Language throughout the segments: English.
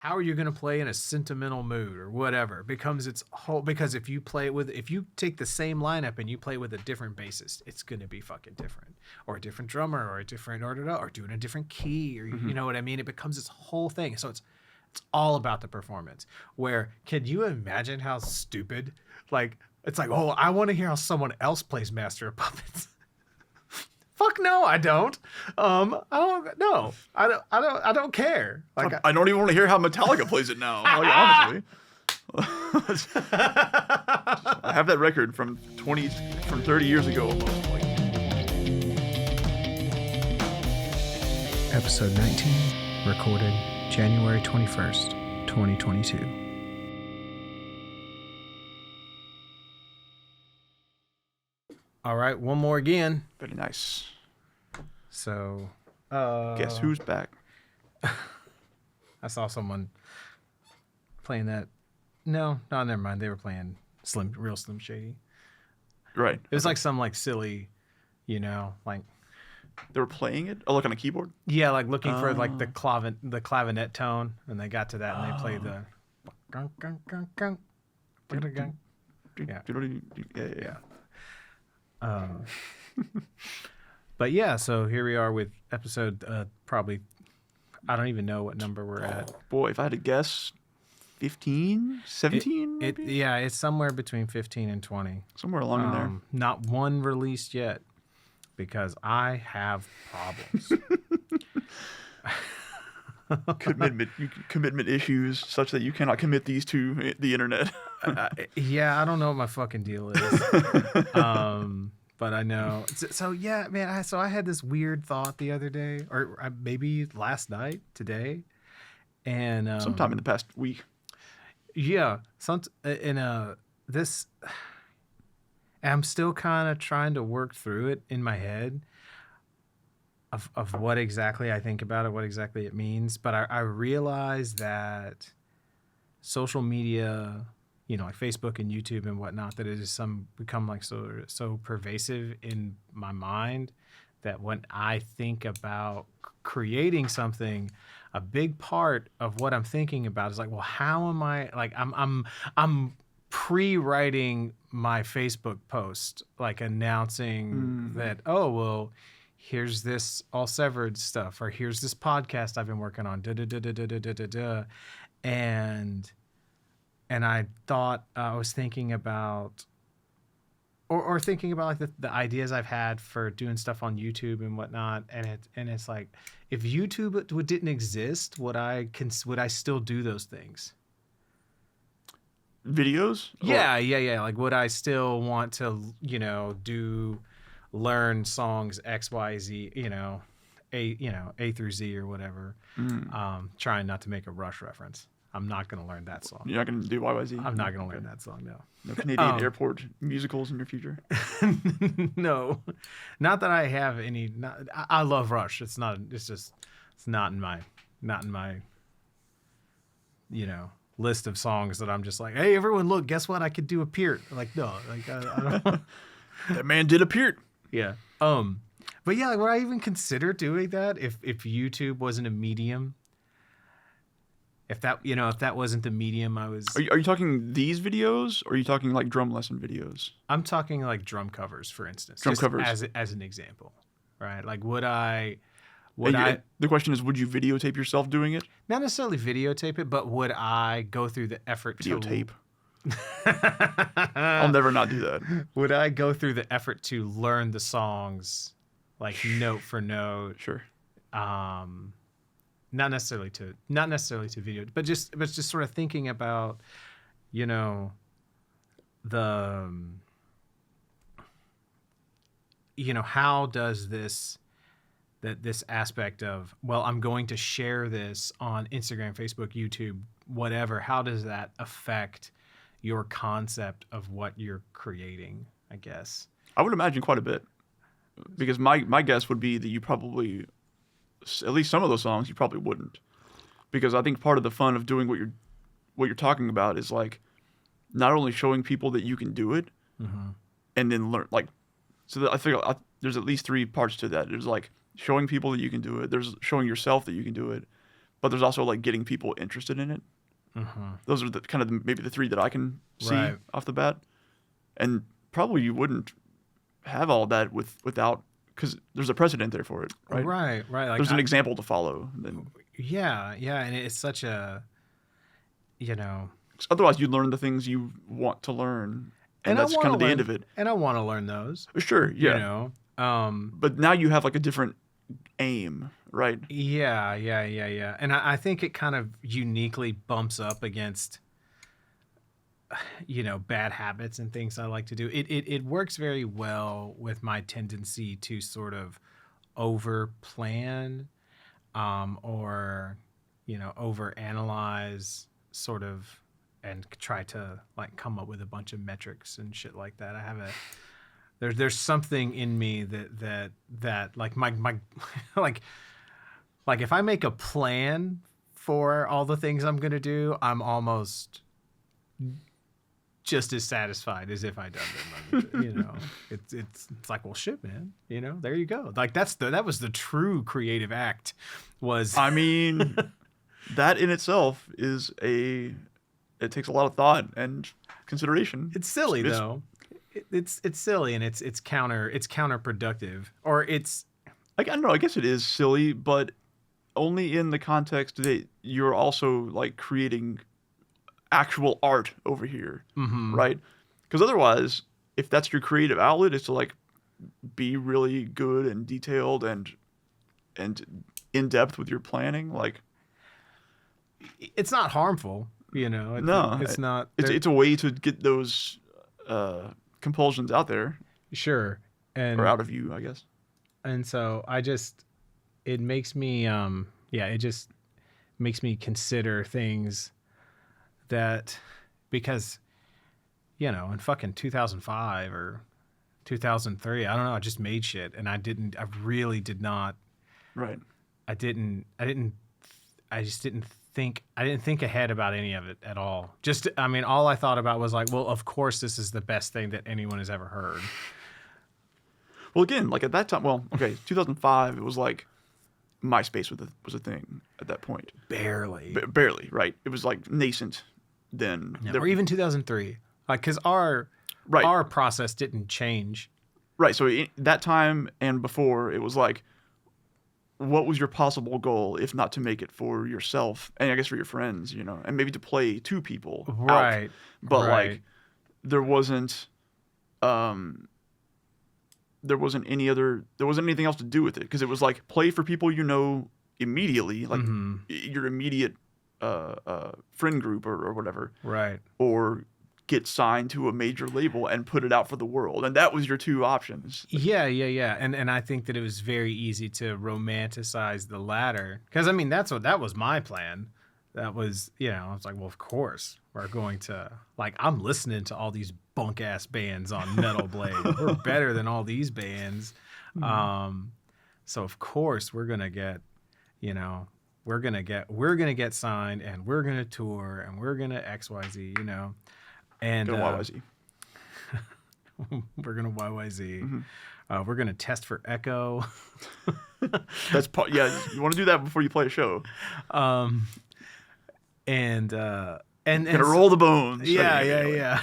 how are you going to play in a sentimental mood or whatever? It becomes its whole, because if you take the same lineup and you play with a different bassist, it's going to be fucking different, or a different drummer, or a different or doing a different key, or you know what I mean? It becomes this whole thing. So it's all about the performance. Where, can you imagine how stupid, like, it's like, oh, I want to hear how someone else plays Master of Puppets. Fuck no, I don't. I don't care. Like, I don't even want to hear how Metallica plays it now. Like, honestly, I have that record from 30 years ago almost. Like, Episode 19, recorded January 21st, 2022. All right, one more again. very nice. So, Guess who's back? I saw someone playing that. No, never mind. They were playing real Slim Shady. Right. It was like some like silly, like, They were playing it? Oh, look on a keyboard? yeah, like looking for like the clavinet tone, and they got to that and they played the gung, gung, gung, gung, gung, gung. Yeah. But yeah, so here we are with episode probably, I don't even know what number we're at. Boy, if I had to guess, 15, 17 maybe? Yeah, it's somewhere between 15 and 20. Somewhere along in there. Not one released yet, because I have problems. Commitment issues such that you cannot commit these to the internet. Yeah, I don't know what my fucking deal is. But I know. So yeah, man. I had this weird thought the other day, or maybe last night, today, and Sometime in the past week. Yeah, this. I'm still kind of trying to work through it in my head. Of what exactly I think about it, what exactly it means, but I realize that social media, like Facebook and YouTube and whatnot, that it has become like so pervasive in my mind that when I think about creating something, a big part of what I'm thinking about is like, well, how am I, like, I'm pre-writing my Facebook post, like announcing that, oh, well, here's this All Severed stuff, or here's this podcast I've been working on, and I thought, I was thinking about, or thinking about like the ideas I've had for doing stuff on YouTube and whatnot, and it's like, if YouTube didn't exist, would I still do those things? Videos? Yeah. Like, would I still want to, learn songs X, Y, Z, A through Z or whatever. Trying not to make a Rush reference. I'm not going to learn that song. You're not going to do YYZ? I'm not going to learn that song, no. No Canadian airport musicals in your future? No. Not that I have any. I love Rush. It's not in my list of songs that I'm just like, hey, everyone, look, guess what? I could do a Peart. Like, no, like, I don't. That man did a Peart. Yeah. But yeah, like, would I even consider doing that if YouTube wasn't a medium? If that wasn't the medium I was. Are you talking these videos, or are you talking like drum lesson videos? I'm talking like drum covers, for instance. Drum covers as an example, right? Like, would I? The question is, would you videotape yourself doing it? Not necessarily videotape it, but would I go through the effort videotape? I'll never not do that. Would I go through the effort to learn the songs, like note for note? Sure. Not necessarily to video, but just sort of thinking about, how does this aspect of, well, I'm going to share this on Instagram, Facebook, YouTube, whatever. How does that affect your concept of what you're creating, I guess? I would imagine quite a bit, because my guess would be that you probably, at least some of those songs, you probably wouldn't, because I think part of the fun of doing what you're talking about is like not only showing people that you can do it, and then learn, like, so that I figure there's at least three parts to that. There's like showing people that you can do it. There's showing yourself that you can do it, but there's also like getting people interested in it. Those are the kind of maybe the three that I can see off the bat. And probably you wouldn't have all that without, because there's a precedent there for it, right? Right. Like, there's an example to follow. Then, yeah, and it's such a, otherwise you learn the things you want to learn, and that's kind of the end of it. And I want to learn those. Sure, yeah. But now you have like a different aim, right? Yeah. And I think it kind of uniquely bumps up against, bad habits and things I like to do. It works very well with my tendency to sort of over plan, or, over analyze sort of, and try to like come up with a bunch of metrics and shit like that. I have there's something in me that like my like if I make a plan for all the things I'm gonna do, I'm almost just as satisfied as if I done them. It's like, well, shit, man. There you go. Like that was the true creative act. I mean, that in itself is it takes a lot of thought and consideration. It's silly though. It's silly, and it's counterproductive, or it's. I don't know. I guess it is silly, but only in the context that you're also like creating actual art over here, right? Because otherwise, if that's your creative outlet, is to like be really good and detailed and in depth with your planning, like it's not harmful, No, it's not. It's a way to get those compulsions out there, sure, or out of you, I guess. And so it makes me, it just makes me consider things that, because, in fucking 2005 or 2003, I don't know, I just made shit, and I really did not. Right. I just didn't think ahead about any of it at all. All I thought about was like, well, of course this is the best thing that anyone has ever heard. Well, again, like at that time, 2005, it was like MySpace was a thing at that point. Barely, right? It was like nascent then. Yeah, or even 2003, like, because our process didn't change. Right. So that time and before, it was like, what was your possible goal if not to make it for yourself and I guess for your friends, and maybe to play two people, right? Out. But like, there wasn't anything else to do with it, because it was like play for people immediately, like your immediate friend group or whatever, right? Or get signed to a major label and put it out for the world, and that was your two options. Yeah. And I think that it was very easy to romanticize the latter, because that was my plan. That was, I was like, well, of course we're going to, like, I'm listening to all these bunk ass bands on Metal Blade. We're better than all these bands. So of course we're gonna get, we're gonna get signed, and we're gonna tour, and we're gonna XYZ, and YYZ. we're gonna YYZ. We're gonna test for echo. That's you want to do that before you play a show. And gonna roll the bones. Yeah.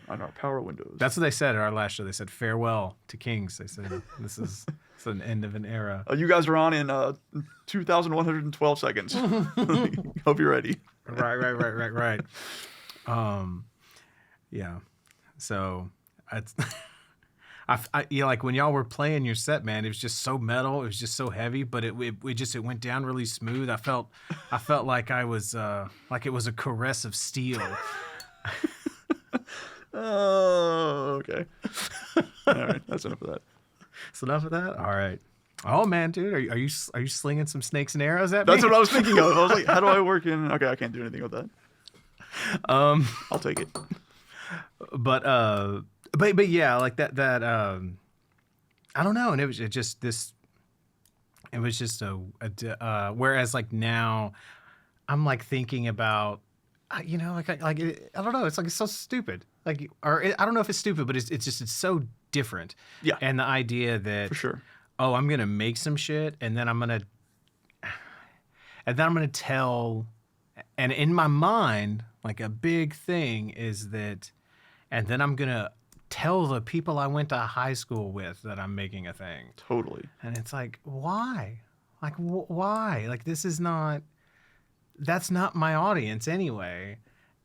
On our power windows. That's what they said at our last show. They said farewell to Kings. They said it's an end of an era. You guys are on in 2,112 seconds. Hope you're ready. Right. Yeah. So I like when y'all were playing your set, man, it was just so metal. It was just so heavy, but it went down really smooth. I felt like I was like it was a caress of steel. Oh, okay. All right, that's enough of that. That's enough of that. All right. Oh man, dude, are you slinging some snakes and arrows at me? That's what I was thinking of. I was like, how do I work in? Okay, I can't do anything with that. I'll take it. But yeah, like that I don't know, and it was just a whereas like now I'm like thinking about I don't know, it's like it's so stupid. Like, or I don't know if it's stupid, but it's so different. Yeah. And the idea that for sure. Oh, I'm gonna make some shit, and then I'm gonna and then I'm going to tell, and in my mind, like a big thing is that, and then I'm going to tell the people I went to high school with that I'm making a thing. Totally. And it's like, why? Like, why? Like, this is not, that's not my audience anyway.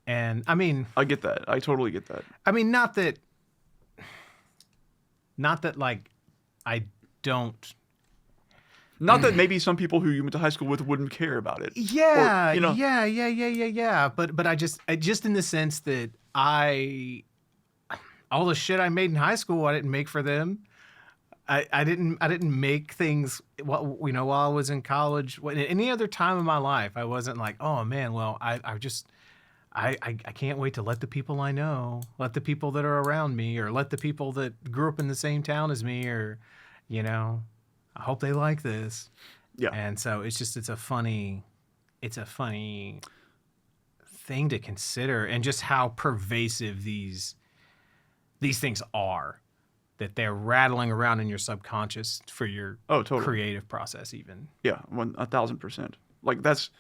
And I mean, I get that. I totally get that. I mean, not that like I don't. Not that maybe some people who you went to high school with wouldn't care about it. Yeah, Or, you know, yeah. But I just in the sense that all the shit I made in high school, I didn't make for them. I didn't make things while I was in college. Any other time in my life, I wasn't like, oh man, well, I can't wait to let the people I know, let the people that are around me, or let the people that grew up in the same town as me, or, I hope they like this. Yeah. And so it's a funny thing to consider, and just how pervasive these things are, that they're rattling around in your subconscious for your totally. creative process even. Yeah, 1,000%. Like, that's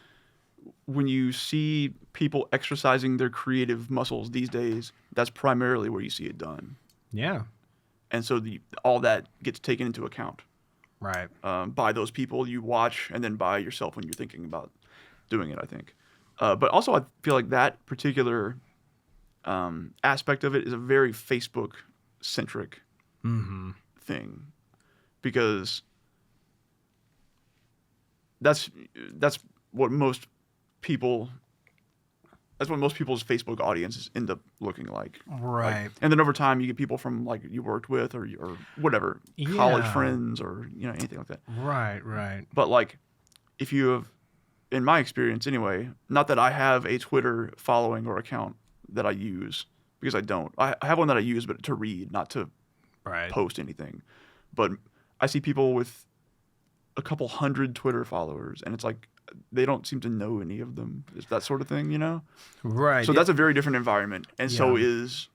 when you see people exercising their creative muscles these days, that's primarily where you see it done. Yeah. And so all that gets taken into account. Right. By those people you watch, and then by yourself when you're thinking about doing it, I think. But also, I feel like that particular aspect of it is a very Facebook-centric thing, because that's what most people. That's what most people's Facebook audiences end up looking like. Right. And then over time, you get people from like you worked with or whatever, college friends or anything like that. Right. But like, if you have, in my experience anyway, not that I have a Twitter following or account that I use, because I don't. I have one that I use, but to read, not to post anything. But I see people with a couple hundred Twitter followers, and it's like, they don't seem to know any of them. It's that sort of thing, Right. So that's a very different environment. And so is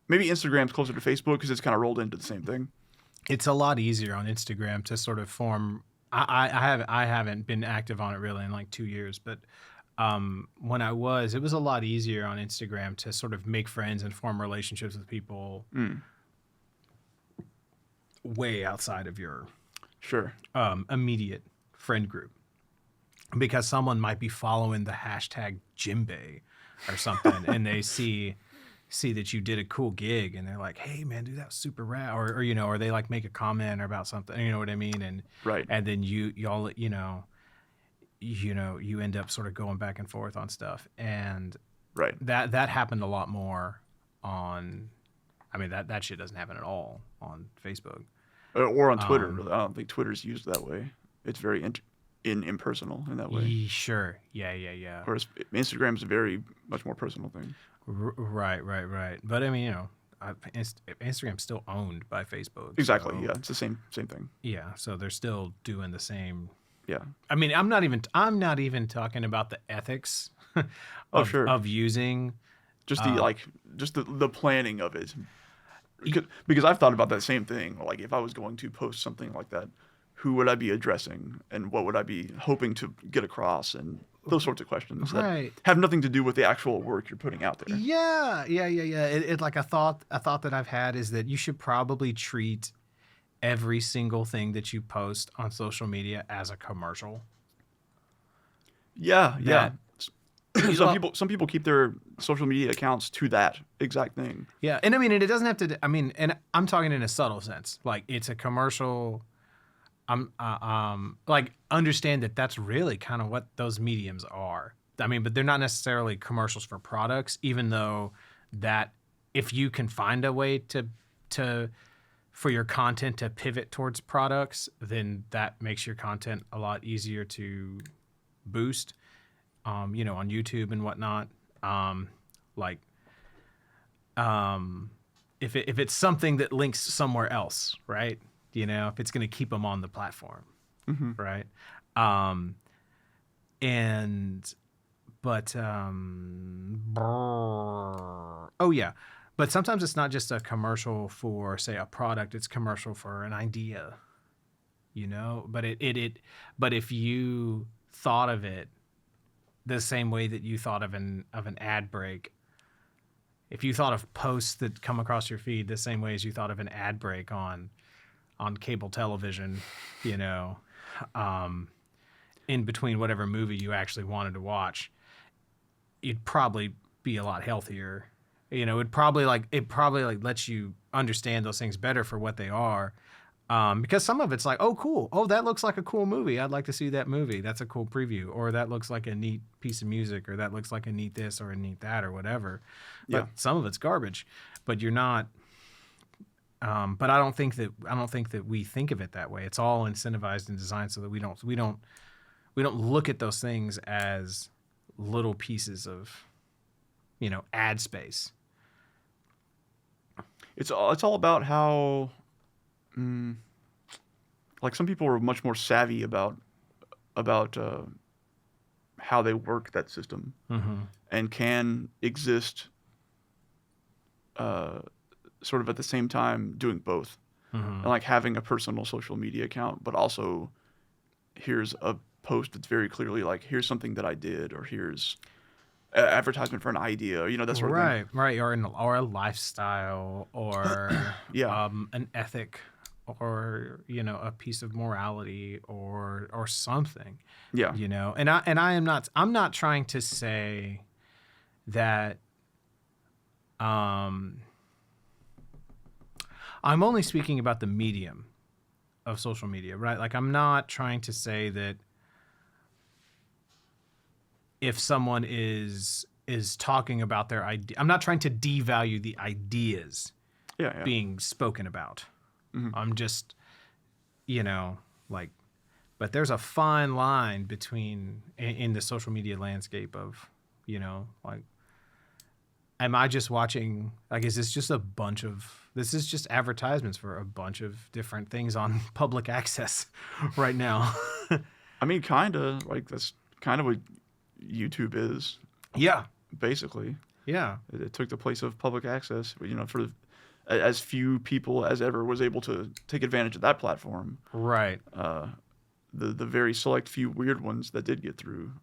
maybe Instagram's closer to Facebook because it's kind of rolled into the same thing. It's a lot easier on Instagram to sort of form. I haven't been active on it really in like 2 years, but when I was, it was a lot easier on Instagram to sort of make friends and form relationships with people way outside of your immediate friend group. Because someone might be following the hashtag Jimbei or something, and they see that you did a cool gig, and they're like, "Hey, man, dude, that was super rad," or they like make a comment about something, you know what I mean? And and then y'all you end up sort of going back and forth on stuff, and that happened a lot more on. I mean, that shit doesn't happen at all on Facebook or on Twitter. I don't think Twitter's used that way. It's very impersonal in that way. Sure. Yeah. Whereas Instagram's a very much more personal thing. Right. But I mean, Instagram's still owned by Facebook. Exactly. So, yeah, it's the same thing. Yeah, so they're still doing the same. Yeah. I mean, I'm not even talking about the ethics of using just the planning of it. Because I've thought about that same thing. Like, if I was going to post something like that, who would I be addressing, and what would I be hoping to get across, and those sorts of questions that have nothing to do with the actual work you're putting out there. Yeah. It like a thought that I've had is that you should probably treat every single thing that you post on social media as a commercial. Yeah. Some people keep their social media accounts to that exact thing. Yeah, and I mean, it doesn't have to. I mean, and I'm talking in a subtle sense, like it's a commercial. Like understand that that's really kind of what those mediums are. I mean, but they're not necessarily commercials for products, even though that if you can find a way to for your content to pivot towards products, then that makes your content a lot easier to boost, on YouTube and whatnot. If it's something that links somewhere else, right? If it's going to keep them on the platform, right? But sometimes it's not just a commercial for, say, a product. It's commercial for an idea, But but if you thought of it the same way that you thought of an ad break, if you thought of posts that come across your feed the same way as you thought of an ad break on cable television, you know, in between whatever movie you actually wanted to watch, you'd probably be a lot healthier. You know, it probably lets you understand those things better for what they are. Because some of it's like, oh, cool. Oh, that looks like a cool movie. I'd like to see that movie. That's a cool preview. Or that looks like a neat piece of music, or that looks like a neat this or a neat that or whatever. But Yeah. some of it's garbage. But you're not. But I don't think that we think of it that way. It's all incentivized and designed so that we don't look at those things as little pieces of, you know, ad space. It's all about how, like, some people are much more savvy about how they work that system, and can exist sort of at the same time doing both, and like having a personal social media account, but also here's a post that's very clearly like, here's something that I did, or here's advertisement for an idea, you know, that sort of thing. Right, or a lifestyle, or Yeah. an ethic, or, you know, a piece of morality, or something. Yeah. You know, and I'm not trying to say that I'm only speaking about the medium of social media, right? Like, I'm not trying to say that if someone is talking about their idea, I'm not trying to devalue the ideas Yeah. being spoken about. I'm just, you know, like, but there's a fine line between in the social media landscape of, you know, like, am I just watching, like, is this just this is just advertisements for a bunch of different things on public access right now? I mean, kind of, like, that's kind of what YouTube is, Yeah. basically. Yeah. It took the place of public access, you know, for as few people as ever was able to take advantage of that platform. Right. The very select few weird ones that did get through,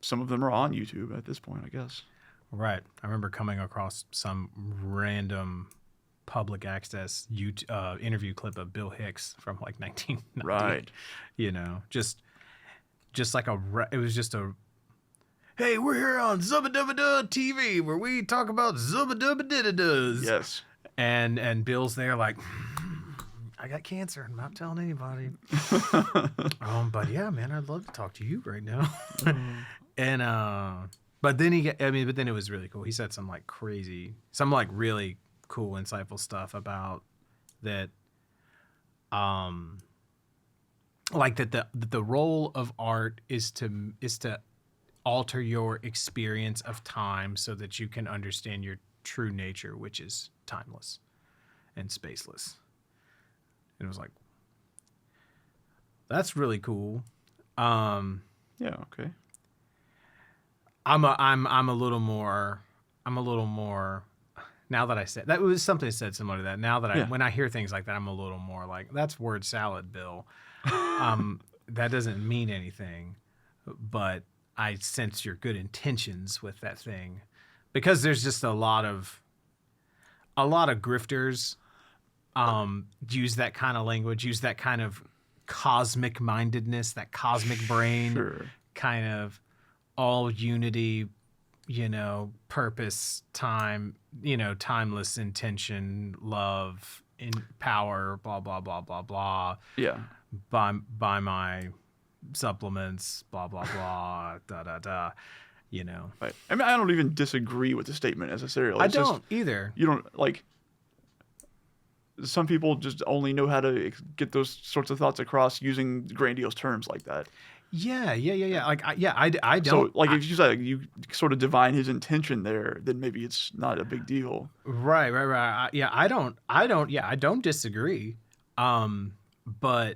some of them are on YouTube at this point, I guess. Right. I remember coming across some random public access interview clip of Bill Hicks from like 1990. Right. You know, just like it was just a, hey, we're here on Zubba Dubba Dub TV where we talk about Zubba Dubba Didda Does. Yes. And Bill's there like, I got cancer. I'm not telling anybody. But yeah, man, I'd love to talk to you right now. And but then it was really cool. He said some like really cool, insightful stuff about that. Like that the role of art is to alter your experience of time so that you can understand your true nature, which is timeless and spaceless. And it was like, that's really cool. Yeah. Okay. I'm a little more now that I said that, it was something that said similar to that. Now that when I hear things like that, I'm a little more like, that's word salad, Bill. That doesn't mean anything, but I sense your good intentions with that thing, because there's just a lot of grifters use that kind of language, use that kind of cosmic mindedness, that cosmic brain, Sure. kind of all unity, you know, purpose, time, you know, timeless intention, love, in power, blah blah blah blah blah. Yeah. Buy my supplements, blah blah blah, da da da. You know. Right. I mean, I don't even disagree with the statement necessarily. I It's don't just, either. you don't, like, some people just only know how to get those sorts of thoughts across using grandiose terms like that. Yeah. Like, I don't. So, like, if you say you sort of divine his intention there, then maybe it's not a big deal. Right. I don't disagree. But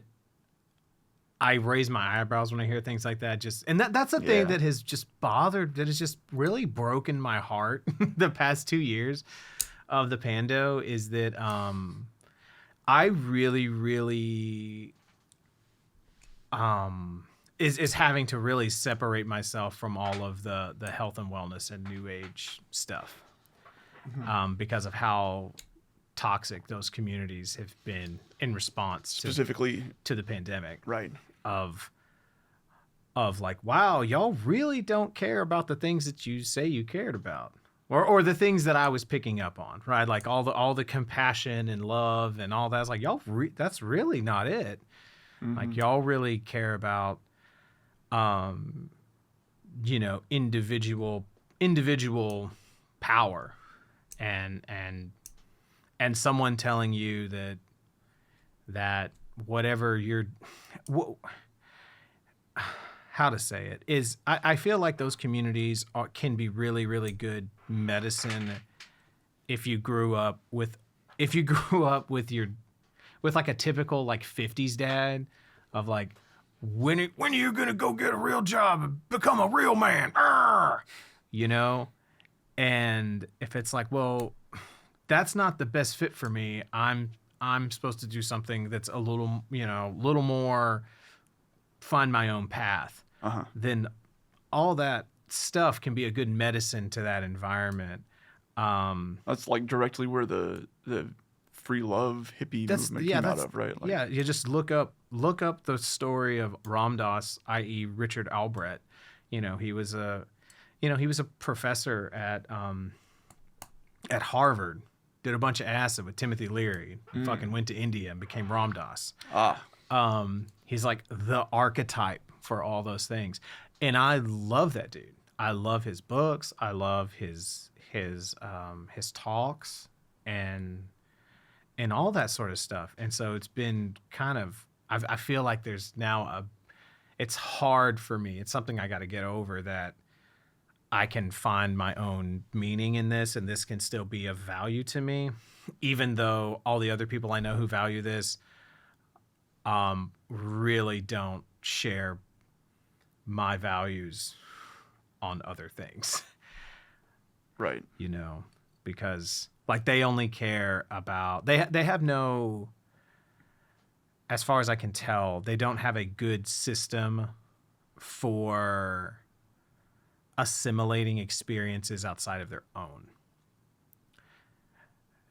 I raise my eyebrows when I hear things like that. And that's a thing that has just that has just really broken my heart the past 2 years of the Pando, is that I really, really is having to really separate myself from all of the health and wellness and new age stuff, because of how toxic those communities have been in response Specifically to the pandemic. right. Of like, wow, y'all really don't care about the things that you say you cared about. Or the things that I was picking up on, right? Like all the compassion and love and all that. It's like, y'all, that's really not it. Like, y'all really care about, individual power, and someone telling you that whatever how to say it is, I feel like those communities can be really, really good medicine if you grew up with like a typical like 50s dad of like, when are you gonna go get a real job and become a real man? Arr! And if it's like, well, that's not the best fit for me. I'm supposed to do something that's a little more find my own path. Then all that stuff can be a good medicine to that environment. That's like directly where the free love hippie movement came out of, right? Like, yeah, you just look up the story of Ram Dass, i.e. Richard Albright. He was a professor at Harvard, did a bunch of acid with Timothy Leary, fucking went to India and became Ram Dass. He's like the archetype for all those things. And I love that dude. I love his books. I love his talks and all that sort of stuff. And so it's been kind of, I feel like there's now it's hard for me. It's something I got to get over, that I can find my own meaning in this, and this can still be of value to me, even though all the other people I know who value this really don't share my values on other things. Right. Because like they only care about, they have no, as far as I can tell, they don't have a good system for assimilating experiences outside of their own.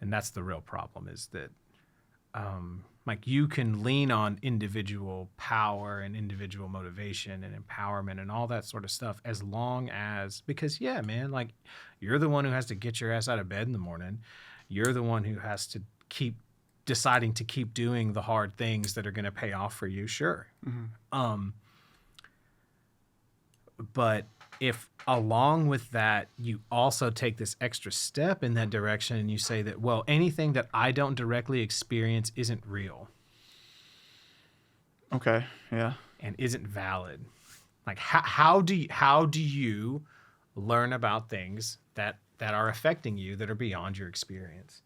And that's the real problem, is that like you can lean on individual power and individual motivation and empowerment and all that sort of stuff, as long as, because yeah, man, like you're the one who has to get your ass out of bed in the morning. You're the one who has to keep deciding to keep doing the hard things that are going to pay off for you. Sure. But if along with that, you also take this extra step in that direction and you say that, well, anything that I don't directly experience isn't real. Okay. Yeah. And isn't valid. Like how do you learn about things that are affecting you, that are beyond your experience?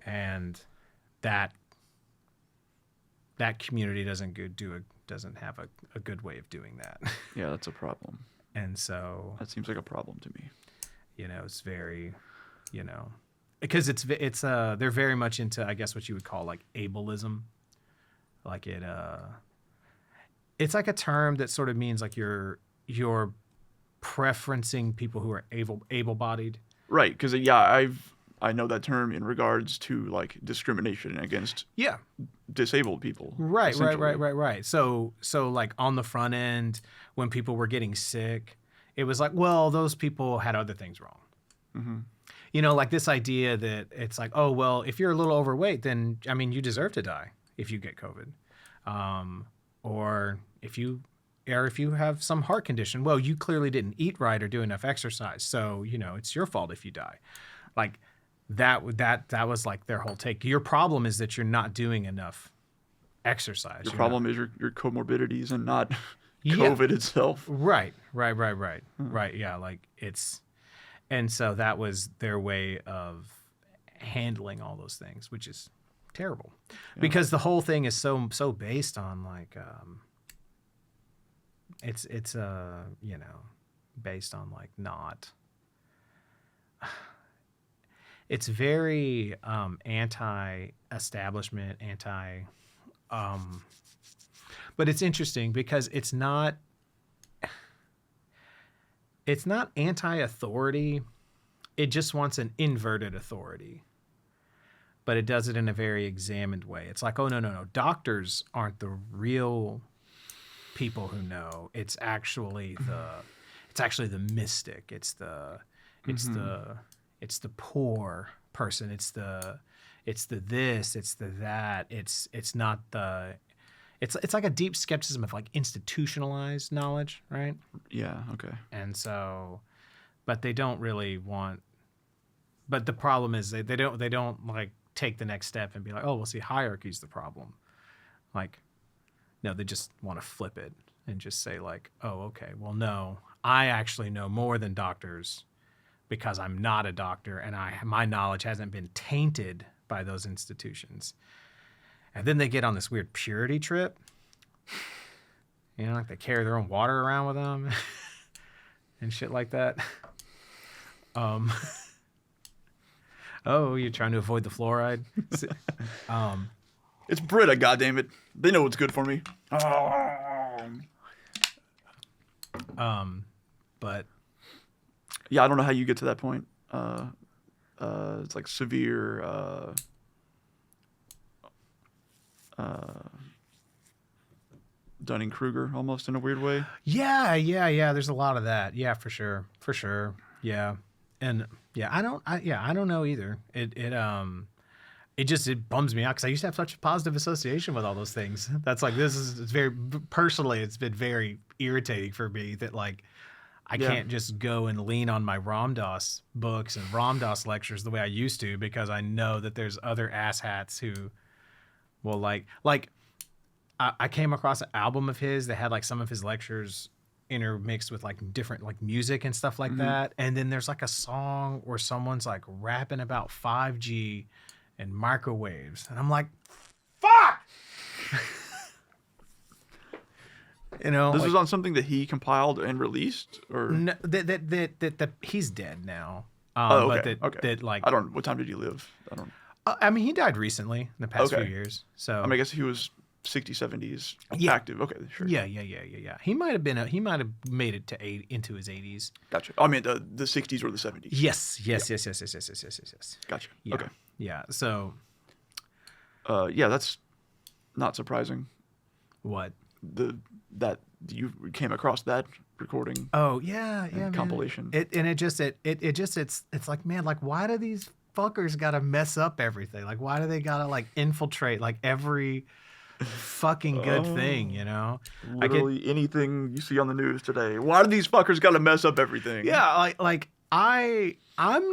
And that community doesn't have a good way of doing that. Yeah, that's a problem. And so that seems like a problem to me. It's very, because it's they're very much into, I guess, what you would call like ableism. Like it's like a term that sort of means like you're preferencing people who are able-bodied. Right, because yeah, I know that term in regards to like discrimination against disabled people. Right. So like on the front end, when people were getting sick, it was like, well, those people had other things wrong. Like this idea that it's like, oh, well, if you're a little overweight, then, I mean, you deserve to die if you get COVID. Or if you have some heart condition, well, you clearly didn't eat right or do enough exercise. So, it's your fault if you die. Like that was like their whole take. Your problem is that you're not doing enough exercise. Your problem is your comorbidities and not COVID itself. Right. Right. Yeah. Like and so that was their way of handling all those things, which is terrible, because the whole thing is so based on like, it's based on like not, it's very anti-establishment, But it's interesting because it's not anti-authority. It just wants an inverted authority. But it does it in a very examined way. It's like, oh, no. Doctors aren't the real people who know. It's actually the mystic. It's the poor person. It's the this, it's the that. It's not the it's like a deep skepticism of like institutionalized knowledge, right? Yeah, okay. And so, but they don't really want. But the problem is they don't like take the next step and be like, oh, well, see, hierarchy's the problem. Like, no, they just want to flip it and just say like, oh, okay, well, no, I actually know more than doctors because I'm not a doctor and my knowledge hasn't been tainted by those institutions. And then they get on this weird purity trip. You know, like they carry their own water around with them and shit like that. Oh, you're trying to avoid the fluoride? It's Brita, goddammit. They know what's good for me. But yeah, I don't know how you get to that point. It's like severe Dunning-Kruger almost in a weird way. Yeah. There's a lot of that. Yeah, for sure. Yeah, and yeah, I don't know either. It bums me out because I used to have such a positive association with all those things. That's like it's very personally, it's been very irritating for me that like I can't just go and lean on my Ram Dass books and Ram Dass lectures the way I used to because I know that there's other asshats who will like I came across an album of his that had like some of his lectures intermixed with like different like music and stuff like that. And then there's like a song where someone's like rapping about 5G and microwaves. And I'm like, fuck! You know, this is on something that he compiled and released, or no, that he's dead now. Okay. But that like I don't. What time did he live? I don't. I mean, he died recently in the past few years. So I mean, I guess he was 60s, 70s active. Okay, sure. Yeah. He might have made it to into his 80s. Gotcha. I mean, the 60s or the 70s. Yes. Gotcha. Yeah. Okay. Yeah. So. Yeah, that's not surprising. What? That you came across that recording. Oh yeah, compilation. Man. It's like, man, like why do these fuckers gotta mess up everything? Like why do they gotta like infiltrate like every fucking good thing, you know? Literally anything you see on the news today. Why do these fuckers gotta mess up everything? Yeah, like I'm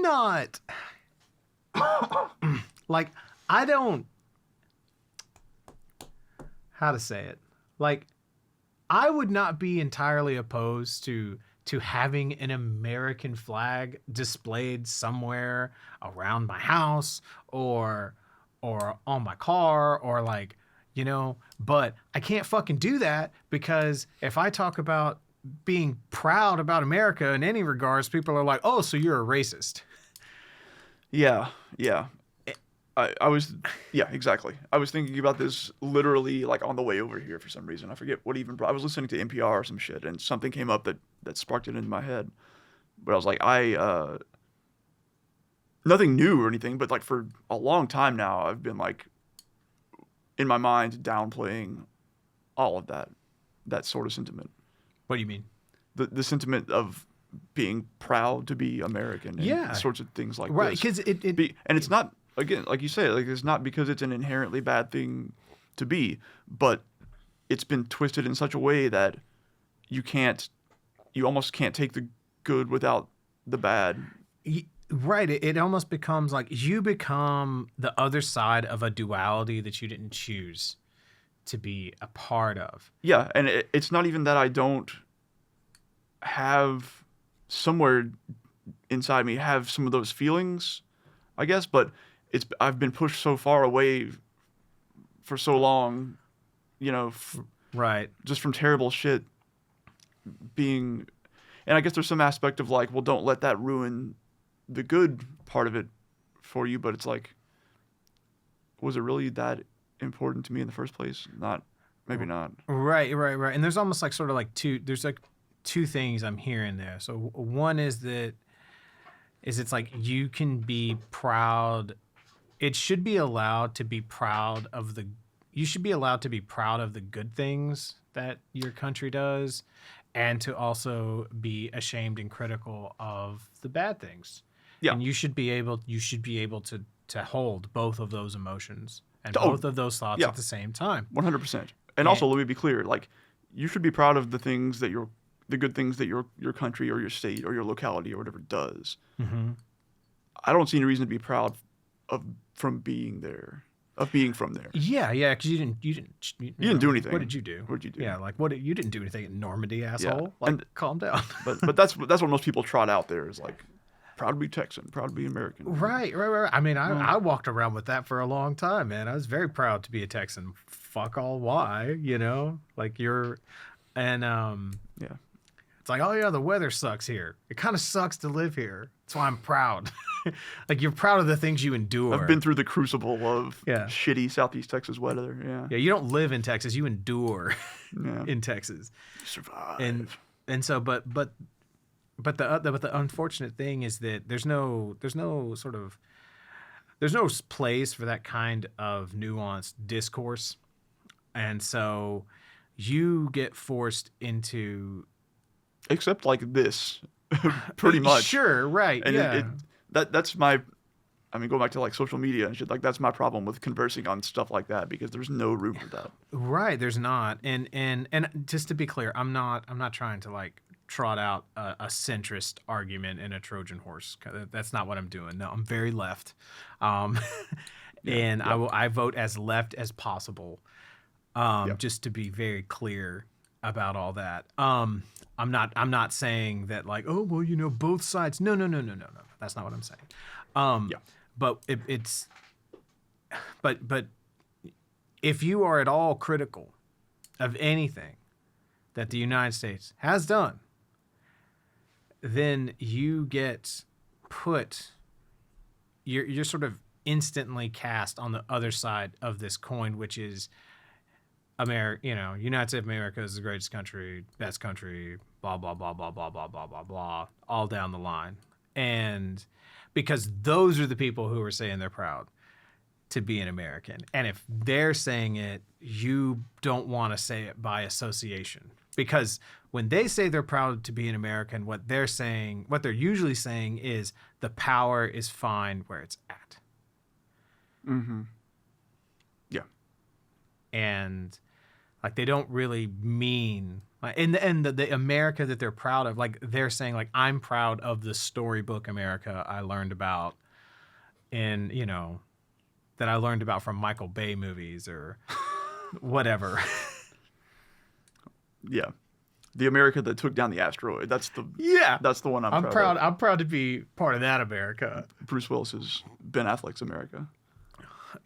not like I don't how to say it. Like I would not be entirely opposed to having an American flag displayed somewhere around my house or on my car or like, you know, but I can't fucking do that because if I talk about being proud about America in any regards, people are like, oh, so you're a racist. Yeah. I was, exactly. I was thinking about this literally like on the way over here for some reason. I forget what even, I was listening to NPR or some shit and something came up that sparked it into my head. But I was like, nothing new or anything, but like for a long time now, I've been like, in my mind, downplaying all of that sort of sentiment. What do you mean? The sentiment of being proud to be American and sorts of things like right, this. Right, because and it's not, again, like you say, like it's not because it's an inherently bad thing to be, but it's been twisted in such a way that you almost can't take the good without the bad. Right. It almost becomes like you become the other side of a duality that you didn't choose to be a part of. Yeah. And it's not even that I don't have somewhere inside me have some of those feelings, I guess, but I've been pushed so far away for so long, you know, right. Just from terrible shit being, and I guess there's some aspect of like, well, don't let that ruin the good part of it for you. But it's like, was it really that important to me in the first place? Not maybe not. Right. And there's almost like sort of like two things I'm hearing there. So one is it's like you can be proud. It should be allowed to be proud of you should be allowed to be proud of the good things that your country does, and to also be ashamed and critical of the bad things. Yeah. And you should be able to hold both of those emotions and both of those thoughts at the same time. 100%. And also, let me be clear, like, you should be proud of the good things that your country or your state or your locality or whatever does. Mm-hmm. I don't see any reason to be proud of being from there. Yeah, because you didn't do anything. What did you do? What did you do? Yeah, like you didn't do anything in Normandy, asshole. Yeah. Like, calm down. but that's what most people trot out there is like, proud to be Texan, proud to be American. Right. I mean, I walked around with that for a long time, man. I was very proud to be a Texan. Fuck all why, like yeah. It's like, oh yeah, the weather sucks here. It kind of sucks to live here. That's why I'm proud. Like, you're proud of the things you endure. I've been through the crucible of shitty Southeast Texas weather. Yeah. Yeah, you don't live in Texas. You endure in Texas. You survive. And so, but the unfortunate thing is that there's no place for that kind of nuanced discourse, and so you get forced into, except like this, pretty much. Sure, right? And that's my. I mean, going back to like social media and shit, like that's my problem with conversing on stuff like that, because there's no room for that. Right, there's not. And just to be clear, I'm not trying to like trot out a centrist argument in a Trojan horse. That's not what I'm doing. No, I'm very left. I vote as left as possible. Just to be very clear about all that. I'm not saying that like, oh well, both sides. No. That's not what I'm saying. But but if you are at all critical of anything that the United States has done, then you get you're sort of instantly cast on the other side of this coin, which is United States of America is the greatest country, best country, blah blah blah blah blah blah blah blah blah, all down the line. And because those are the people who are saying they're proud to be an American. And if they're saying it, you don't want to say it by association. Because when they say they're proud to be an American, what they're usually saying is the power is fine where it's at. Mm-hmm. Yeah. And like, they don't really mean, and the America that they're proud of, like they're saying like, I'm proud of the storybook America I learned about that I learned about from Michael Bay movies or whatever. Yeah. The America that took down the asteroid. That's the one I'm proud of. I'm proud to be part of that America. Bruce Willis's Ben Affleck's America.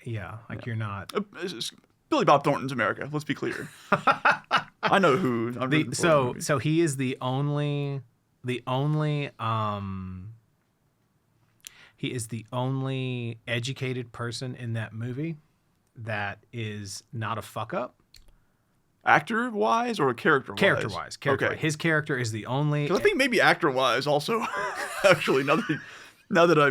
Yeah, you're not. Billy Bob Thornton's America. Let's be clear. I know who. So he is the only educated person in that movie that is not a fuck up. Actor wise or character wise? Character wise. Okay. His character is the only. I think maybe actor wise also. Actually, now that I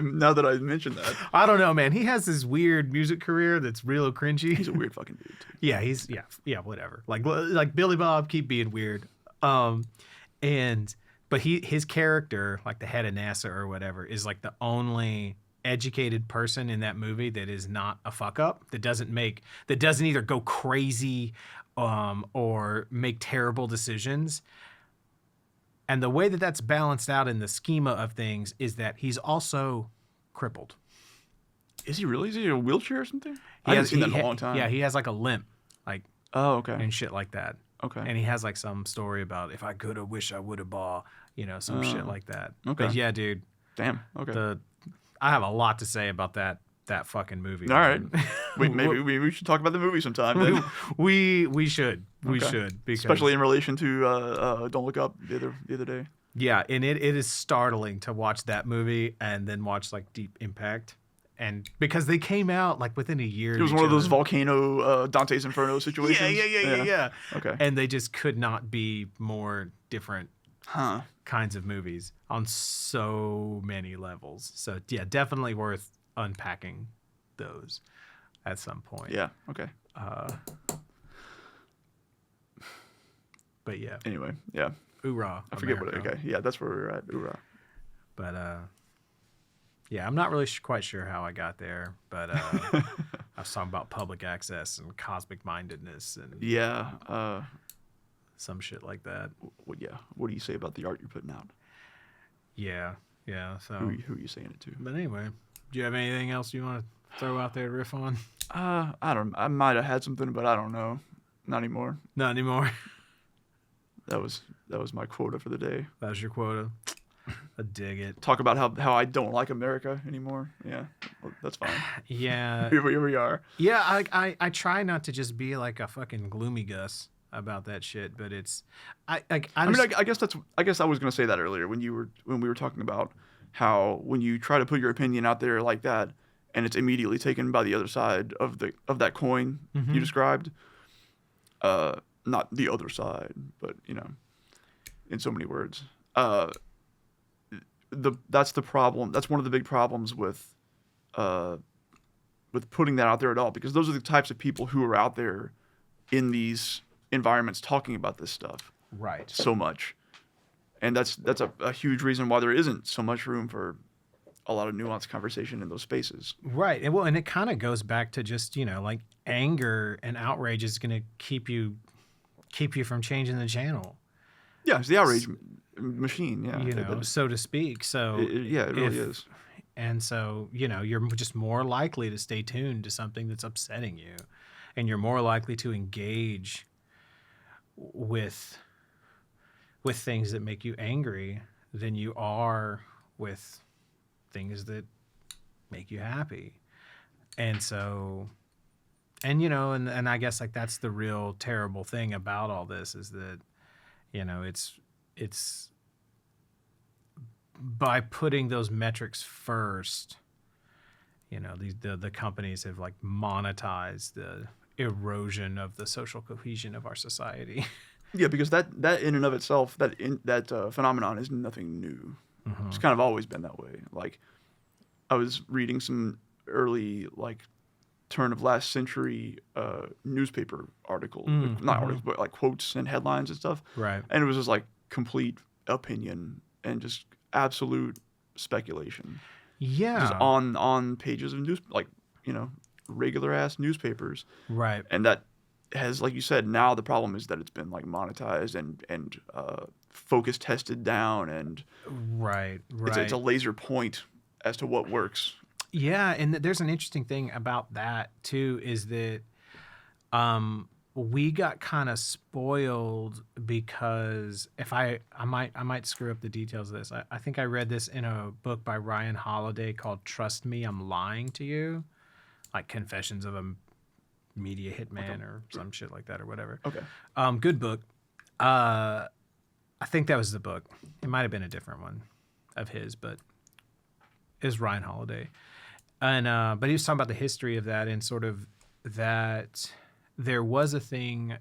mentioned that. I don't know, man. He has this weird music career that's real cringy. He's a weird fucking dude too. Yeah, whatever. Like Billy Bob, keep being weird. But his character, like the head of NASA or whatever, is like the only educated person in that movie that is not a fuck up, that doesn't either go crazy or make terrible decisions. And the way that that's balanced out in the schema of things is that he's also crippled. Is he really? Is he in a wheelchair or something? I haven't seen that in a long time. Yeah, he has like a limp, like okay, and shit like that. Okay. And he has like some story about if I could have, wish I would have, some shit like that. Okay. But yeah, dude. Damn. Okay. I have a lot to say about that fucking movie. All right. Maybe we should talk about the movie sometime then. we should. We should. Because, especially in relation to Don't Look Up the other day. Yeah, and it is startling to watch that movie and then watch like Deep Impact and because they came out like within a year. It was one of those volcano Dante's Inferno situations. Yeah. Okay. And they just could not be more different Huh. kinds of movies on so many levels. So yeah, definitely worth unpacking those at some point. Yeah. Okay. But yeah. Anyway, yeah. Hoorah. I forget what. Okay. Yeah, that's where we were at. Hoorah. But yeah, I'm not really quite sure how I got there, but I was talking about public access and cosmic mindedness and yeah, some shit like that. yeah. What do you say about the art you're putting out? Yeah. So Who are you saying it to? But anyway, do you have anything else you want to throw out there to riff on? I don't. I might have had something, but I don't know. Not anymore. Not anymore. That was my quota for the day. That was your quota. I dig it. Talk about how I don't like America anymore. Yeah, well, that's fine. Yeah. Here we are. Yeah, I try not to just be like a fucking gloomy Gus about that shit, but it's I guess I was gonna say that earlier when we were talking about how when you try to put your opinion out there like that and it's immediately taken by the other side of that coin you described. Not the other side, but in so many words. That's the problem. That's one of the big problems with putting that out there at all, because those are the types of people who are out there in these environments talking about this stuff. Right. So much. And that's a huge reason why there isn't so much room for a lot of nuanced conversation in those spaces. Right. And it kind of goes back to just, like anger and outrage is going to keep you from changing the channel. Yeah, it's the outrage machine, yeah. So to speak. So it really is. And so, you're just more likely to stay tuned to something that's upsetting you, and you're more likely to engage with things that make you angry than you are with things that make you happy. And so, and I guess like that's the real terrible thing about all this is that, it's by putting those metrics first, the companies have like monetized the erosion of the social cohesion of our society. Yeah, because that in and of itself, that phenomenon is nothing new. Mm-hmm. It's kind of always been that way. Like, I was reading some early, like, turn of last century newspaper articles, not articles, but like quotes and headlines and stuff. Right. And it was just like complete opinion and just absolute speculation. Yeah. Just on pages of regular ass newspapers. Right. And that has, like you said, now the problem is that it's been like monetized and focus tested down, and right. It's a laser point as to what works. Yeah, and there's an interesting thing about that too, is that we got kind of spoiled because I might screw up the details of this. I think I read this in a book by Ryan Holiday called "Trust Me, I'm Lying to You," like Confessions of a Media Hitman or some shit like that or whatever. Okay. Good book. I think that was the book. It might have been a different one of his, but it was Ryan Holiday. And but he was talking about the history of that and sort of that there was a thing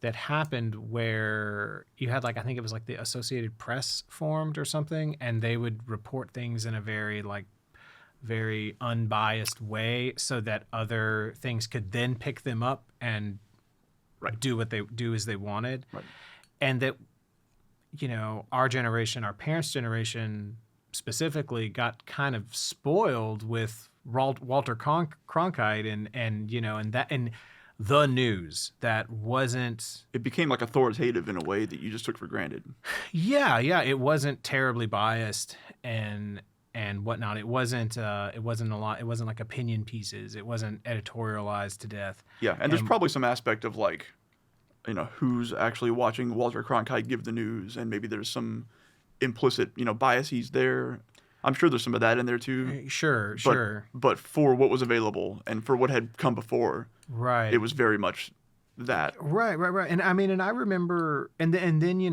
that happened where you had like, I think it was like the Associated Press formed or something, and they would report things in a very unbiased way so that other things could then pick them up and do what they do as they wanted. Right. And that, our generation, our parents' generation specifically, got kind of spoiled with Walter Cronkite and the news that wasn't. It became like authoritative in a way that you just took for granted. Yeah, it wasn't terribly biased and whatnot. It wasn't a lot. It wasn't like opinion pieces. It wasn't editorialized to death. Yeah, and there's probably some aspect of like, who's actually watching Walter Cronkite give the news, and maybe there's some implicit, biases there. I'm sure there's some of that in there too. Sure. But for what was available and for what had come before, right, it was very much that. Right. And I mean, and I remember, and then you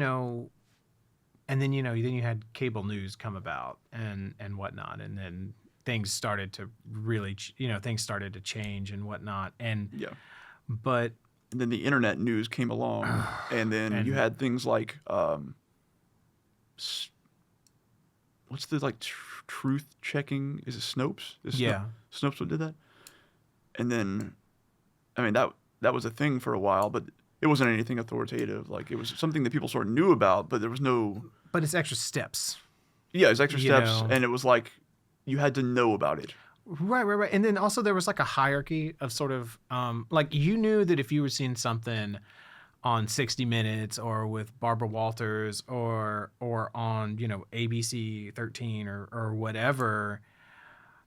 had cable news come about and whatnot, and then things started to really, things started to change and whatnot. And Yeah. but And then the internet news came along, and then you had things like what's the like truth checking? Is it Snopes? Snopes what did that? And then, I mean that was a thing for a while, but it wasn't anything authoritative. Like it was something that people sort of knew about, but there was no. But it's extra steps. Yeah, it's extra steps, and it was like you had to know about it. Right. And then also there was like a hierarchy of sort of like you knew that if you were seeing something on 60 Minutes or with Barbara Walters or on, ABC 13 or whatever,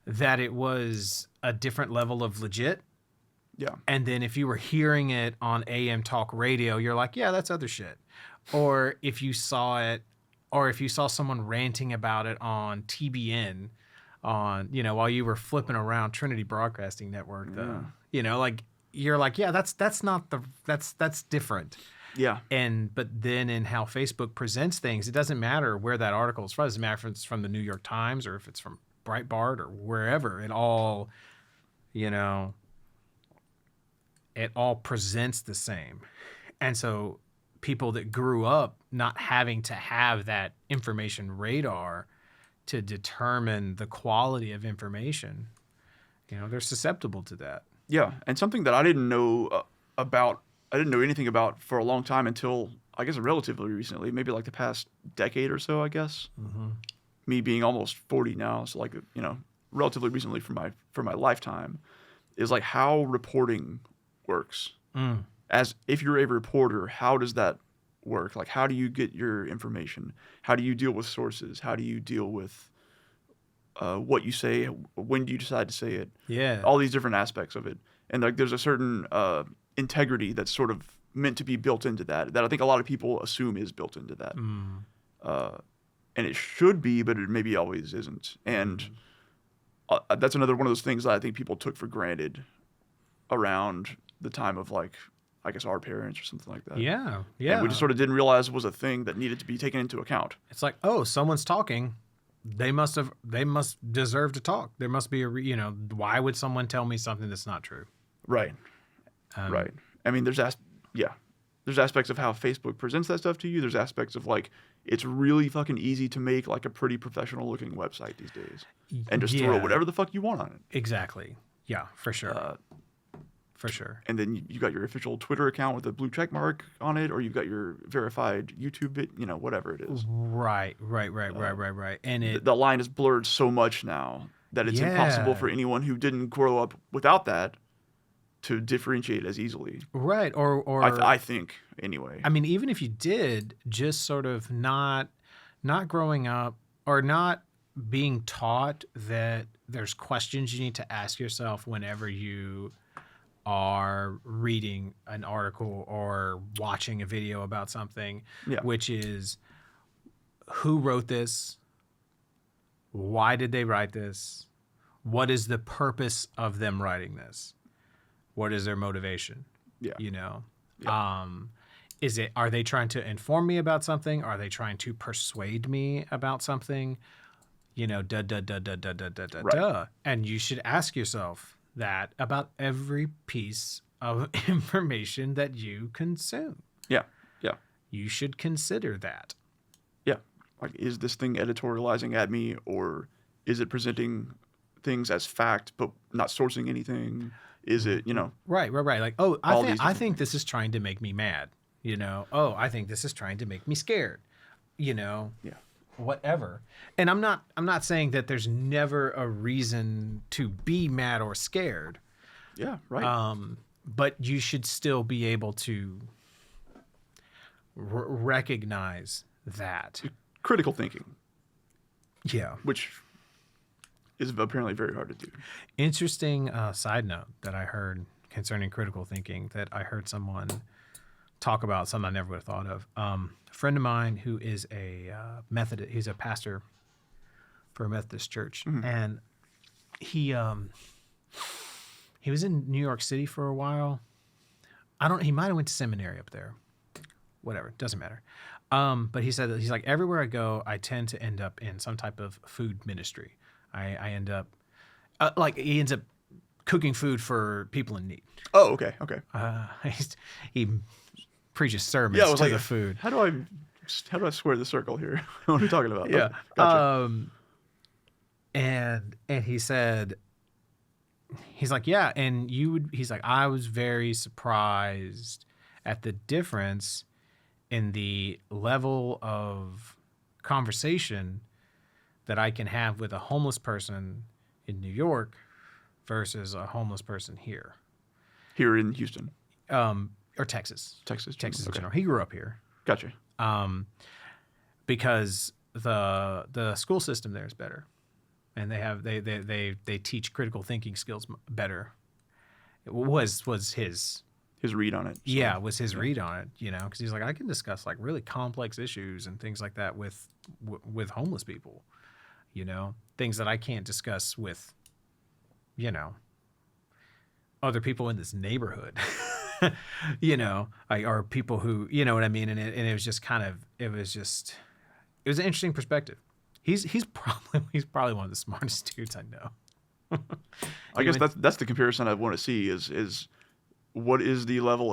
that it was a different level of legit. Yeah. And then if you were hearing it on AM talk radio, you're like, yeah, that's other shit. Or if you saw it, or if you saw someone ranting about it on TBN, while you were flipping around Trinity Broadcasting Network, like you're like, yeah, that's different. Yeah. But then in how Facebook presents things, it doesn't matter where that article is from. It doesn't matter if it's from the New York Times or if it's from Breitbart or wherever. It all presents the same. And so people that grew up not having to have that information radar to determine the quality of information, they're susceptible to that. Yeah, and something that I didn't know I didn't know anything about for a long time until, I guess, relatively recently, maybe like the past decade or so, I guess. Mm-hmm. Me being almost 40 now, so like, relatively recently for my lifetime, is like how reporting works. As if you're a reporter, how does that work? Like, how do you get your information? How do you deal with sources? How do you deal with what you say? When do you decide to say it? Yeah. All these different aspects of it. And like, there's a certain integrity that's sort of meant to be built into that I think a lot of people assume is built into that. And it should be, but it maybe always isn't. And that's another one of those things that I think people took for granted around the time of, like, I guess our parents or something like that. Yeah. And we just sort of didn't realize it was a thing that needed to be taken into account. It's like, oh, someone's talking. They must deserve to talk. There must be why would someone tell me something that's not true? Right. Right. I mean, there's aspects of how Facebook presents that stuff to you. There's aspects of, like, it's really fucking easy to make like a pretty professional looking website these days and just throw whatever the fuck you want on it. Exactly. Yeah, for sure. For sure. And then you got your official Twitter account with a blue check mark on it, or you've got your verified YouTube whatever it is. Right. And the line is blurred so much now that it's impossible for anyone who didn't grow up without that to differentiate as easily. Right. Or I think, anyway. I mean, even if you did, just sort of not growing up or not being taught that there's questions you need to ask yourself whenever you are reading an article or watching a video about something, which is, who wrote this? Why did they write this? What is the purpose of them writing this? What is their motivation? Yeah. Are they trying to inform me about something? Are they trying to persuade me about something? Right. And you should ask yourself that about every piece of information that you consume. Yeah. You should consider that. Yeah. Like, is this thing editorializing at me, or is it presenting things as fact but not sourcing anything? Is it, Right. Like, oh, I think this is trying to make me mad. Oh, I think this is trying to make me scared. Yeah. Whatever. And I'm not saying that there's never a reason to be mad or scared. Yeah, right. But you should still be able to recognize that. Critical thinking. Yeah. Which is apparently very hard to do. Interesting side note that I heard concerning critical thinking that I heard someone talk about, something I never would have thought of. A friend of mine who is a Methodist, he's a pastor for a Methodist church, and he was in New York City for a while. He might have went to seminary up there. Whatever, doesn't matter. But he said that everywhere I go, I tend to end up in some type of food ministry. I end up Like he ends up cooking food for people in need. Oh, okay, okay. He preaches sermons Yeah, I was to like, the food. How do I square the circle here? What are we talking about? Yeah. Okay, gotcha. And he said, he's like, yeah, and he's like, I was very surprised at the difference in the level of conversation that I can have with a homeless person in New York versus a homeless person here. Here in Houston. Or Texas. Texas in general. He grew up here. Gotcha. Because the school system there is better. And they teach critical thinking skills better. It was his read on it. So. Yeah, was his read on it, because he's like, I can discuss like really complex issues and things like that with homeless people, things that I can't discuss with, other people in this neighborhood, or people who, you know what I mean? And it was just it was an interesting perspective. He's probably one of the smartest dudes I know. I guess that's the comparison I want to see is what is the level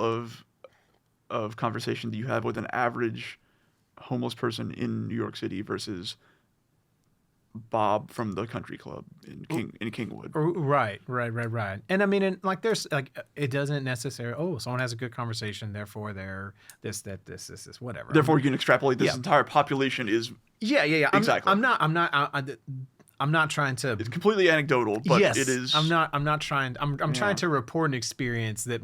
of conversation that you have with an average homeless person in New York City versus Bob from the country club in Kingwood. Right. And I mean, like, there's like, it doesn't necessarily, someone has a good conversation, therefore they're this, whatever. Therefore, you can extrapolate this entire population is. Yeah. Exactly. I'm not trying to. It's completely anecdotal, but yes, it is. I'm not trying. I'm trying to report an experience that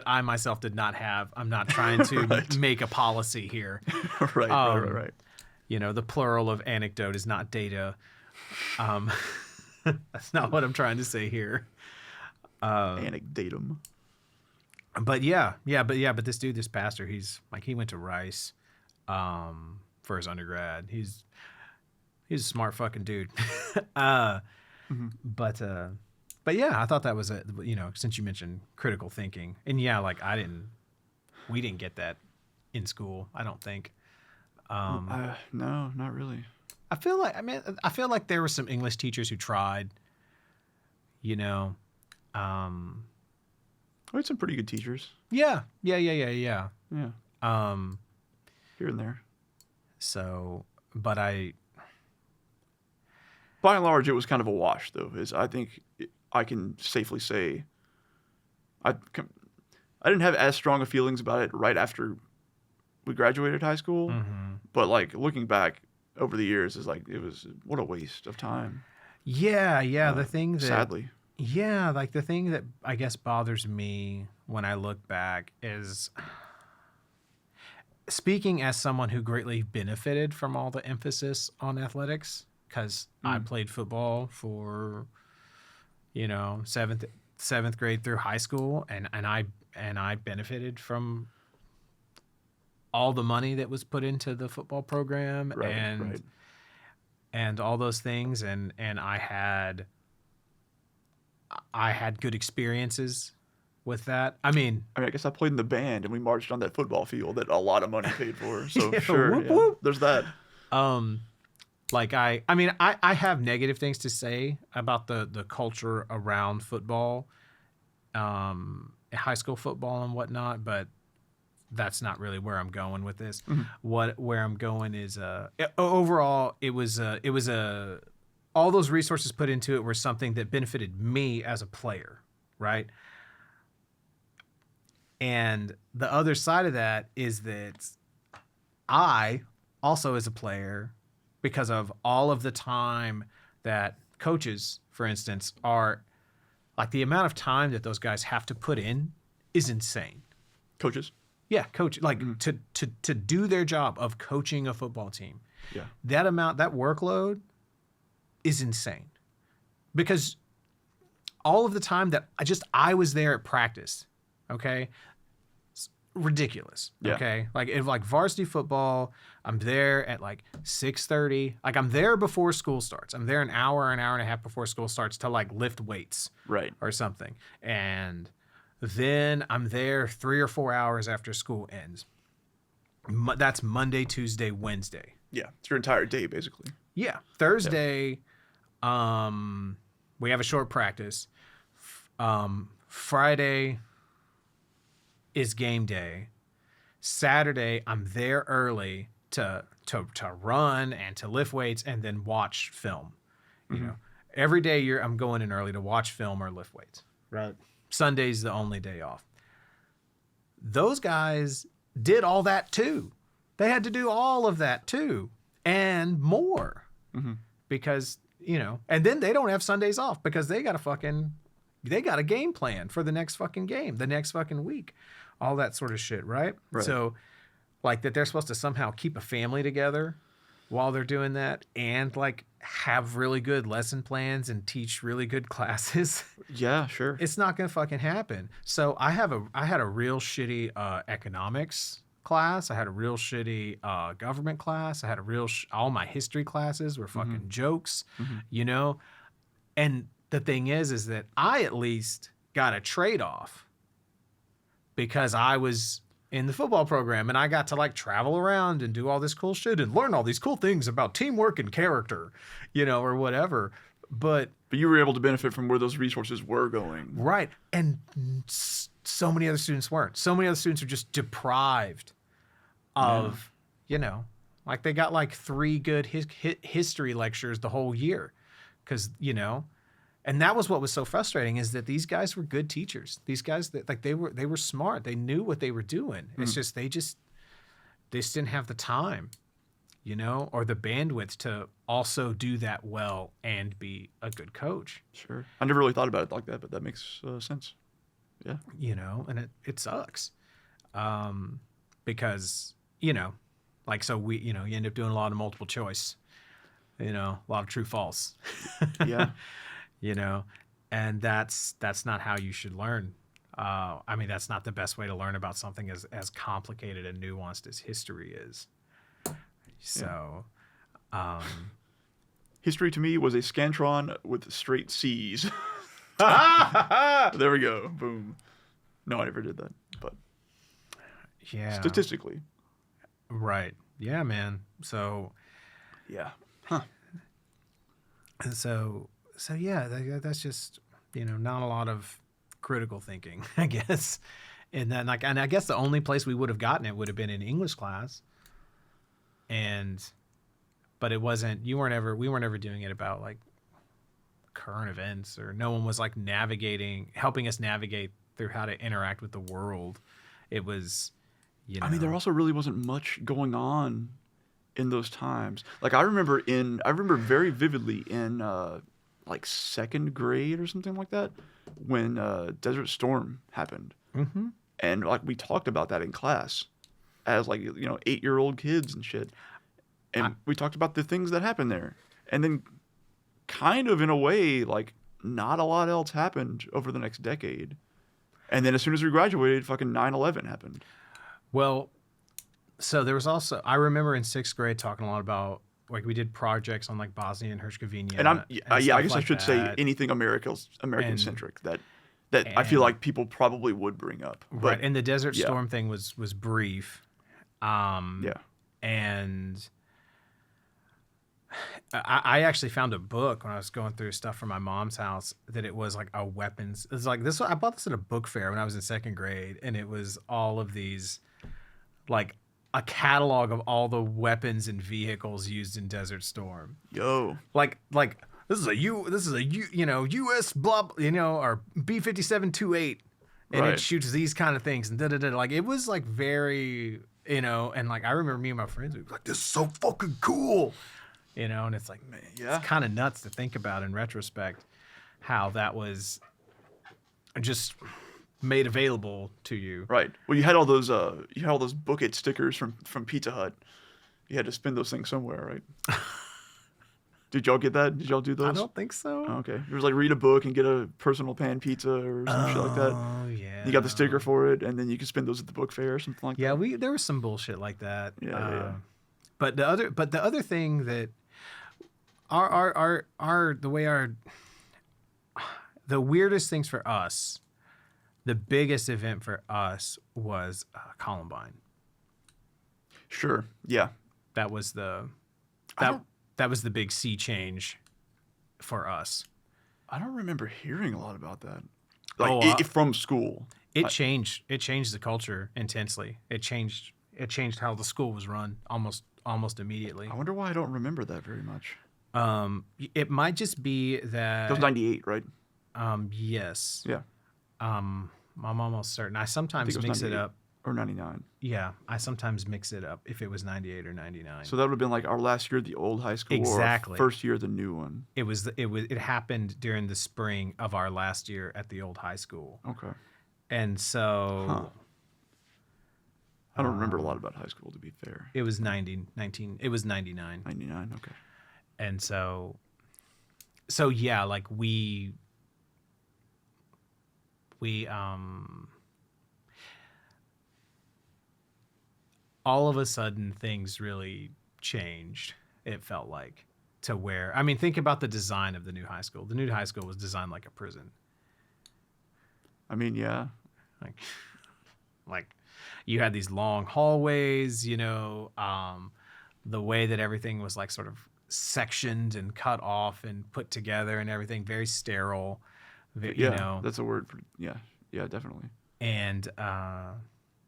I myself did not have. I'm not trying to make a policy here. Right. The plural of anecdote is not data. That's not what I'm trying to say here. Anecdatum. But this pastor, he went to Rice, for his undergrad. He's a smart fucking dude. But yeah, I thought that was since you mentioned critical thinking, and we didn't get that in school, I don't think. No, not really. I feel like there were some English teachers who tried, We had some pretty good teachers. Yeah. Yeah. Here and there. So, but by and large, it was kind of a wash, though. I think I can safely say I didn't have as strong of feelings about it right after we graduated high school. Mm-hmm. But like looking back over the years, what a waste of time. Yeah. The thing that sadly. Yeah, like the thing that I guess bothers me when I look back is, speaking as someone who greatly benefited from all the emphasis on athletics, because I played football for, seventh grade through high school, and I benefited from all the money that was put into the football program, and all those things, and I had good experiences with that. I guess I played in the band and we marched on that football field that a lot of money paid for. So sure, whoop, whoop. There's that. I have negative things to say about the culture around football, high school football and whatnot, but that's not really where I'm going with this. Mm-hmm. Where I'm going is overall it was all those resources put into it were something that benefited me as a player, right? And the other side of that is that I also, as a player, because of all of the time that coaches, for instance, are like, the amount of time that those guys have to put in is insane. Coaches? Yeah, to do their job of coaching a football team. Yeah. That workload is insane, because all of the time that I was there at practice, okay, it's ridiculous. Yeah. Okay, like varsity football, I'm there at like 6:30. Like, I'm there before school starts. I'm there an hour and a half before school starts to like lift weights, right, or something, and then I'm there 3 or 4 hours after school ends. That's Monday, Tuesday, Wednesday. Yeah, it's your entire day basically. Yeah, Thursday. we have a short practice. Friday is game day. Saturday, I'm there early to run and to lift weights and then watch film. You know, every day I'm going in early to watch film or lift weights. Right. Sunday's the only day off. Those guys did all that too. They had to do all of that too and more because, you know, and then they don't have Sundays off because they got a game plan for the next fucking game, the next fucking week, all that sort of shit. Right. So like that they're supposed to somehow keep a family together while they're doing that and like have really good lesson plans and teach really good classes. Yeah, sure. It's not going to fucking happen. So I had a real shitty economics class. I had a real shitty government class. I had all my history classes were fucking jokes, you know? And the thing is that I at least got a trade-off because I was in the football program and I got to like travel around and do all this cool shit and learn all these cool things about teamwork and character, you know, or whatever. But you were able to benefit from where those resources were going. Right. And so many other students weren't. So many other students are just deprived of, you know, like they got like 3 good history lectures the whole year. Because, you know, and that was what was so frustrating is that these guys were good teachers. These guys, like they were smart. They knew what they were doing. It's just they just didn't have the time, you know, or the bandwidth to also do that well and be a good coach. Sure. I never really thought about it like that, but that makes sense. Yeah. You know, and it sucks. Because, you know, like, so you end up doing a lot of multiple choice, you know, a lot of true false. Yeah. You know, and that's not how you should learn. I mean, that's not the best way to learn about something as complicated and nuanced as history is. So, history to me was a scantron with straight C's. There we go. Boom. No, I never did that, but yeah, statistically, right? Yeah, man. So, yeah. Huh. So yeah, that's just, you know, not a lot of critical thinking, I guess. And then and I guess the only place we would have gotten it would have been in English class. But it wasn't. We weren't ever doing it about like current events, or no one was like helping us navigate through how to interact with the world. It was, you know. I mean, there also really wasn't much going on in those times. Like I remember very vividly in like 2nd grade or something like that when Desert Storm happened. And like we talked about that in class as like, you know, 8-year-old kids and shit. And we talked about the things that happened there. And then kind of in a way, like not a lot else happened over the next decade. And then as soon as we graduated, fucking 9/11 happened. Well, so there was also, I remember in 6th grade talking a lot about, like we did projects on like Bosnia and Herzegovina. And I guess I should say anything American centric that I feel like people probably would bring up. But, right. And the Desert Storm thing was brief. Yeah. And I actually found a book when I was going through stuff from my mom's house that it was like a weapons. It's like this. I bought this at a book fair when I was in 2nd grade, and it was all of these, like a catalog of all the weapons and vehicles used in Desert Storm. Yo, like this is a U.S. blah, you know, or B-57-28, and it shoots these kind of things and like it was like very, you know, and like I remember me and my friends were like, this is so fucking cool. You know, and it's like, man, it's kind of nuts to think about in retrospect how that was just made available to you. Right. Well, you had all those book it stickers from Pizza Hut. You had to spin those things somewhere, right? Did y'all get that? Did y'all do those? I don't think so. Oh, okay. It was like read a book and get a personal pan pizza or some shit like that. Oh yeah. You got the sticker for it, and then you could spin those at the book fair or something like that. Yeah, there was some bullshit like that. Yeah. But the other thing that the weirdest things for us, the biggest event for us was Columbine. Sure. Yeah. That was the big sea change for us. I don't remember hearing a lot about that. Like from school. It changed the culture intensely. It changed how the school was run almost immediately. I wonder why I don't remember that very much. It might just be that it was 98, right? Yes. Yeah. I'm almost certain. I sometimes mix it up. Or 99. Yeah, I sometimes mix it up if it was 98 or 99. So that would have been like our last year at the old high school, exactly. Or first year at the new one. It happened during the spring of our last year at the old high school. Okay. And so I don't remember a lot about high school, to be fair. It was 19. It was 99. 99, okay. And so yeah, like we all of a sudden things really changed. It felt like, to where, I mean, think about the design of the new high school. The new high school was designed like a prison. I mean, yeah. Like you had these long hallways, you know, the way that everything was like sort of sectioned and cut off and put together and everything, very sterile. You know, that's a word for, yeah, definitely. And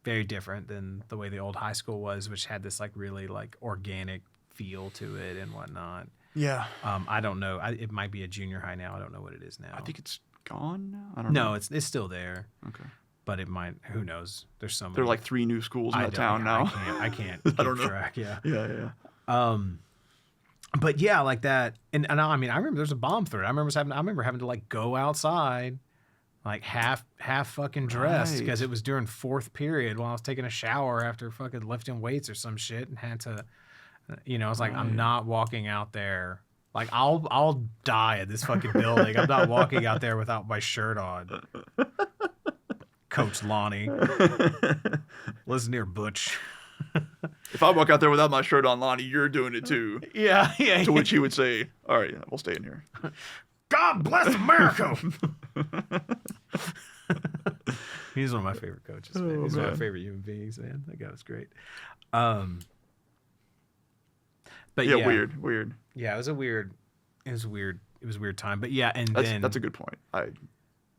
very different than the way the old high school was, which had this like really like organic feel to it and whatnot. Yeah. I don't know. It might be a junior high now. I don't know what it is now. I think it's gone now. I don't know. No, it's still there. Okay. But it might. Who knows? There's so many. There are like 3 new schools in that town now. I can't I don't know. track. Yeah. Yeah. But yeah, like that. And I mean, I remember there's a bomb threat. I remember having to like go outside, like half fucking dressed, because it was during 4th period while I was taking a shower after fucking lifting weights or some shit, and had to, you know, I was like, I'm not walking out there. Like I'll die at this fucking building. I'm not walking out there without my shirt on. Coach Lonnie. Listen here, Butch. If I walk out there without my shirt on, Lonnie, you're doing it too. Yeah. To which he would say, all right, we'll stay in here. God bless America. He's one of my favorite coaches, man. He's one of my favorite human beings, man. That guy was great. But yeah, weird. Yeah, it was a weird time. But yeah, and that's a good point. I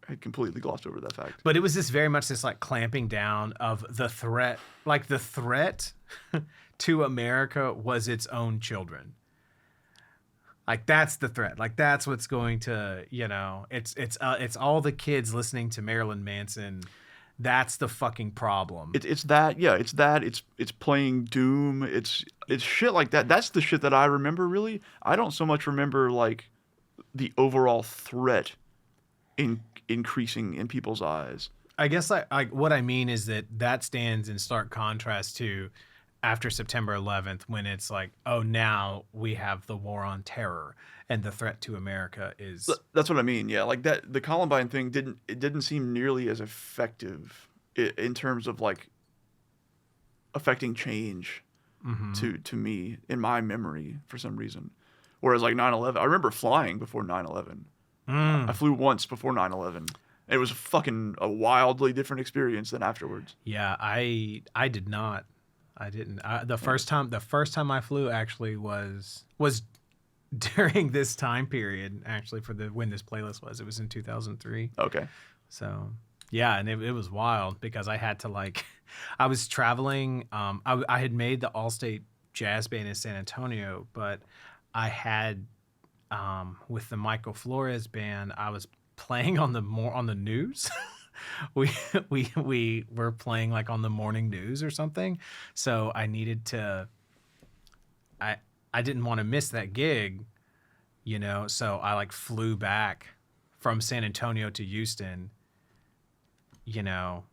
had completely glossed over that fact. But it was very much this like clamping down of the threat. Like the threat to America was its own children. Like that's the threat. Like that's what's going to, you know, it's all the kids listening to Marilyn Manson. That's the fucking problem. It's playing Doom. It's shit like that. That's the shit that I remember. Really, I don't so much remember like the overall threat increasing in people's eyes. I guess what I mean is that stands in stark contrast to after September 11th, when it's like, oh, now we have the war on terror and the threat to America is. That's what I mean. Yeah, like that. The Columbine thing didn't seem nearly as effective in terms of like affecting change to me in my memory for some reason. Whereas like 9/11, I remember flying before 9/11. I flew once before 9/11. It was a wildly different experience than afterwards. Yeah, I did not. I didn't. The first time I flew actually was during this time period. Actually, for when this playlist was, it was in 2003. Okay. So yeah, and it was wild because I had to I was traveling. I had made the All-State Jazz Band in San Antonio, but I had with the Michael Flores band, I was playing on the news. we were playing like on the morning news or something. So I needed to. I didn't want to miss that gig, you know. So I flew back from San Antonio to Houston. You know,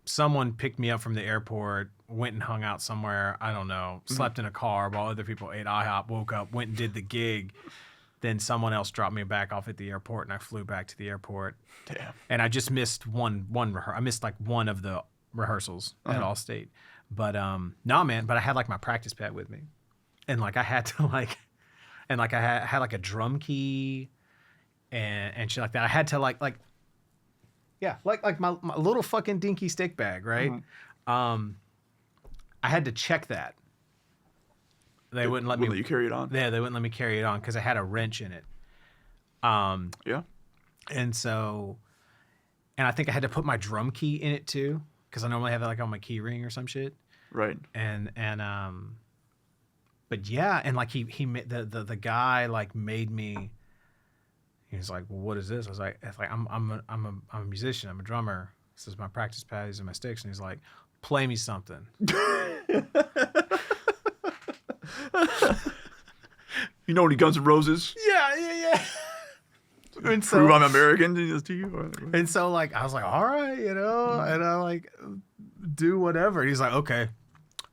someone picked me up from the airport, went and hung out somewhere. I don't know. Slept in a car while other people ate IHOP. Woke up, went and did the gig. Then someone else dropped me back off at the airport, and I flew back to the airport. Damn. And I just missed I missed one of the rehearsals at Allstate. But no, man. But I had my practice pad with me, and I had to I had a drum key, and shit like that. I had to yeah, my little fucking dinky stick bag, right? I had to check that. They wouldn't let me. Let you carry it on. Yeah, they wouldn't let me carry it on because I had a wrench in it. Yeah. And so, and I think I had to put my drum key in it too, because I normally have it like on my key ring or some shit. Right. But yeah, and like the guy like made me. He was like, "Well, what is this?" I was like, I'm a musician. I'm a drummer. This is my practice pad. These are my sticks." And he's like, "Play me something." You know any Guns N' Roses? Yeah. And Prove so, I'm American to you? and so, like, I was like, "All right," and I like do whatever. And he's like, "Okay,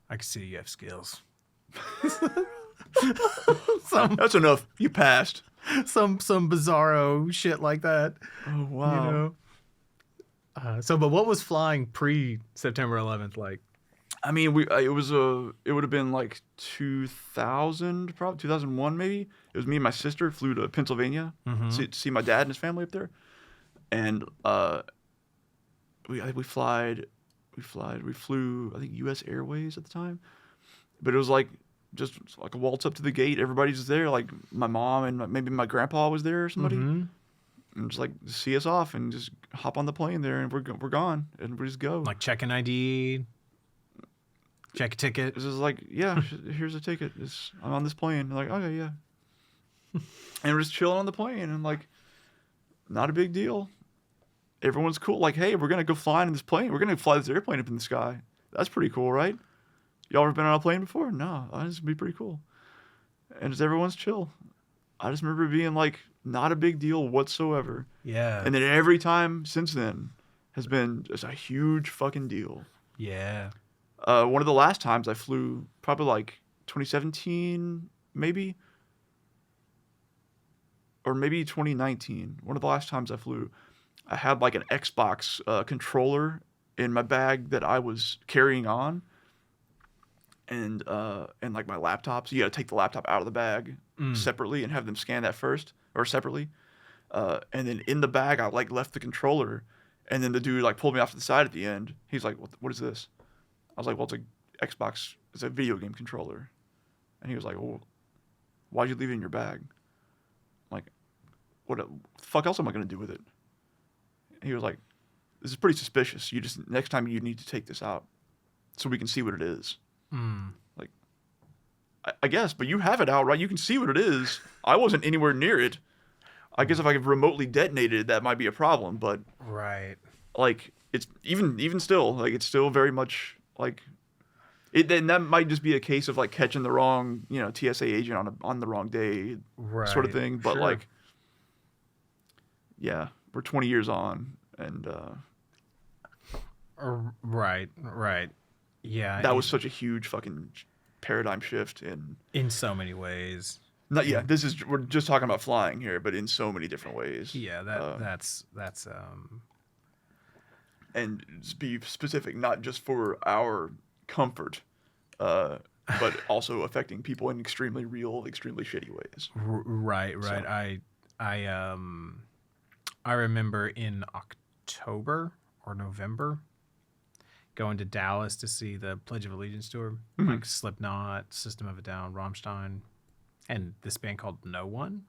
I can see you have skills." That's enough. You passed. some bizarro shit like that. Oh wow. You know. But what was flying pre September 11th like? I mean, it would have been like 2000, probably 2001 maybe. It was me and my sister flew to Pennsylvania to see my dad and his family up there, and we flew I think U.S. Airways at the time, but it was like just like a waltz up to the gate. Everybody's there, like my mom and maybe my grandpa was there or somebody, and just like see us off and just hop on the plane there, and we're gone, and we just go. Like check an ID. Check a ticket. It's just like, yeah, here's a ticket. I'm on this plane. Like, okay, yeah. And we're just chilling on the plane, and like, not a big deal. Everyone's cool. Like, hey, we're gonna go flying in this plane. We're gonna fly this airplane up in the sky. That's pretty cool, right? Y'all ever been on a plane before? No, this would be pretty cool. And just everyone's chill. I just remember being like, not a big deal whatsoever. Yeah. And then every time since then has been just a huge fucking deal. Yeah. One of the last times I flew, probably like 2017, maybe, or maybe 2019. One of the last times I flew, I had like an Xbox controller in my bag that I was carrying on, and like my laptop. So you got to take the laptop out of the bag separately and have them scan that first, or separately. And then in the bag, I like left the controller, and then the dude like pulled me off to the side at the end. He's like, "What is this?" I was like, "Well, it's a Xbox. It's a video game controller." And he was like, "Well, why'd you leave it in your bag?" I'm like, what the fuck else am I gonna do with it? And he was like, "This is pretty suspicious. Next time you need to take this out so we can see what it is." Like, I guess, but you have it out, right? You can see what it is. I wasn't anywhere near it. I guess if I could remotely detonate it, that might be a problem. But right, like it's even still, like it's still very much like it. Then that might just be a case of like catching the wrong, TSA agent on the wrong day, right, sort of thing. But sure. like, yeah, we're 20 years on, and right, yeah. That was such a huge fucking paradigm shift in so many ways. We're just talking about flying here, but in so many different ways. Yeah, that's and just be specific, not just for our comfort, but also affecting people in extremely real, extremely shitty ways. Right. So. I remember in October or November going to Dallas to see the Pledge of Allegiance tour, like Slipknot, System of a Down, Rammstein, and this band called No One.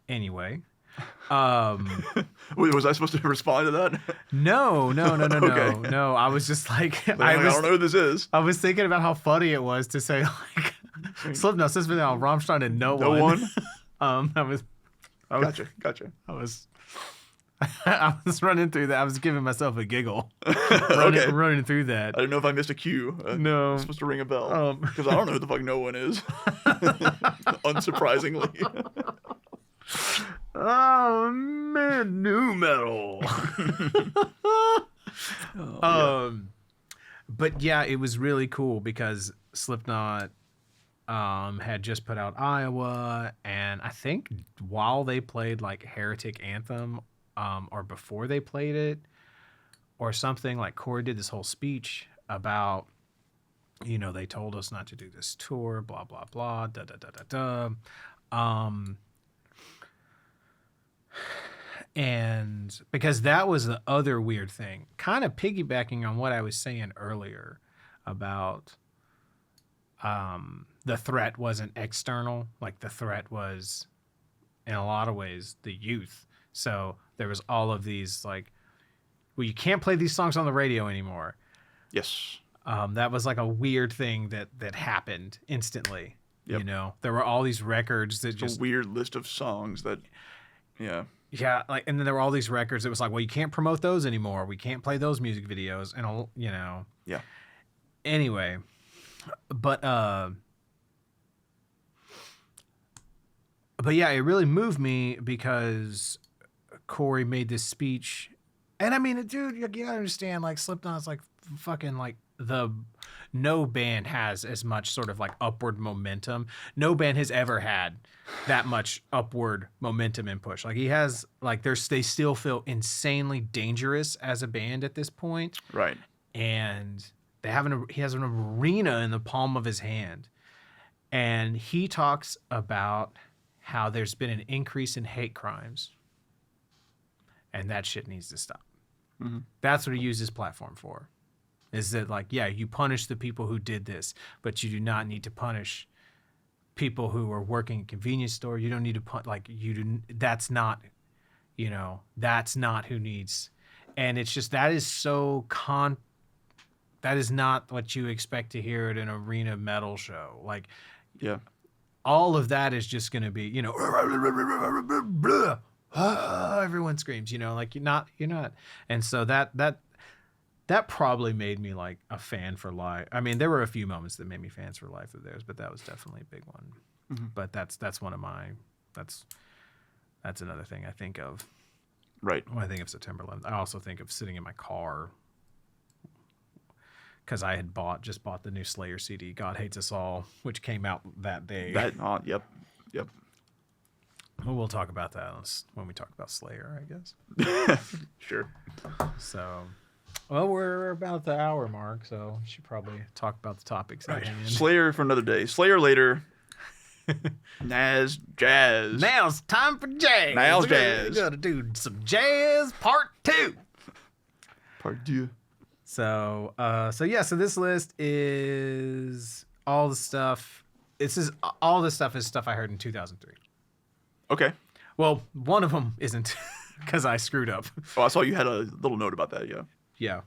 Anyway. Was I supposed to respond to that? No. Okay. No, I was just like, I don't know who this is. I was thinking about how funny it was to say like Slipknot, System of a Down, Rammstein, and No One. Gotcha. I was running through that. I was giving myself a giggle. running through that. I didn't know if I missed a cue. No. I'm supposed to ring a bell. Because I don't know who the fuck No One is. Unsurprisingly. Oh, man. New metal. But yeah, it was really cool because Slipknot had just put out Iowa, and I think while they played like Heretic Anthem, or before they played it or something, like Corey did this whole speech about, they told us not to do this tour, blah, blah, blah, da, da, da, da, da. And because that was the other weird thing, kind of piggybacking on what I was saying earlier about the threat wasn't external, like the threat was in a lot of ways the youth. So there was all of these like, well, you can't play these songs on the radio anymore. Yes. That was like a weird thing that happened instantly. Yep. You know, there were all these records that It's just a weird list of songs that, yeah. Yeah, like, and then there were all these records. It was like, well, you can't promote those anymore. We can't play those music videos, and all, you know. Yeah. Anyway, but yeah, it really moved me because Corey made this speech, and I mean, dude, you gotta understand, like Slipknot's like fucking like no band has as much sort of like upward momentum. No band has ever had that much upward momentum and push. Like he has, like they still feel insanely dangerous as a band at this point. Right. And he has an arena in the palm of his hand. And he talks about how there's been an increase in hate crimes. And that shit needs to stop. Mm-hmm. That's what he used his platform for. Is that like, yeah, you punish the people who did this, but you do not need to punish people who are working at a convenience store. You don't need to that's not, you know, that's not who needs. And it's just, that is not what you expect to hear at an arena metal show. Like, yeah, all of that is just going to be, you know, everyone screams, you know, like you're not. And so that probably made me like a fan for life. I mean, there were a few moments that made me fans for life of theirs, but that was definitely a big one. Mm-hmm. But that's one of my, that's another thing I think of. Right. When I think of September 11th, I also think of sitting in my car because I had just bought the new Slayer CD, God Hates Us All, which came out that day. Yep. Well, we'll talk about that when we talk about Slayer, I guess. Sure. So, well, we're about the hour mark, so we should probably talk about the topics. Right. Slayer for another day. Slayer later. Jazz. Now it's time for jazz. Now's jazz. We're gonna do some jazz part 2. Part 2. So this list is all the stuff. All this stuff is stuff I heard in 2003. Okay. Well, one of them isn't because I screwed up. Oh, I saw you had a little note about that. Yeah. Yeah.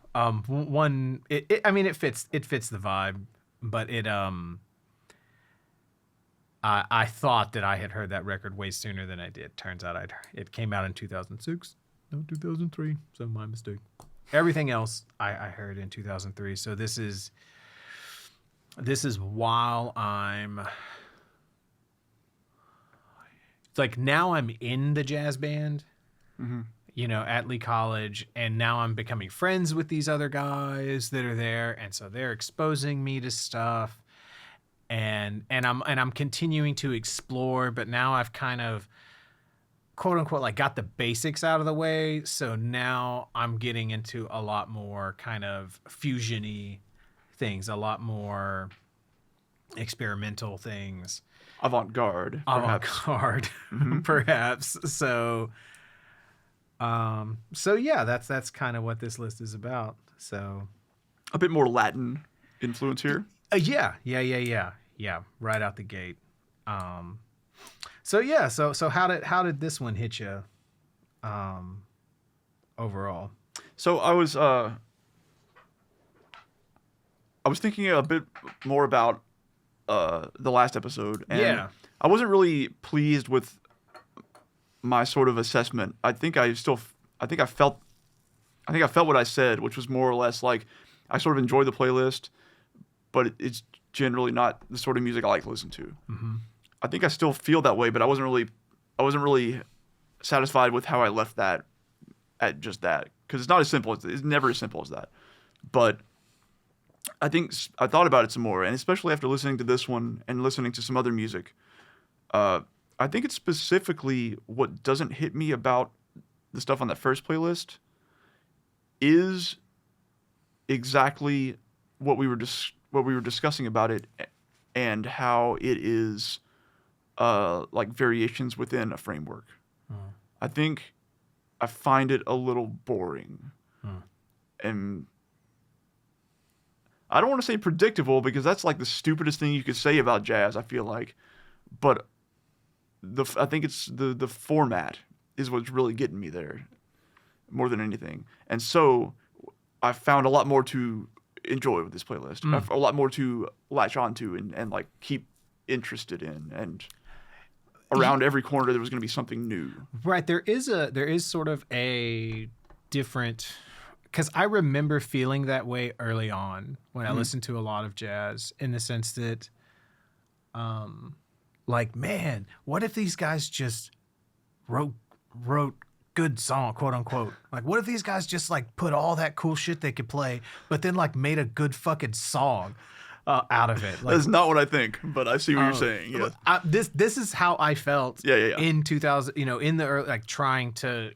One. I mean, it fits the vibe, but it. I thought that I had heard that record way sooner than I did. Turns out it came out in 2006, no 2003. So my mistake. Everything else I heard in 2003. So this is while I'm. It's like now I'm in the jazz band, Mm-hmm. you know, at Lee College, and now I'm becoming friends with these other guys that are there, and so they're exposing me to stuff, and I'm continuing to explore, but now I've kind of quote unquote like got the basics out of the way, so now I'm getting into a lot more kind of fusion-y things, a lot more experimental things. Avant-garde, perhaps. Mm-hmm. Perhaps. So yeah, that's kind of what this list is about. So a bit more Latin influence here. Yeah. Right out the gate. So how did this one hit you? Overall. So I was thinking a bit more about the last episode, and I wasn't really pleased with my sort of assessment. I think I felt what I said, which was more or less like I sort of enjoy the playlist, but it's generally not the sort of music I like to listen to. Mm-hmm. I think I still feel that way, but I wasn't really satisfied with how I left that at just that, because it's never as simple as that. But I think I thought about it some more, and especially after listening to this one and listening to some other music, I think it's specifically what doesn't hit me about the stuff on that first playlist is exactly what we were discussing about it, and how it is like variations within a framework. I think I find it a little boring, and I don't want to say predictable, because that's like the stupidest thing you could say about jazz, I feel like. But I think it's the format is what's really getting me there more than anything. And so I found a lot more to enjoy with this playlist. A lot more to latch onto and like keep interested in, and around every corner there was going to be something new. Right. There is sort of a different, because I remember feeling that way early on when I listened to a lot of jazz, in the sense that, like, man, what if these guys just wrote good song, quote unquote? Like, what if these guys just like put all that cool shit they could play, but then like made a good fucking song out of it? Like, That's not what I think, but I see what you're saying. Yeah. This is how I felt. Yeah. In 2000, in the early, like trying to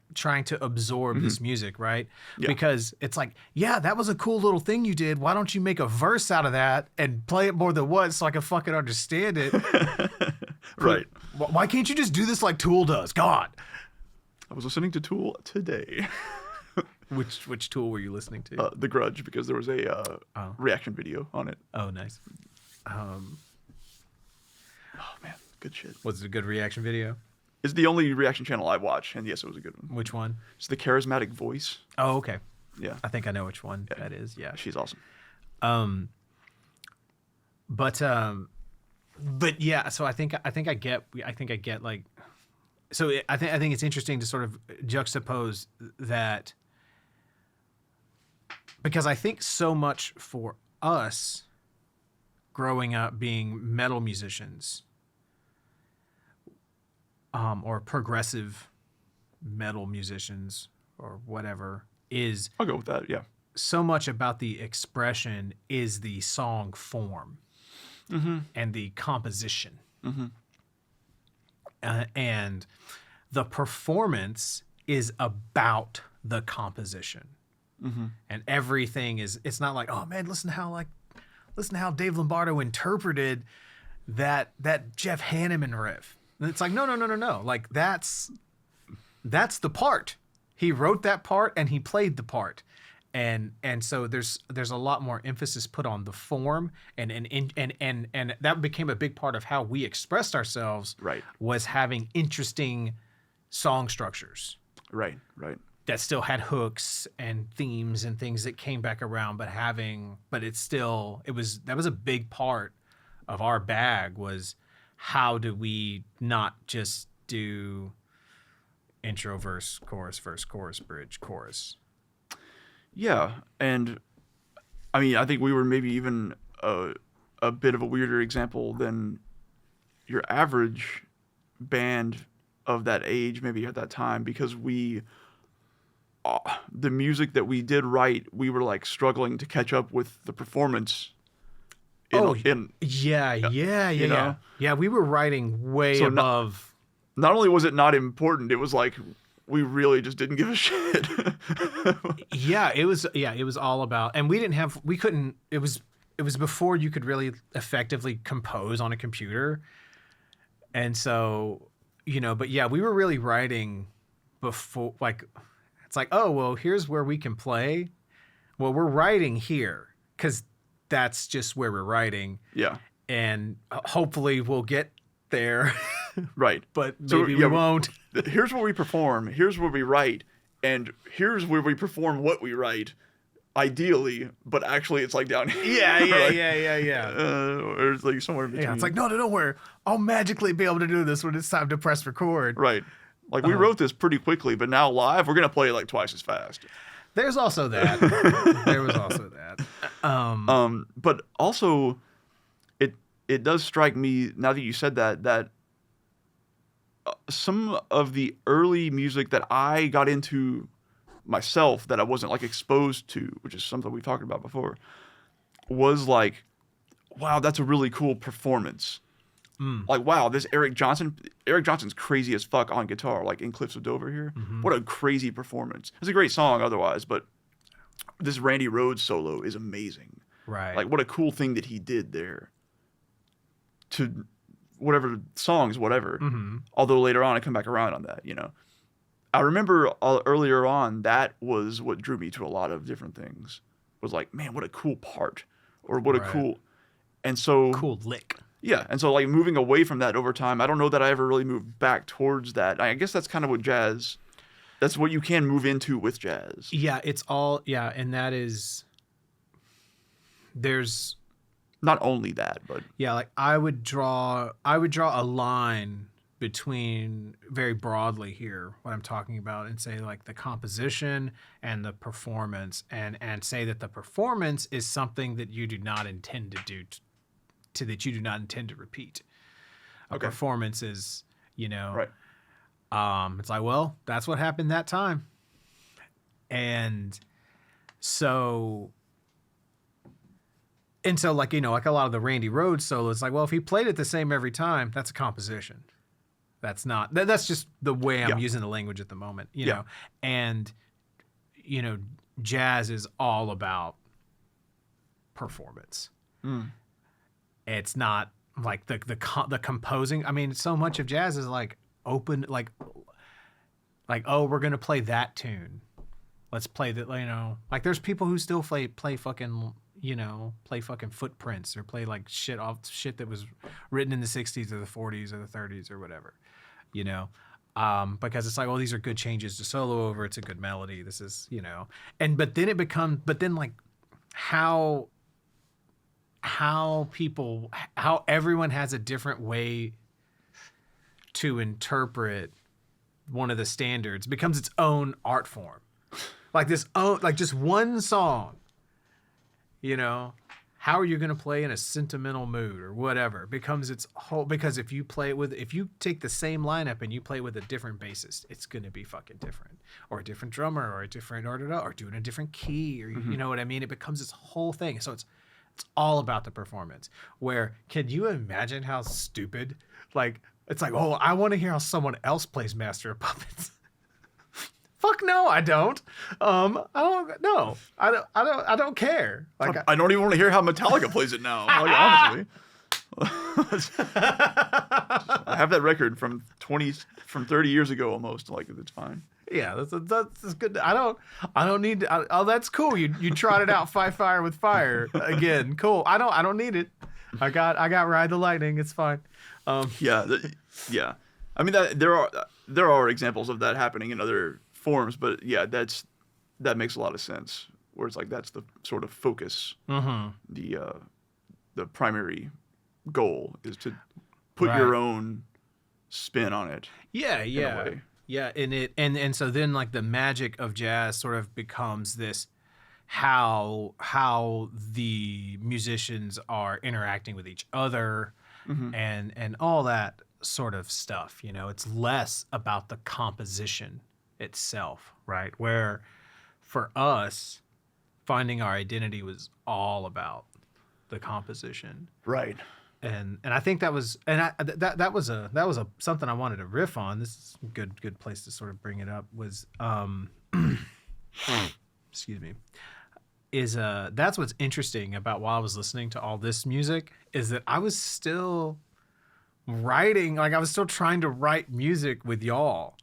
absorb this music, right? Yeah. Because it's like, yeah, that was a cool little thing you did. Why don't you make a verse out of that and play it more than once so I can fucking understand it? Right. Why can't you just do this like Tool does? God. I was listening to Tool today. Which Tool were you listening to? The Grudge, because there was a reaction video on it. Oh, nice. Oh man, good shit. Was it a good reaction video? It's the only reaction channel I watch, and yes, it was a good one. Which one? It's the Charismatic Voice. Oh, okay. Yeah. I think I know which one that is. Yeah. She's awesome. But yeah, so I think I get like, so I think it's interesting to sort of juxtapose that, because I think so much for us growing up being metal musicians, or progressive metal musicians or whatever, is I'll go with that. Yeah. so much about the expression is the song form and the composition. And the performance is about the composition. And everything is, it's not like, oh man, listen to how Dave Lombardo interpreted that Jeff Hanneman riff. And it's like, no. Like, that's the part. He wrote that part and he played the part. And so there's a lot more emphasis put on the form, and that became a big part of how we expressed ourselves. Right. Was having interesting song structures. Right. That still had hooks and themes and things that came back around, but that was a big part of our bag, was how do we not just do intro, verse, chorus, bridge, chorus. Yeah, and I mean, I think we were maybe even a bit of a weirder example than your average band of that age, maybe at that time, because the music that we did write, we were like struggling to catch up with the performance. Yeah. We were writing way above. Not only was it not important, it was like we really just didn't give a shit. It was all about, and it was before you could really effectively compose on a computer. And so, but yeah, we were really writing before, like, it's like, oh, well, here's where we can play. Well, we're writing here because that's just where we're writing. Yeah. And hopefully we'll get there. Right. But maybe we won't. Here's where we perform. Here's where we write. And here's where we perform what we write. Ideally, but actually it's like down here. Yeah. Or it's like somewhere in between. Yeah, it's like, no, where I'll magically be able to do this when it's time to press record. Right. Like, we wrote this pretty quickly, but now live, we're going to play it like twice as fast. There's also that. There was also that. But also, it does strike me, now that you said that some of the early music that I got into myself that I wasn't like exposed to, which is something we've talked about before, was like, wow, that's a really cool performance. Like, wow, this Eric Johnson's crazy as fuck on guitar, like in Cliffs of Dover here. What a crazy performance. It's a great song otherwise, but this Randy Rhoads solo is amazing. Right. Like, what a cool thing that he did there. To whatever songs, whatever. Although later on I come back around on that, I remember earlier on, that was what drew me to a lot of different things. Was like, man, what a cool part. Or what a cool... And so... Cool lick. Yeah, and so like moving away from that over time, I don't know that I ever really moved back towards that. I guess that's kind of what jazz. That's what you can move into with jazz. Yeah, it's all and that is there's Not only that, but like I would draw a line between very broadly here what I'm talking about and say like the composition and the performance and say that the performance is something that you do not intend to do that you do not intend to repeat. A performance is, right. It's like, well, that's what happened that time. And so like, like a lot of the Randy Rhoads solos, like, well, if he played it the same every time, that's a composition. That's not, that's just the way I'm using the language at the moment, know? And, jazz is all about performance. It's not like the composing. I mean, so much of jazz is like open, like, oh, we're going to play that tune. Let's play that, like there's people who still play fucking, play fucking Footprints or play like shit that was written in the 60s or the 40s or the 30s or whatever, because it's like, well, these are good changes to solo over. It's a good melody. This is, but then like how everyone has a different way to interpret one of the standards becomes its own art form. Like just one song, how are you going to play in a sentimental mood or whatever becomes its whole, because if you take the same lineup and you play with a different bassist, it's going to be fucking different, or a different drummer or a different, or doing a different key, or you know what I mean? It becomes its whole thing. So it's all about the performance. Where, can you imagine how stupid, like, it's like, oh, I want to hear how someone else plays Master of Puppets. Fuck no, I don't. I don't care. Like, I don't even want to hear how Metallica plays it now. Like, honestly, I have that record from 30 years ago almost. Like, it's fine. Yeah, that's good. I don't need to, oh, that's cool. You trotted out Fight Fire with Fire again. Cool. I don't need it. I got Ride the Lightning. It's fine. Yeah. I mean, there are examples of that happening in other forms, but yeah, that makes a lot of sense. Where it's like, that's the sort of focus. The primary goal is to put your own spin on it. Yeah. In a way. Yeah, and so then like the magic of jazz sort of becomes this, how the musicians are interacting with each other, and all that sort of stuff. It's less about the composition itself, right? Where for us, finding our identity was all about the composition, right? And I think that was, and that was something I wanted to riff on. This is a good place to sort of bring it up. Was excuse me, is that's what's interesting about while I was listening to all this music, is that I was still writing, like I was still trying to write music with y'all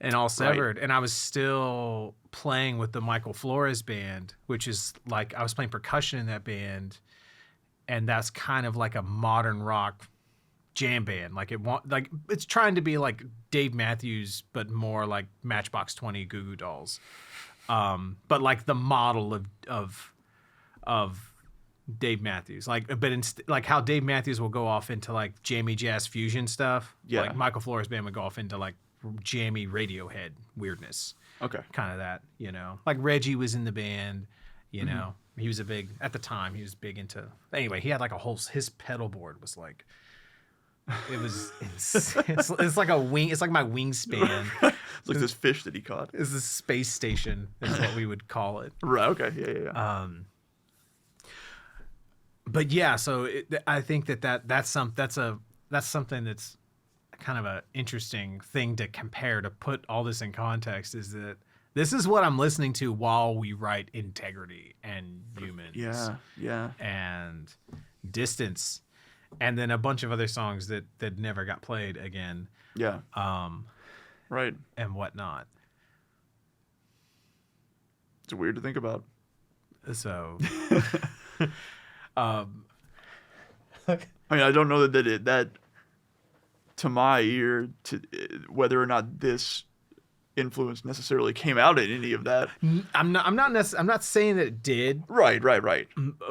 and All Severed, and I was still playing with the Michael Flores band, which is like, I was playing percussion in that band. And that's kind of like a modern rock jam band. Like it's trying to be like Dave Matthews, but more like Matchbox 20, Goo Goo Dolls. But like the model of Dave Matthews, like how Dave Matthews will go off into like jammy jazz fusion stuff. Yeah. Like Michael Flores band would go off into like jammy Radiohead weirdness. Okay. Kind of that, like Reggie was in the band, He was at the time, he was big into, anyway, he had like his pedal board was like, it was, it's like it's like my wingspan. It's like this fish that he caught. It's a space station is what we would call it. Right, okay, yeah. But yeah, so I think that's something that's kind of an interesting thing to compare, to put all this in context, is that this is what I'm listening to while we write Integrity and Humans. Yeah. And Distance. And then a bunch of other songs that never got played again. Yeah. Right. And whatnot. It's weird to think about. So I mean, I don't know that to my ear, whether or not this influence necessarily came out in any of that. I'm not saying that it did. Right.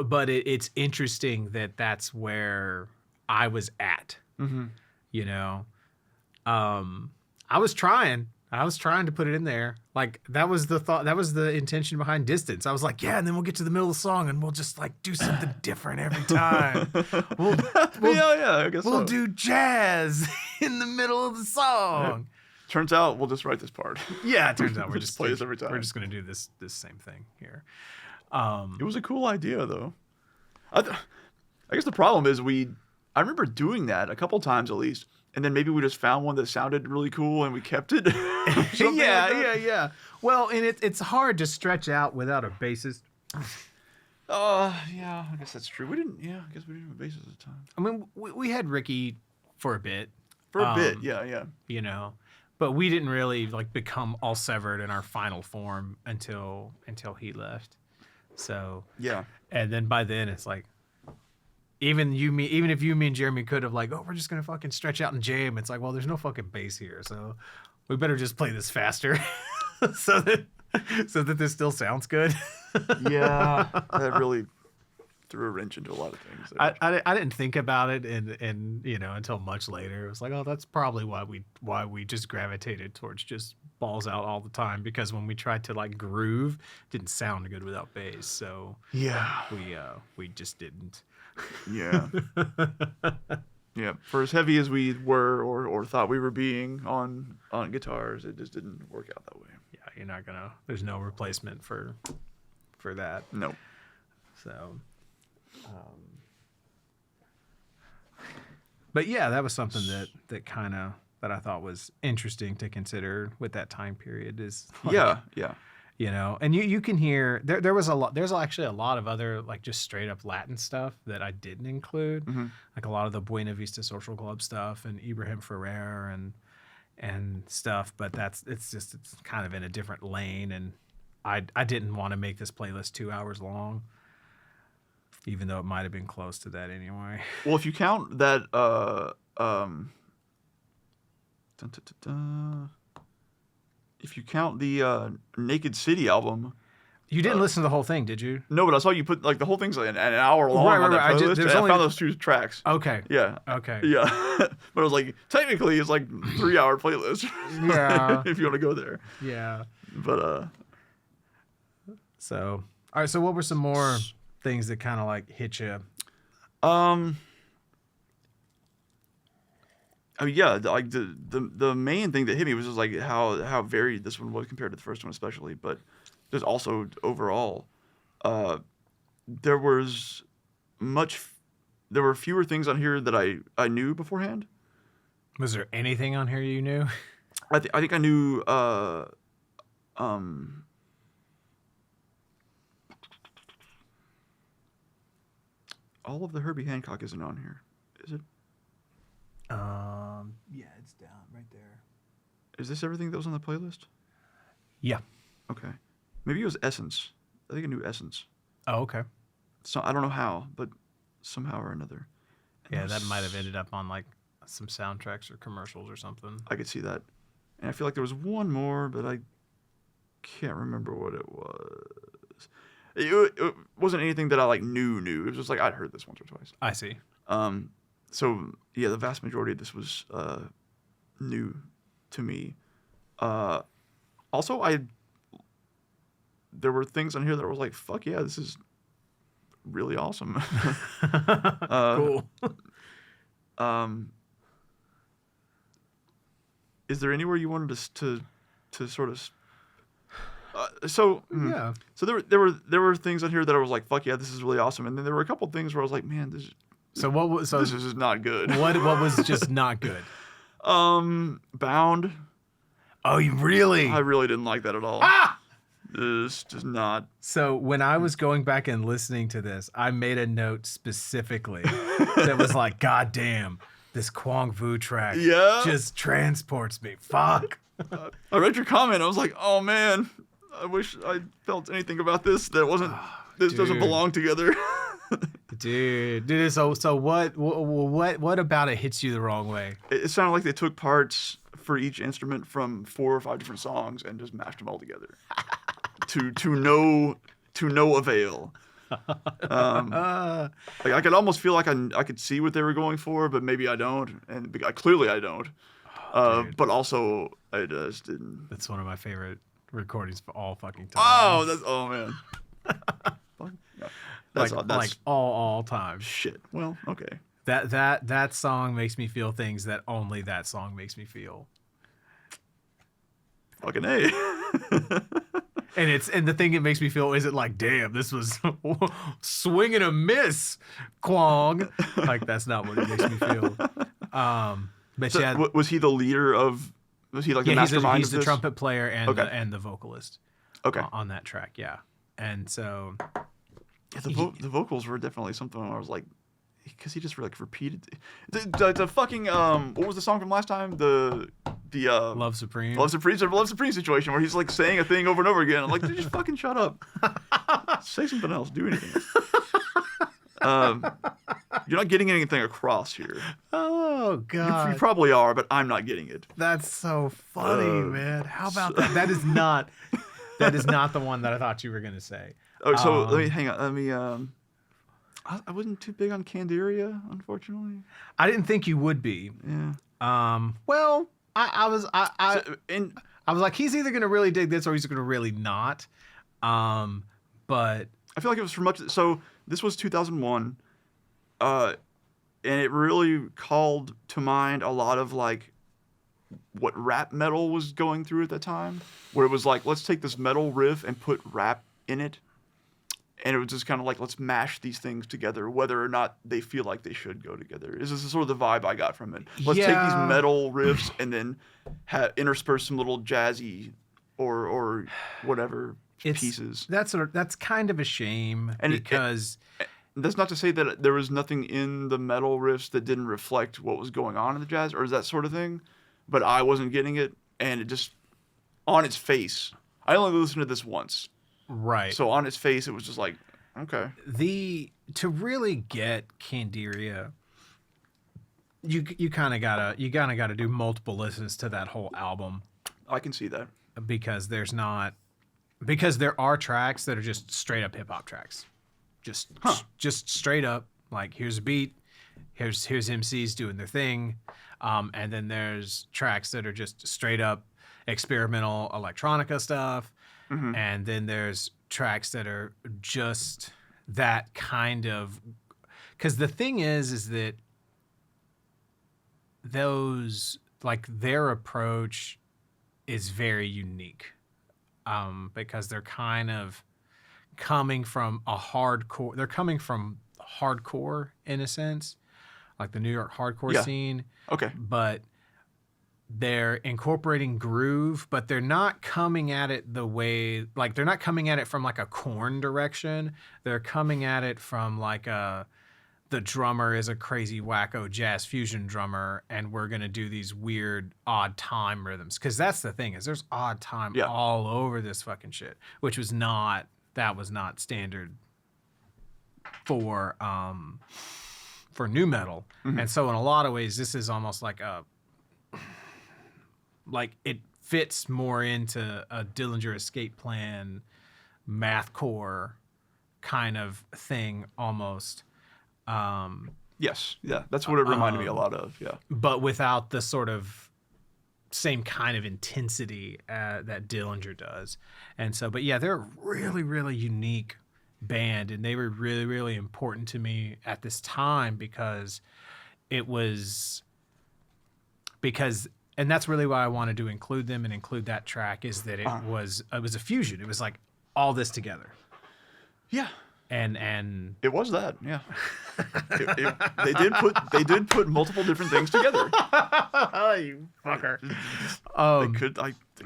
But it's interesting that that's where I was at. Mm-hmm. You know, I was trying to put it in there. Like that was the thought. That was the intention behind Distance. I was like, yeah, and then we'll get to the middle of the song and we'll just like do something different every time. We'll I guess we'll so. do jazz in the middle of the song. Yeah. Turns out we'll just write this part. Yeah, it turns out we're just play this every time. We're just gonna do this same thing here. It was a cool idea though. I guess the problem is I remember doing that a couple times at least, and then maybe we just found one that sounded really cool and we kept it. Yeah. Well, and it's hard to stretch out without a bassist. Yeah, I guess that's true. I guess we didn't have a bassist at the time. I mean, we had Ricky for a bit. Yeah. You know, but we didn't really like become all severed in our final form until he left. So yeah, and then by then it's like, even if you, me, and Jeremy could have like, oh, we're just gonna fucking stretch out and jam. It's like, well, there's no fucking bass here, so we better just play this faster, so that this still sounds good. Yeah, that really threw a wrench into a lot of things. I didn't think about it and until much later. It was like, oh, that's probably why we just gravitated towards just balls out all the time, because when we tried to like groove, it didn't sound good without bass. So yeah, we just didn't. Yeah. Yeah. For as heavy as we were or thought we were being on guitars, it just didn't work out that way. Yeah, there's no replacement for that. No. So but yeah, that was something that I thought was interesting to consider with that time period is like, yeah. You know, and you can hear there's actually a lot of other like just straight up Latin stuff that I didn't include, like a lot of the Buena Vista Social Club stuff and Ibrahim Ferrer and stuff, but it's kind of in a different lane, and I didn't want to make this playlist 2 hours long, even though it might have been close to that anyway. Well, if you count that if you count the Naked City album. You didn't listen to the whole thing, did you? No, but I saw you put like the whole thing's like an hour long on that playlist. I found those 2 tracks. Okay. Yeah. Okay. Yeah. But I was like, technically it's like 3-hour playlist. Yeah. If you want to go there. Yeah. But So all right. So what were some more things that kind of like hit you? I mean, yeah, like the main thing that hit me was just like how varied this one was compared to the first one, especially. But just also overall, there were fewer things on here that I knew beforehand. Was there anything on here you knew? I think I knew all of the Herbie Hancock isn't on here, is it? Yeah, it's down right there. Is this everything that was on the playlist? Yeah. Okay. Maybe it was Essence. I think I knew Essence. Oh, okay. So I don't know how, but somehow or another. And yeah, that might have ended up on like some soundtracks or commercials or something. I could see that. And I feel like there was one more, but I can't remember what it was. It wasn't anything that I like knew. It was just like I'd heard this once or twice. I see. So yeah, the vast majority of this was new to me. Also, there were things on here that was like, fuck yeah, this is really awesome. Cool. Is there anywhere you wanted us to sort of? Yeah. So there were things on here that I was like, fuck yeah, this is really awesome, and then there were a couple things where I was like, man, this is just not good. What was just not good? Bound. Oh, you really? I really didn't like that at all. Ah! It's just not. So when I was going back and listening to this, I made a note specifically that was like, God damn, this Cuong Vu track just transports me. Fuck. I read your comment. I was like, oh man, I wish I felt anything about this that wasn't. This doesn't belong together. Dude. So what about it hits you the wrong way? It sounded like they took parts for each instrument from 4 or 5 different songs and just mashed them all together to no avail. Like I could almost feel like I could see what they were going for, but maybe I don't, and clearly I don't. But also I just didn't. That's one of my favorite recordings of all fucking time. Oh man. That's all time. Shit. Well, okay. That song makes me feel things that only that song makes me feel. Fucking A. And the thing it makes me feel isn't like, damn, this was swing and a miss, cuong. Like that's not what it makes me feel. But so, yeah, was he the leader of? Was he like the mastermind? He's the trumpet player and the vocalist. Okay. On that track, yeah. And so the vocals were definitely something I was like, because he just like repeated the fucking what was the song from last time? The Love Supreme situation where he's like saying a thing over and over again. I'm like, dude, just fucking shut up. Say something else. Do anything. You're not getting anything across here. Oh God. You probably are, but I'm not getting it. That's so funny, man. How about that? That is not the one that I thought you were gonna say. Oh, so let me hang on. Let me I wasn't too big on Candiria, unfortunately. I didn't think you would be. Yeah. Well, I was like, he's either gonna really dig this or he's gonna really not. But I feel like it was for much. So this was 2001, and it really called to mind a lot of like what rap metal was going through at that time, where it was like, let's take this metal riff and put rap in it. And it was just kind of like, let's mash these things together, whether or not they feel like they should go together. This is sort of the vibe I got from it. Let's take these metal riffs and then intersperse some little jazzy or whatever pieces. That's kind of a shame, because that's not to say that there was nothing in the metal riffs that didn't reflect what was going on in the jazz or that sort of thing, but I wasn't getting it, and it just, on its face, I only listened to this once. Right. So on its face, it was just like, okay. To really get Candiria, you kind of gotta do multiple listens to that whole album. I can see that, because there are tracks that are just straight up hip hop tracks, just straight up like, here's a beat, here's MCs doing their thing, and then there's tracks that are just straight up experimental electronica stuff. Mm-hmm. And then there's tracks that are just that kind of, because the thing is that those, like, their approach is very unique, because they're kind of coming from hardcore in a sense, like the New York hardcore scene. Okay. But they're incorporating groove, but they're not coming at it the way, like, they're not coming at it from like a Korn direction. They're coming at it from like the drummer is a crazy wacko jazz fusion drummer, and we're going to do these weird odd time rhythms. Cause that's the thing, is there's odd time all over this fucking shit, which was not standard for nu metal. Mm-hmm. And so in a lot of ways, this is almost like it fits more into a Dillinger Escape Plan mathcore kind of thing almost. Yes, yeah, that's what it reminded me a lot of. Yeah, but without the sort of same kind of intensity that Dillinger does. And so, but yeah, they're a really, really unique band, and they were really, really important to me at this time because and that's really why I wanted to include them and include that track, is that it was a fusion. It was like all this together. Yeah. And it was that, yeah. They did put multiple different things together. You fucker. They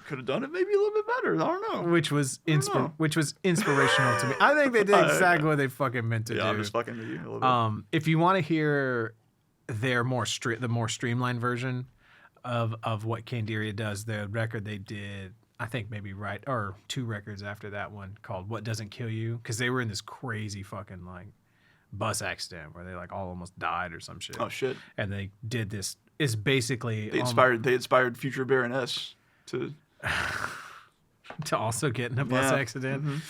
could have done it maybe a little bit better. I don't know. Which was inspirational to me. I think they did exactly what they fucking meant to do. Yeah, I'm just fucking with you a little bit. If you want to hear the more streamlined version of what Candiria does, the record they did, I think maybe two records after that one, called What Doesn't Kill You, because they were in this crazy fucking like bus accident where they like all almost died or some shit. Oh shit! And they did this. Is basically They inspired future Baroness to to also get in a bus accident.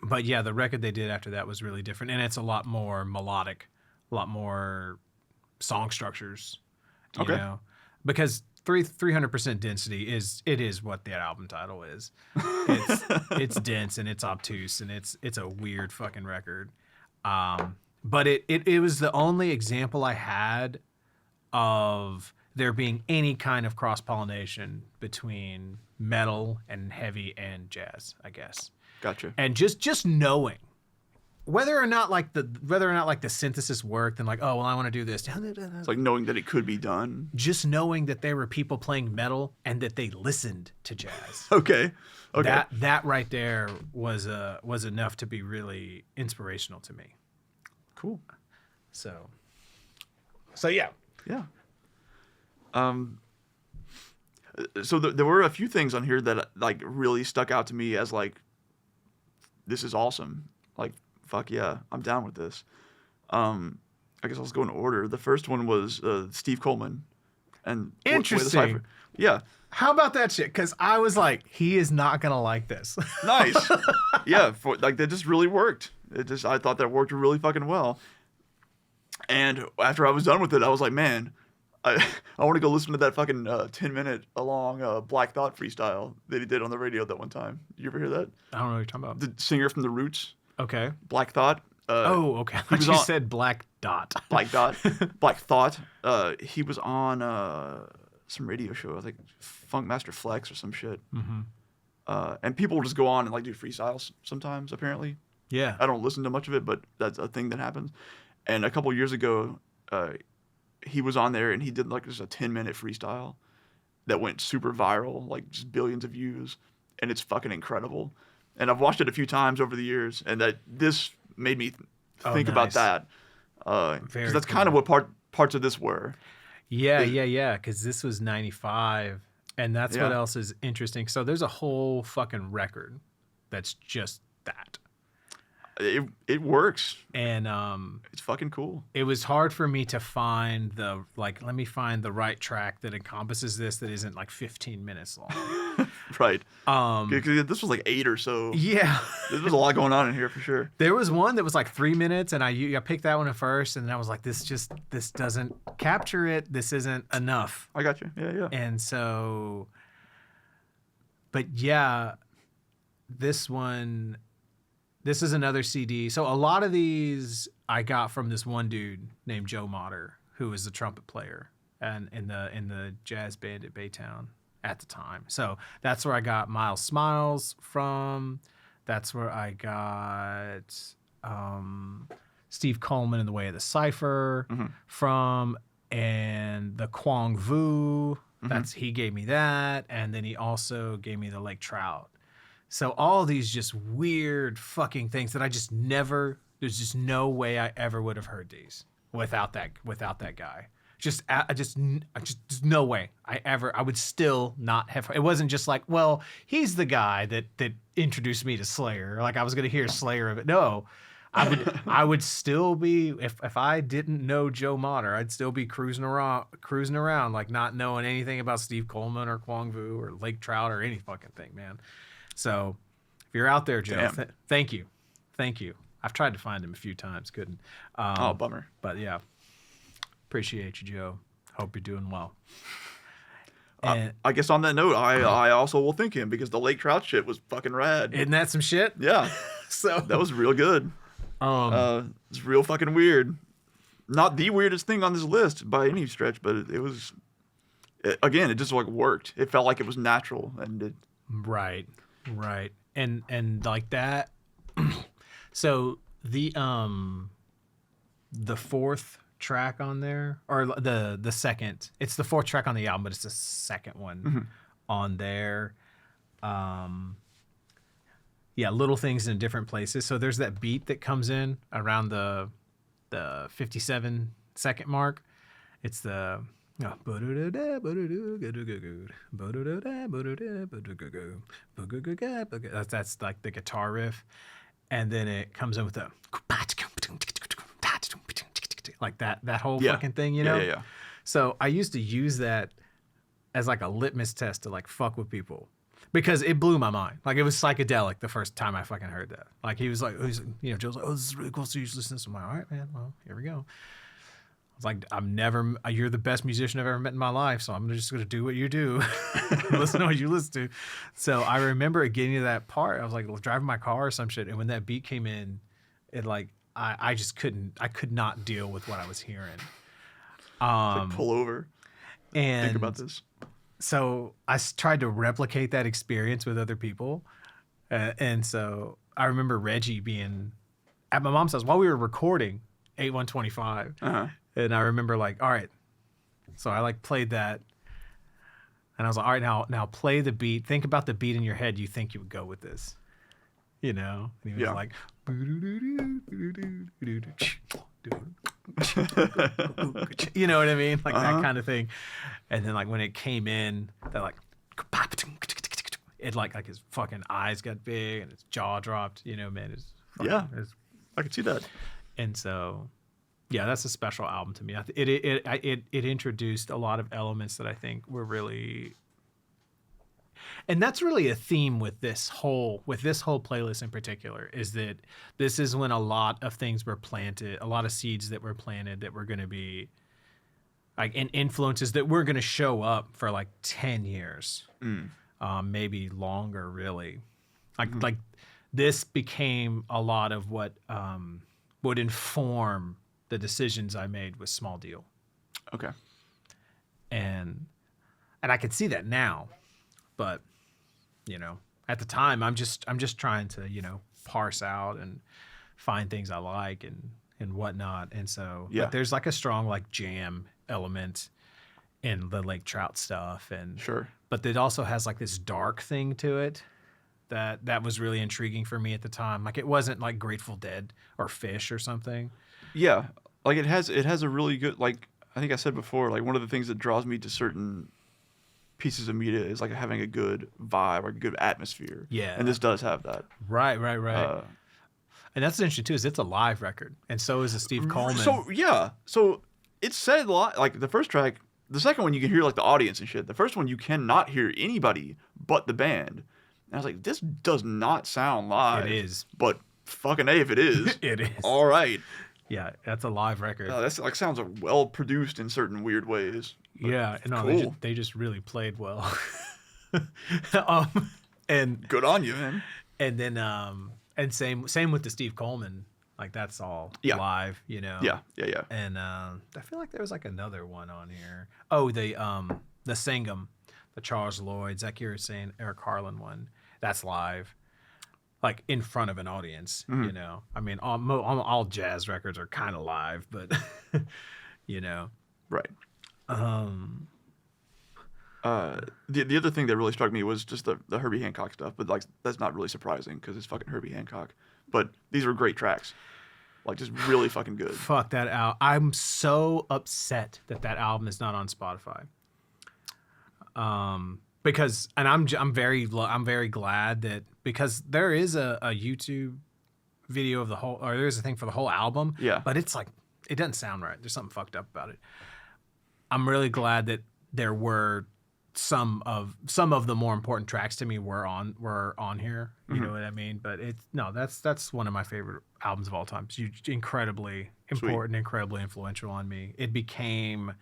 But yeah, the record they did after that was really different, and it's a lot more melodic, a lot more song structures. You know? Because 300% density is what that album title is. It's dense and it's obtuse and it's a weird fucking record. But it was the only example I had of there being any kind of cross-pollination between metal and heavy and jazz, I guess. Gotcha. And just knowing whether or not like the synthesis worked and like, oh well, I want to do this. It's like knowing that it could be done. Just knowing that there were people playing metal and that they listened to jazz. Okay. That right there was enough to be really inspirational to me. Cool. So yeah. Yeah. So there were a few things on here that like really stuck out to me as like, this is awesome. Like, fuck yeah, I'm down with this. I guess I'll just go in order. The first one was Steve Coleman. And interesting. Yeah. How about that shit? Because I was like, he is not gonna like this. Nice. Yeah. That just really worked. I thought that worked really fucking well. And after I was done with it, I was like, man, I want to go listen to that fucking 10-minute long Black Thought freestyle that he did on the radio that one time. You ever hear that? I don't know what you're talking about. The singer from The Roots. Okay. Black Thought. Okay. I thought you said Black Dot. Black Dot. Black Thought. He was on some radio show, I think Funk Master Flex or some shit. Mm-hmm. And people will just go on and like do freestyles sometimes, apparently. Yeah. I don't listen to much of it, but that's a thing that happens. And a couple years ago, he was on there and he did like just a 10-minute freestyle that went super viral, like just billions of views, and it's fucking incredible. And I've watched it a few times over the years, and this made me think about that. Because that's kind of what parts of this were. Yeah. Because this was 95, and that's what else is interesting. So there's a whole fucking record that's just that. It works, and it's fucking cool. It was hard for me to find let me find the right track that encompasses this that isn't like 15 minutes long. Right. Because this was like 8 or so. Yeah. There was a lot going on in here for sure. There was one that was like 3 minutes, and I picked that one at first, and then I was like, this doesn't capture it. This isn't enough. I got you. Yeah. And so, but yeah, this one. This is another CD. So a lot of these I got from this one dude named Joe Motter, who was the trumpet player and in the jazz band at Baytown at the time. So that's where I got Miles Smiles from. That's where I got Steve Coleman in The Way of the Cipher from, and the Cuong Vu. He gave me that, and then he also gave me the Lake Trout. So all these just weird fucking things that I just never. There's just no way I ever would have heard these without that guy. Just no way I would still not have. It wasn't just like, well, he's the guy that introduced me to Slayer. Like I was gonna hear Slayer of it. No, I would still be if I didn't know Joe Motter, I'd still be cruising around like not knowing anything about Steve Coleman or Cuong Vu or Lake Trout or any fucking thing, man. So, if you're out there, Joe, thank you. I've tried to find him a few times, couldn't. Bummer. But yeah, appreciate you, Joe. Hope you're doing well. I guess on that note, I also will thank him because the Lake Trout shit was fucking rad. Isn't that some shit? Yeah. So that was real good. It's real fucking weird. Not the weirdest thing on this list by any stretch, but it was. Again, it just like worked. It felt like it was natural, and it. Right. And like that. So the fourth track on there, or the second, it's the fourth track on the album, but it's the second one on there. Little Things in Different Places. So there's that beat that comes in around the 57-second mark. It's the that's like the guitar riff, and then it comes in with the like that whole Yeah. fucking thing, you know? Yeah. So I used to use that as like a litmus test to like fuck with people because it blew my mind. Like it was psychedelic the first time I fucking heard that. Like Joe's like, oh, this is really cool. So you should listen to this. I'm like, all right, man. Well, here we go. I was like, you're the best musician I've ever met in my life. So I'm just going to do what you do. Listen to what you listen to. So I remember getting to that part. I was like driving my car or some shit. And when that beat came in, it like, I could not deal with what I was hearing. Like pull over. And Think about this. So I tried to replicate that experience with other people. And so I remember Reggie being at my mom's house while we were recording 8125. Uh-huh. And I remember like, all right. So I like played that. And I was like, all right, now play the beat. Think about the beat in your head you think you would go with this. You know? And he was like, you know what I mean? Like that kind of thing. And then like when it came in, that like it like his fucking eyes got big and his jaw dropped, you know, man. I could see that. And so yeah, that's a special album to me. It introduced a lot of elements that I think were really, and that's really a theme with this whole playlist in particular, is that this is when a lot of things were planted, a lot of seeds that were planted that were going to be like, and influences that were going to show up for like 10 years, maybe longer, really. Like this became a lot of what would inform the decisions I made with Small Deal. Okay. And I could see that now, but you know, at the time I'm just trying to, you know, parse out and find things I like and whatnot. And so but there's like a strong like jam element in the Lake Trout stuff, and Sure. But it also has like this dark thing to it that was really intriguing for me at the time. Like it wasn't like Grateful Dead or Fish or something. Yeah, like it has a really good, like I think I said before, like one of the things that draws me to certain pieces of media is like having a good vibe or a good atmosphere. Yeah. And this does have that. Right. And that's interesting too, is it's a live record, and so is the Steve Coleman. So it said a lot. Like the first track, the second one you can hear like the audience and shit. The first one you cannot hear anybody but the band. And I was like, this does not sound live. It is, but fucking A if it is. It is. All right. Yeah, that's a live record. That's like sounds well produced in certain weird ways. Yeah, no, cool. they just really played well. And good on you, man. And then and same with the Steve Coleman, like that's all live, you know. Yeah. And I feel like there was like another one on here. Oh, the Singum, the Charles Lloyd, Zach, you were saying Eric Harlan one. That's live, like in front of an audience. You know, I mean, all jazz records are kind of live, but you know, right. The other thing that really struck me was just the Herbie Hancock stuff, but like that's not really surprising because it's fucking Herbie Hancock. But these were great tracks, like just really fucking good. Fuck that album! I'm so upset that album is not on Spotify. Because, and I'm very glad that, because there is a YouTube video of the whole, or there's a thing for the whole album. Yeah. But it's like, it doesn't sound right. There's something fucked up about it. I'm really glad that there were some of the more important tracks to me were on here. You know what I mean? But that's one of my favorite albums of all time. It's incredibly important, incredibly influential on me. It became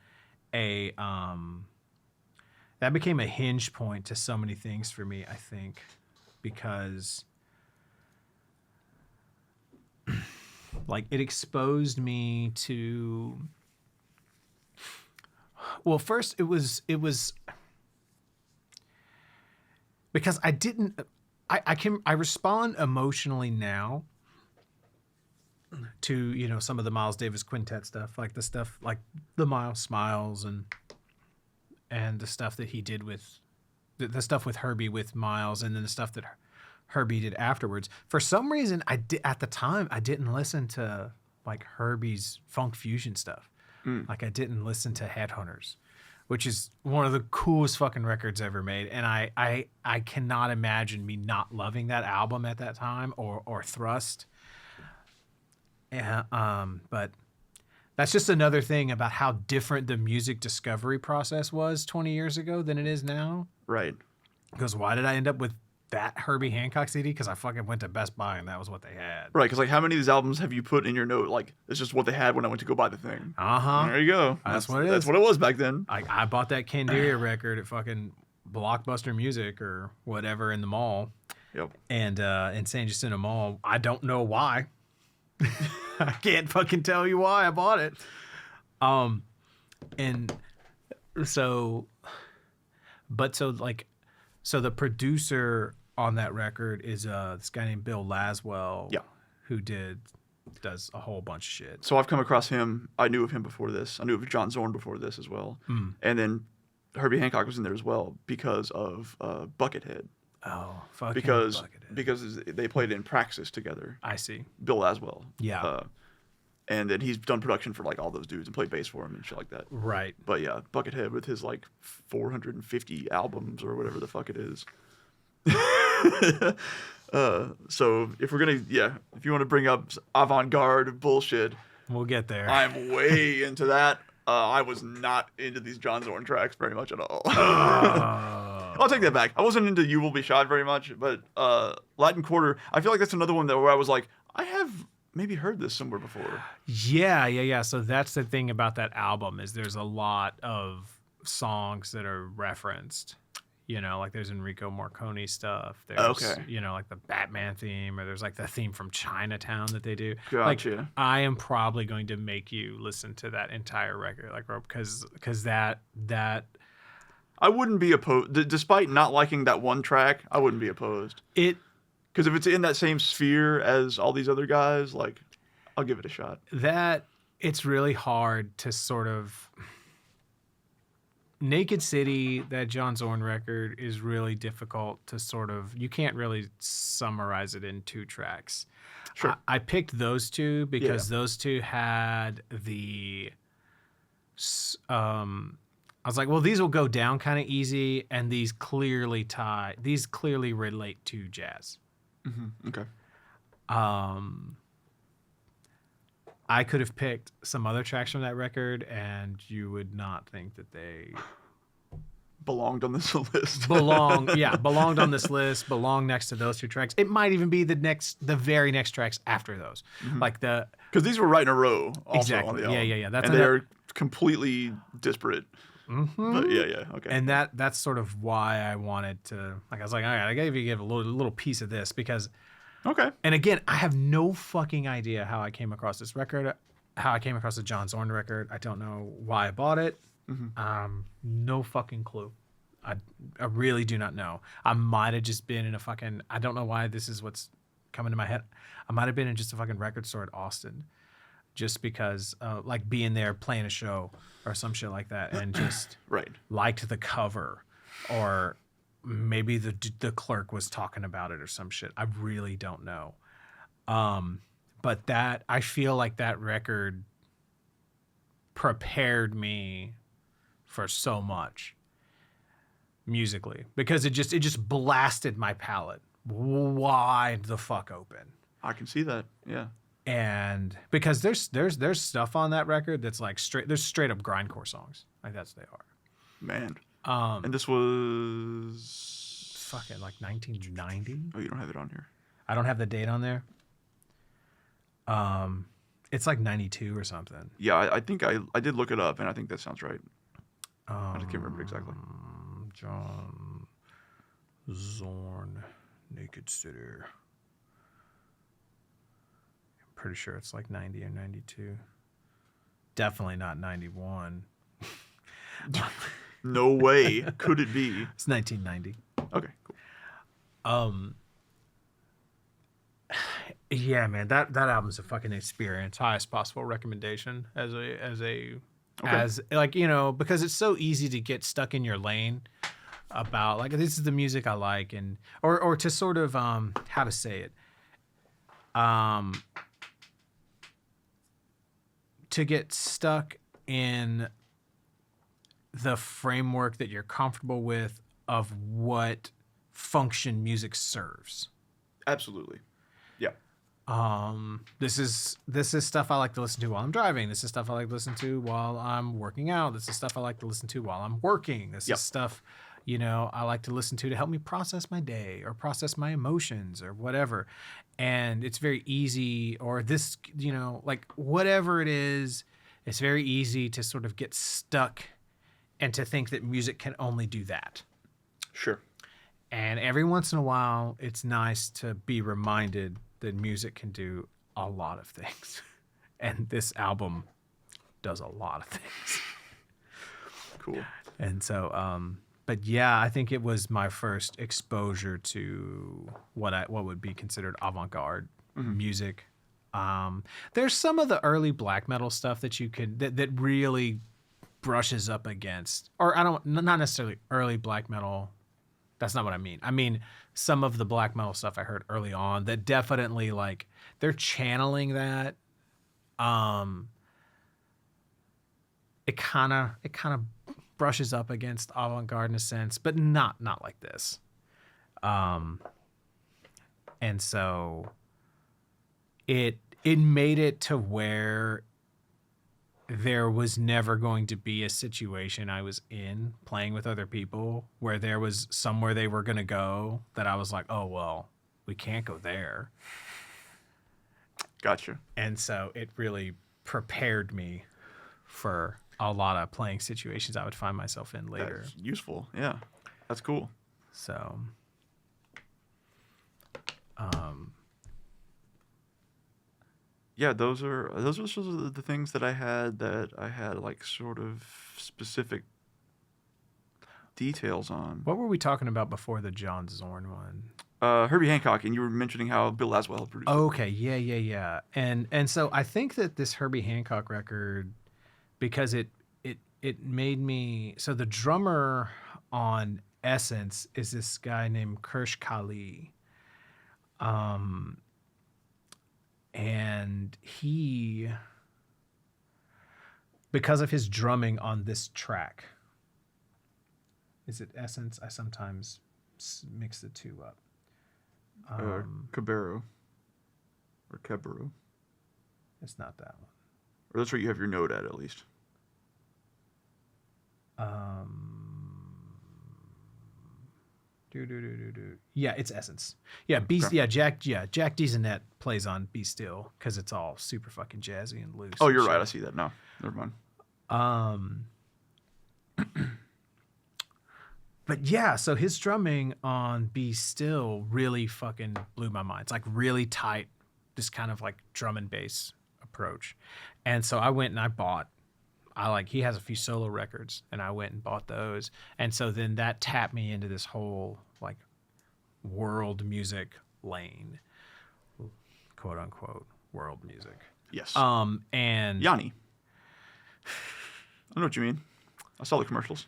that became a hinge point to so many things for me, I think, because like it exposed me to, well, first it was because I respond emotionally now to, you know, some of the Miles Davis quintet stuff, like the stuff like the Miles Smiles and the stuff that he did with the stuff with Herbie with Miles, and then the stuff that Herbie did afterwards. For some reason, at the time I didn't listen to like Herbie's funk fusion stuff. Like I didn't listen to Headhunters which is one of the coolest fucking records ever made. And I cannot imagine me not loving that album at that time or Thrust. But that's just another thing about how different the music discovery process was 20 years ago than it is now. Right. Because why did I end up with that Herbie Hancock CD? Because I fucking went to Best Buy and that was what they had. Right, because like how many of these albums have you put in your note? Like it's just what they had when I went to go buy the thing. There you go. That's what it is. That's what it was back then. I bought that Candiria record at fucking Blockbuster Music or whatever in the mall. Yep. And in San Jacinto Mall, I don't know why. I can't fucking tell you why I bought it. And so the producer on that record is this guy named Bill Laswell. Yeah. Who does a whole bunch of shit. So I've come across him. I knew of him before this. I knew of John Zorn before this as well. And then Herbie Hancock was in there as well because of Buckethead. Oh, fuck. Because they played in Praxis together. I see. Bill Laswell. Yeah. And then he's done production for like all those dudes and played bass for him and shit like that. Right. But yeah, Buckethead with his like 450 albums or whatever the fuck it is. So if we're gonna, if you want to bring up avant-garde bullshit, we'll get there. I'm way into that. I was not into these John Zorn tracks very much at all. I'll take that back. I wasn't into You Will Be Shot very much, but Latin Quarter, I feel like that's another one where I was like, I have maybe heard this somewhere before. Yeah. So that's the thing about that album is there's a lot of songs that are referenced. You know, like there's Enrico Morricone stuff. There's, you know, like the Batman theme, or there's like the theme from Chinatown that they do. Gotcha. Like, I am probably going to make you listen to that entire record, like, because that. I wouldn't be opposed, despite not liking that one track. I wouldn't be opposed. Because if it's in that same sphere as all these other guys, like, I'll give it a shot. It's really hard to sort of. Naked City, that John Zorn record, is really difficult to sort of. You can't really summarize it in 2 tracks. Sure. I picked those two because those two had the. I was like, well, these will go down kind of easy, and these clearly relate to jazz. Mm-hmm. Okay. I could have picked some other tracks from that record, and you would not think that they belonged on this list. belonged on this list, belong next to those 2 tracks. It might even be the very next tracks after those. Mm-hmm. Like because these were right in a row also exactly. on the album. Yeah. And they're completely disparate. Mm-hmm. But yeah, okay. And that's sort of why I wanted to, like, I was like, all right, I gotta give a little piece of this because. Okay. And again, I have no fucking idea how I came across this record, how I came across the John Zorn record. I don't know why I bought it. Mm-hmm. No fucking clue. I really do not know. I might have just been in a fucking, I don't know why this is what's coming to my head. I might have been in just a fucking record store at Austin just because, like being there playing a show or some shit like that and just liked the cover or maybe the clerk was talking about it or some shit. I really don't know. But that, I feel like that record prepared me for so much musically because it just blasted my palate wide the fuck open. I can see that. Yeah. And because there's stuff on that record that's like there's straight up grindcore songs. Like that's what they are. Man. And this was fucking like 1990. Oh, you don't have it on here. I don't have the date on there. It's like 92 or something. Yeah, I think I did look it up, and I think that sounds right. I just can't remember exactly. John Zorn, Naked City. I'm pretty sure it's like 90 or 92. Definitely not 91. No way could it be. It's 1990. Okay, cool. Yeah, man, that album's a fucking experience. Highest possible recommendation as like, you know, because it's so easy to get stuck in your lane about like this is the music I like and or to sort of how to say it. To get stuck in the framework that you're comfortable with of what function music serves. Absolutely. Yeah. This is stuff I like to listen to while I'm driving. This is stuff I like to listen to while I'm working out. This is stuff I like to listen to while I'm working. This is stuff, I like to listen to help me process my day or process my emotions or whatever. And it's very easy, or this, like whatever it is, it's very easy to sort of get stuck and to think that music can only do that. Sure. And every once in a while, it's nice to be reminded that music can do a lot of things. And this album does a lot of things. Cool. And so, but yeah, I think it was my first exposure to what would be considered avant-garde music. There's some of the early black metal stuff that you could, that really brushes up against, or not necessarily early black metal. That's not what I mean. I mean, some of the black metal stuff I heard early on that definitely, like, they're channeling that. It kind of brushes up against avant-garde in a sense, but not like this. And so it made it to where there was never going to be a situation I was in playing with other people where there was somewhere they were going to go that I was like, oh, well, we can't go there. Gotcha. And so it really prepared me for a lot of playing situations I would find myself in later. That's useful. Yeah. That's cool. So, yeah, those are sort of the things that I had like sort of specific details on. what were we talking about before the John Zorn one? Herbie Hancock, and you were mentioning how Bill Laswell had produced it. Okay, yeah. And so I think that this Herbie Hancock record, because it made me, so the drummer on Essence is this guy named Kirsch Kali. And he, because of his drumming on this track, is it Essence? I sometimes mix the two up. Cabrero. Or Cabrero. It's not that one. Or that's where you have your note at least. Yeah, it's Essence. Yeah, Jack DeZanette plays on Be Still because it's all super fucking jazzy and loose. Oh, you're right. I see that now. Never mind. But yeah, so his drumming on Be Still really fucking blew my mind. It's like really tight, this kind of like drum and bass approach. And so I went and he has a few solo records, and I went and bought those. And so then that tapped me into this whole like world music lane, quote unquote world music. Yes. And Yanni. I know what you mean. I saw the commercials.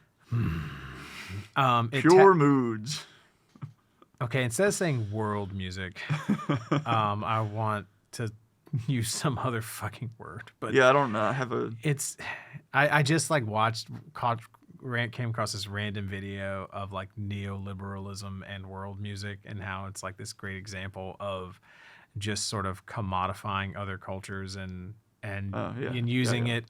Pure moods. Okay, instead of saying world music, I want to use some other fucking word. But yeah, I don't have a. It's, I just like came across this random video of like neoliberalism and world music and how it's like this great example of just sort of commodifying other cultures and using it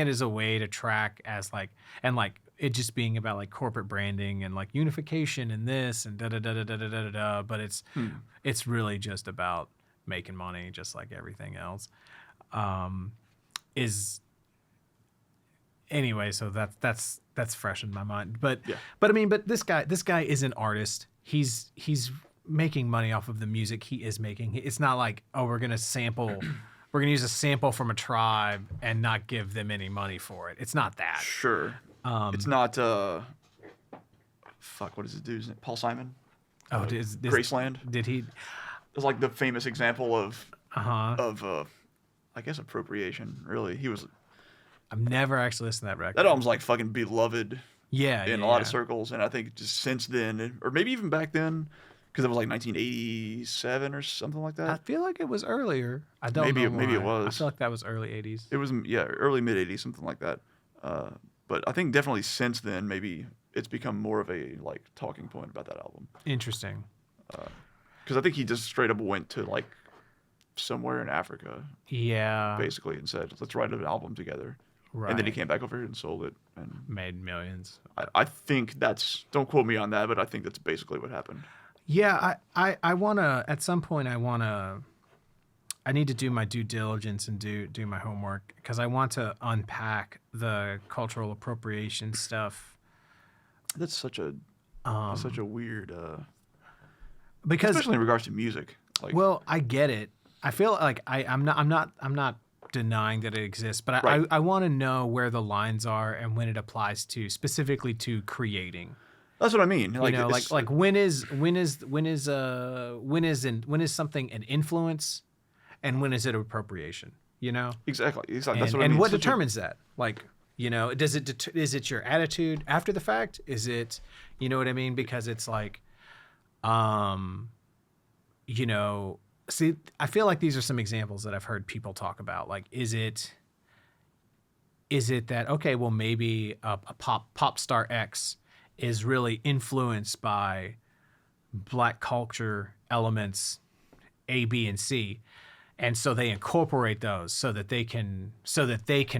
as a way to track as like, and like it just being about like corporate branding and like unification and this and da da da da da da da da. But it's really just about making money, just like everything else. Anyway, so that's fresh in my mind. But I mean, but this guy is an artist. He's making money off of the music he is making. It's not like, oh, we're gonna use a sample from a tribe and not give them any money for it. It's not that. Sure. It's not. Fuck. What is his dude's name? Paul Simon. Oh, Graceland. Did he? It's like the famous example of I guess appropriation. Really, he was. I've never actually listened to that record. That album's like fucking beloved. Yeah. In a lot of circles, and I think just since then, or maybe even back then, because it was like 1987 or something like that. I feel like it was earlier. I don't know. Maybe it was. I feel like that was early 80s. It was early mid 80s, something like that. But I think definitely since then, maybe it's become more of a like talking point about that album. Interesting. Because I think he just straight up went to like somewhere in Africa, Yeah. basically, and said, "Let's write an album together." Right. And then he came back over here and sold it, and Made millions. I think that's, don't quote me on that, but I think that's basically what happened. Yeah, I wanna at some point I need to do my due diligence and do my homework because I want to unpack the cultural appropriation stuff. That's such a weird, Because especially in regards to music. Like, well, I get it. I feel like I'm not denying that it exists, but Right. I want to know where the lines are and when it applies to specifically to creating. that's what I mean. Like, You know, it's- like when is something an influence, and when is it appropriation? You know, exactly. and, That's what I mean. what Such a- determines that? Like, you know, is it your attitude after the fact? Is it, you know what I mean? Because it's like, you know, see, I feel like these are some examples that I've heard people talk about. Like, is it that, okay, well, maybe a pop star X is really influenced by Black culture elements A, B, and C, and so they incorporate those so that they can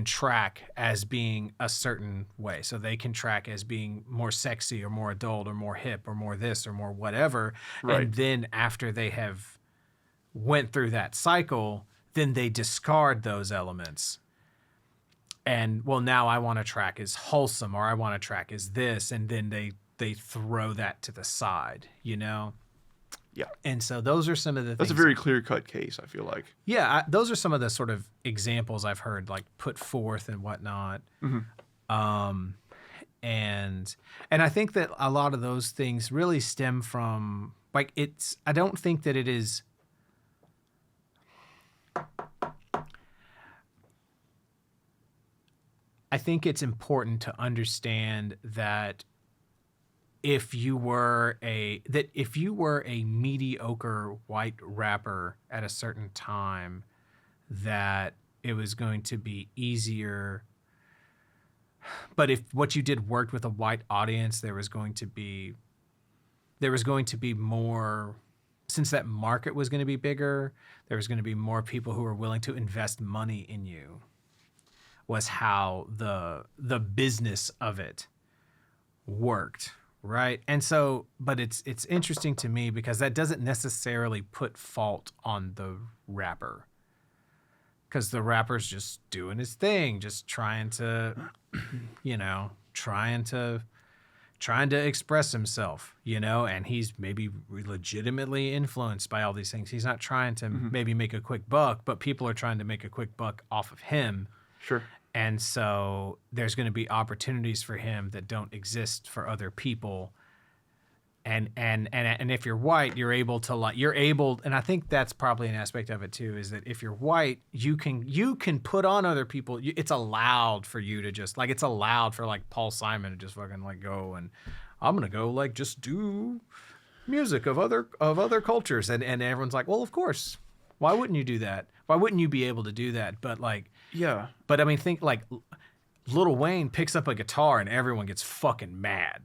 track as being a certain way, so they can track as being more sexy or more adult or more hip or more this or more whatever. Right. And then after they have went through that cycle, then they discard those elements. And well, now I want to track as wholesome, or I want to track as this, and then they throw that to the side, you know? Yeah. And so those are some of the That's a things. very clear-cut case, I feel like. Yeah, those are some of the sort of examples I've heard like put forth and whatnot. And I think that a lot of those things really stem from like I don't think that it is. I think it's important to understand that if you were a mediocre white rapper at a certain time, that it was going to be easier. But if what you did worked with a white audience, there was going to be more, since that market was going to be bigger, there was going to be more people who were willing to invest money in you, was how the business of it worked. Right. And so, but it's interesting to me because that doesn't necessarily put fault on the rapper, because the rapper's just doing his thing, just trying to, you know, trying to express himself, you know, and he's maybe legitimately influenced by all these things. He's not trying to maybe make a quick buck, but people are trying to make a quick buck off of him. Sure. And so there's going to be opportunities for him that don't exist for other people. And if you're white, you're able, and I think that's probably an aspect of it too, is that if you're white, you can put on other people. It's allowed for you to just like, it's allowed for like Paul Simon to just fucking like go and I'm going to go like just do music of other cultures. And everyone's like, well, of course. Why wouldn't you do that? Why wouldn't you be able to do that? But like, yeah. But I mean, think like Lil Wayne picks up a guitar and everyone gets fucking mad.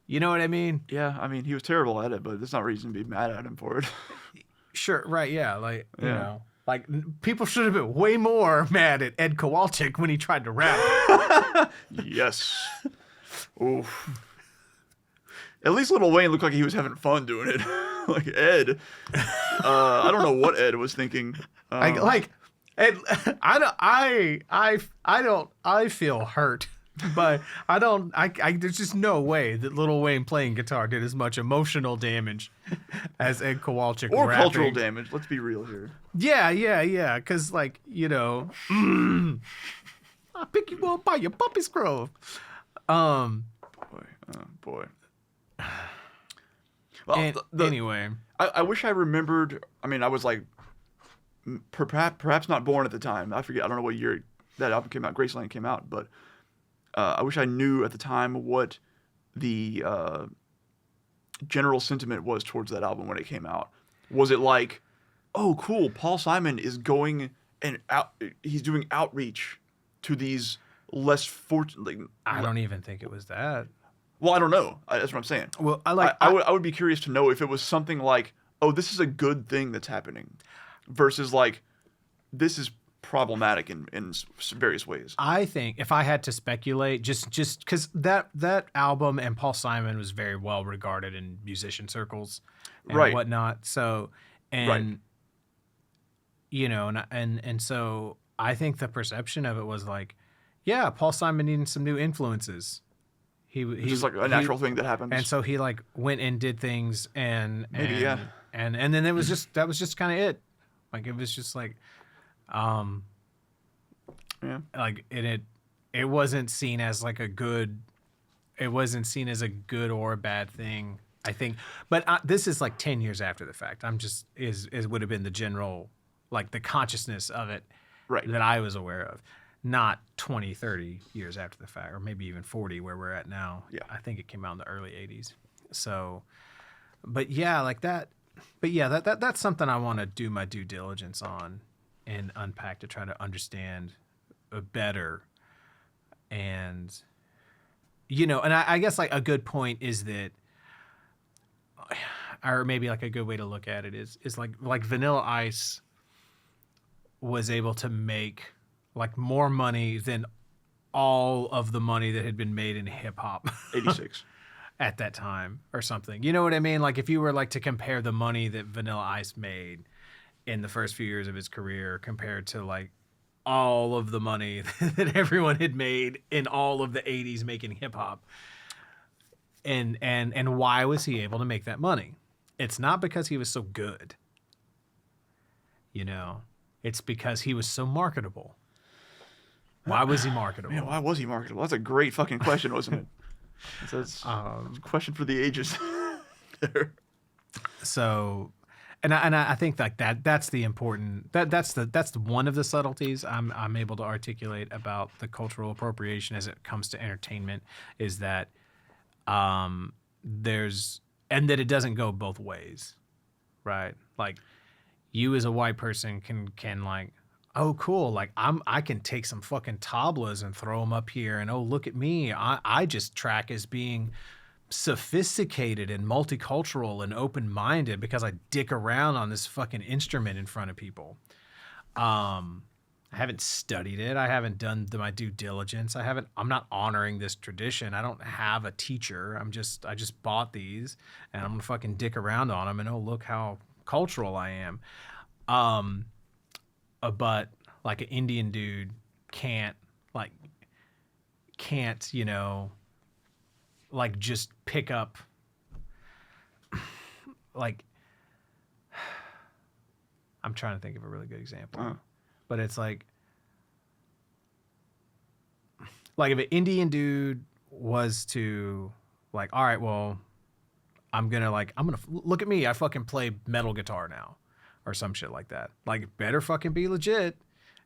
You know what I mean? Yeah, I mean, he was terrible at it, but that's not reason to be mad at him for it. Sure, right, yeah. Like, you Yeah. know, like people should have been way more mad at Ed Kowalczyk when he tried to rap. Yes. Oof. At least Lil Wayne looked like he was having fun doing it. Like Ed. I don't know what Ed was thinking. I feel hurt, but there's just no way that Lil Wayne playing guitar did as much emotional damage as Ed Kowalczyk or rapping. cultural damage. Let's be real here. Yeah. Because, like, you know, I'll pick you up by your puppy's grove. Boy. Well, Anyway. I wish I remembered. I mean, I was like, perhaps not born at the time. I forget. I don't know what year that album came out. Graceland came out, but I wish I knew at the time what the general sentiment was towards that album when it came out. Was it like, oh, cool, Paul Simon is going and he's doing outreach to these less fortunate. I don't even think it was that. Well, I don't know. That's what I'm saying. Well, I would be curious to know if it was something like, oh, this is a good thing that's happening, versus like, this is problematic in various ways. I think if I had to speculate, just because that album and Paul Simon was very well regarded in musician circles and Right. whatnot. So, and Right. you know, and so I think the perception of it was like, yeah, Paul Simon needed some new influences. It's just like a natural thing that happens. And so he like went and did things and Maybe, yeah. And then it was just, that was just kind of it. Like, it was just like, yeah. like it wasn't seen as like a good, it wasn't seen as a good or a bad thing, I think. But this is like 10 years after the fact. I'm just, is would have been the general, like the consciousness of it Right. that I was aware of. Not 20, 30 years after the fact, or maybe even 40 where we're at now. Yeah. I think it came out in the early 80s. So, but yeah, like that. But yeah, that's something I want to do my due diligence on and unpack to try to understand better. And, you know, and I guess like a good point is that, or maybe like a good way to look at it is like Vanilla Ice was able to make like more money than all of the money that had been made in hip hop 86. at that time or something. You know what I mean? Like if you were like to compare the money that Vanilla Ice made in the first few years of his career compared to like all of the money that everyone had made in all of the 80s making hip hop. And why was he able to make that money? It's not because he was so good. You know, it's because he was so marketable. Why was he marketable? Man, why was he marketable? That's a great fucking question, wasn't it? That's a question for the ages. So, and I think like that's the important that's the one of the subtleties I'm able to articulate about the cultural appropriation as it comes to entertainment is that there's, and that it doesn't go both ways, right? Like you as a white person can like, oh cool, like I can take some fucking tablas and throw them up here and oh look at me, I just track as being sophisticated and multicultural and open-minded because I dick around on this fucking instrument in front of people. I haven't studied it. I haven't done my due diligence. I'm not honoring this tradition. I don't have a teacher. I just bought these and I'm gonna fucking dick around on them and oh look how cultural I am. But like an Indian dude can't, you know, like just pick up like I'm trying to think of a really good example. But it's like if an Indian dude was to like, all right, well, I'm gonna look at me, I fucking play metal guitar now or some shit like that. Like it better fucking be legit,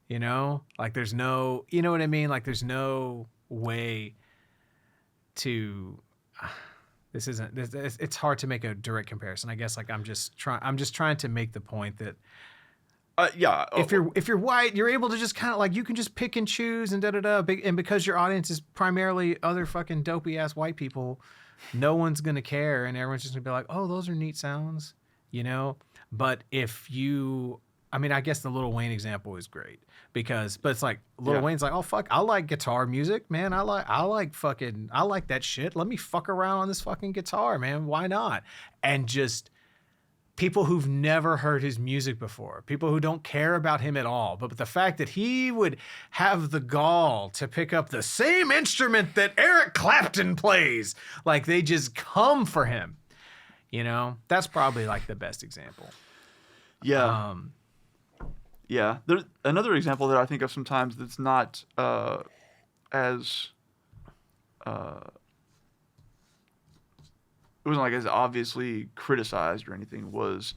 you know? Like there's no, you know what I mean? Like there's no way to it's hard to make a direct comparison. I guess like I'm just trying to make the point that yeah. If you're white, you're able to just kind of like you can just pick and choose and and because your audience is primarily other fucking dopey ass white people, no one's gonna care and everyone's just gonna be like, oh, those are neat sounds, you know. But if you, I mean, I guess the Lil Wayne example is great but it's like Lil Wayne's like, oh fuck, I like guitar music, man. I like that shit. Let me fuck around on this fucking guitar, man. Why not? And just people who've never heard his music before, people who don't care about him at all, but the fact that he would have the gall to pick up the same instrument that Eric Clapton plays, like they just come for him, you know. That's probably like the best example. Yeah. Yeah. There's another example that I think of sometimes that's not as it wasn't like as obviously criticized or anything, was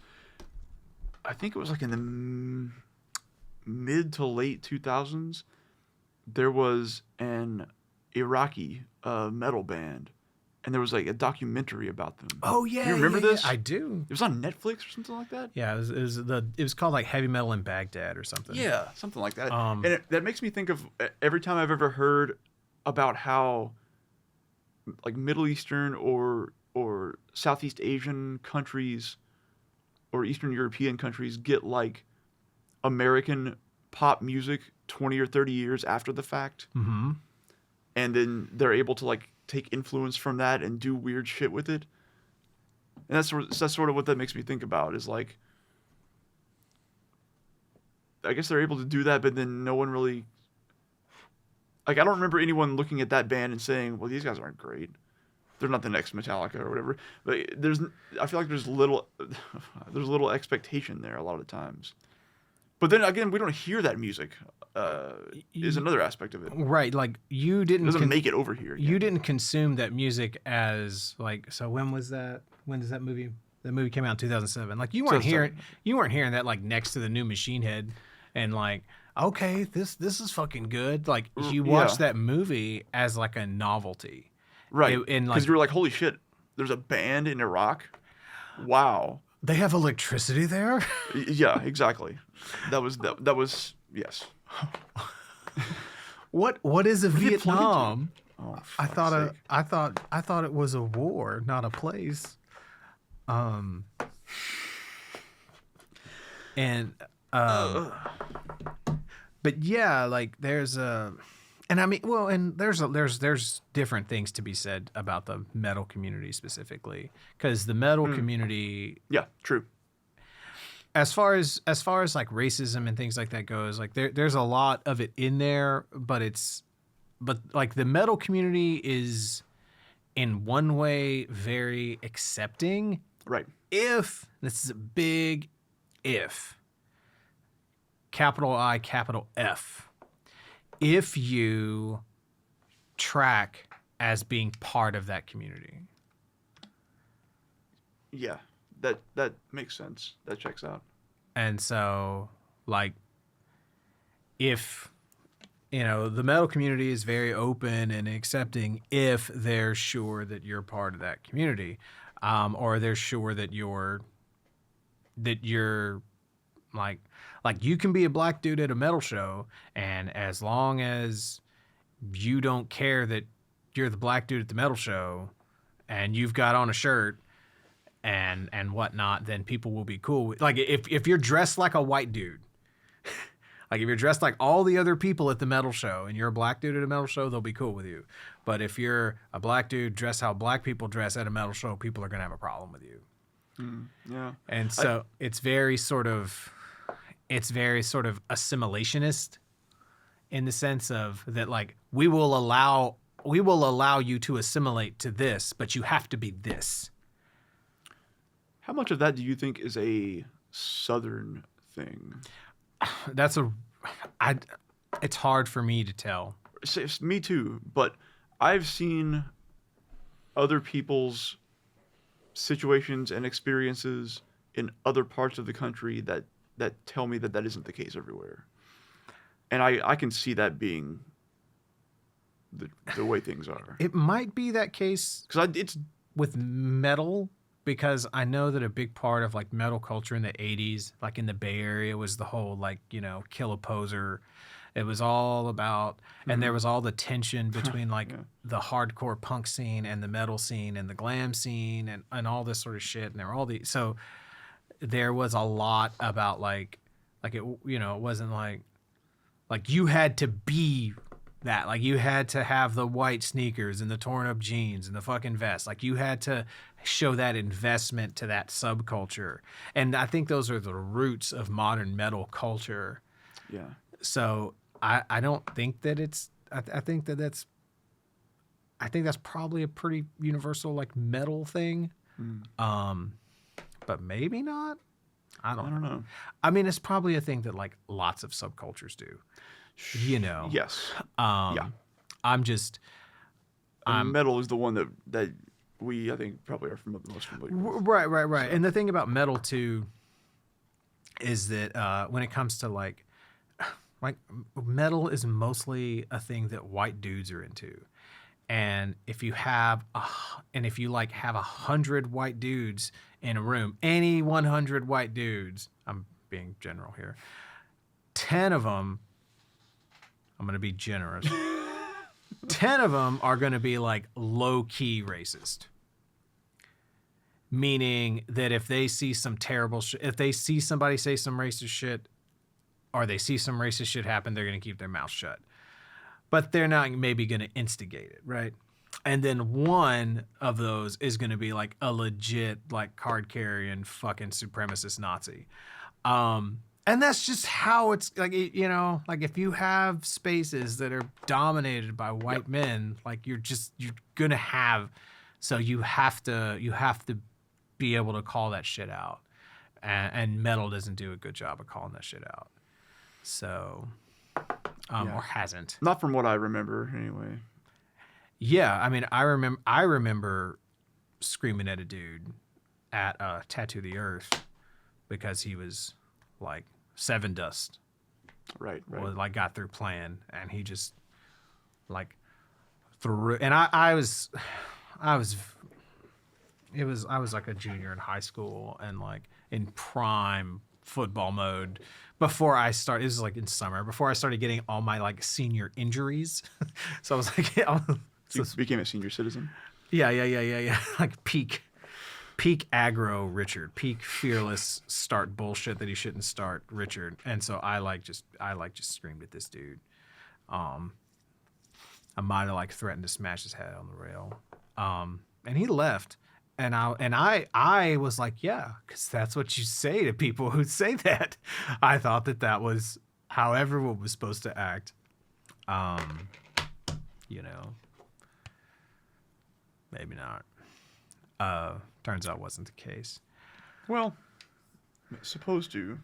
I think it was like in the mid to late 2000s, there was an Iraqi metal band and there was like a documentary about them. Oh yeah, Do you remember this? I do. It was on Netflix or something like that. Yeah, it was called like Heavy Metal in Baghdad or something. Yeah, something like that. Um, And that makes me think of every time I've ever heard about how like Middle Eastern or Southeast Asian countries or Eastern European countries get like American pop music 20 or 30 years after the fact. Mm-hmm. And then they're able to like take influence from that and do weird shit with it. And that's sort of what that makes me think about is like, I guess they're able to do that, but then no one really, like, I don't remember anyone looking at that band and saying, well, these guys aren't great. They're not the next Metallica or whatever. But I feel like there's little expectation there a lot of the times. But then again, we don't hear that music. Is another aspect of it. Right, like you didn't. It doesn't make it over here. You didn't consume that music as like. So when was that? When does that movie? That movie came out in 2007. Like you weren't hearing that like next to the new Machine Head, and like okay, this is fucking good. Like you watched that movie as like a novelty, right? And because like, you were like, holy shit, there's a band in Iraq. Wow. They have electricity there. Yeah, exactly. That was yes. What is a Vietnam? Oh, I thought it was a war, not a place. But yeah, like there's and I mean, well, and there's different things to be said about the metal community specifically, because the metal community, yeah, true. As far as like racism and things like that goes, like there's a lot of it in there, but like the metal community is in one way very accepting. Right. If this is a big if, capital I, capital F, if you track as being part of that community. Yeah. That makes sense. That checks out. And so, like, if, the metal community is very open and accepting if they're sure that you're part of that community, or they're sure that you're like you can be a black dude at a metal show, and as long as you don't care that you're the black dude at the metal show and you've got on a shirt and whatnot, then people will be cool with, like, if you're dressed like a white dude, like if you're dressed like all the other people at the metal show and you're a black dude at a metal show, they'll be cool with you. But if you're a black dude dressed how black people dress at a metal show, people are gonna have a problem with you. Yeah. And so it's very sort of assimilationist in the sense of that, like, we will allow you to assimilate to this, but you have to be this. How much of that do you think is a Southern thing? It's hard for me to tell. Me too, but I've seen other people's situations and experiences in other parts of the country that tell me that isn't the case everywhere. And I can see that being the way things are. It might be that case it's with metal, because I know that a big part of like metal culture in the 80s, like in the Bay Area, was the whole like, kill a poser. It was all about, and there was all the tension between like the hardcore punk scene and the metal scene and the glam scene and all this sort of shit. And there were all these, so there was a lot about like it, it wasn't like you had to be that, like you had to have the white sneakers and the torn up jeans and the fucking vest. Like you had to show that investment to that subculture. And I think those are the roots of modern metal culture. Yeah. So I don't think that it's, I think that's probably a pretty universal like metal thing. But maybe not. I don't know. I mean, it's probably a thing that like lots of subcultures do. Yes. Yeah. Metal is the one that we, I think, probably are most familiar with. Right. So. And the thing about metal too is that when it comes to like metal is mostly a thing that white dudes are into. And if you have like have 100 white dudes in a room, any 100 white dudes, I'm being general here, 10 of them, I'm going to be generous. 10 of them are going to be like low key racist. Meaning that if they see some terrible shit, if they see somebody say some racist shit, or they see some racist shit happen, they're going to keep their mouth shut. But they're not maybe going to instigate it, right? And then one of those is going to be like a legit, like card carrying fucking supremacist Nazi. And that's just how it's like, you know, like if you have spaces that are dominated by white men, like you're going to have, so you have to be able to call that shit out. And metal doesn't do a good job of calling that shit out. So, or hasn't. Not from what I remember, anyway. Yeah, I mean, I remember screaming at a dude at Tattoo the Earth because he was like Seven Dust. Right. Was, like got through playing, and he just like threw. And I was like a junior in high school and like in prime football mode before I started. This was like in summer before I started getting all my like senior injuries. So I was like, you became a senior citizen. Yeah. Like peak aggro Richard, peak fearless start bullshit that he shouldn't start Richard. And so I just screamed at this dude. I might have like threatened to smash his head on the rail. And he left. And I was like, yeah, because that's what you say to people who say that. I thought that was how everyone was supposed to act. You know, maybe not. Turns out wasn't the case. Well, supposed to.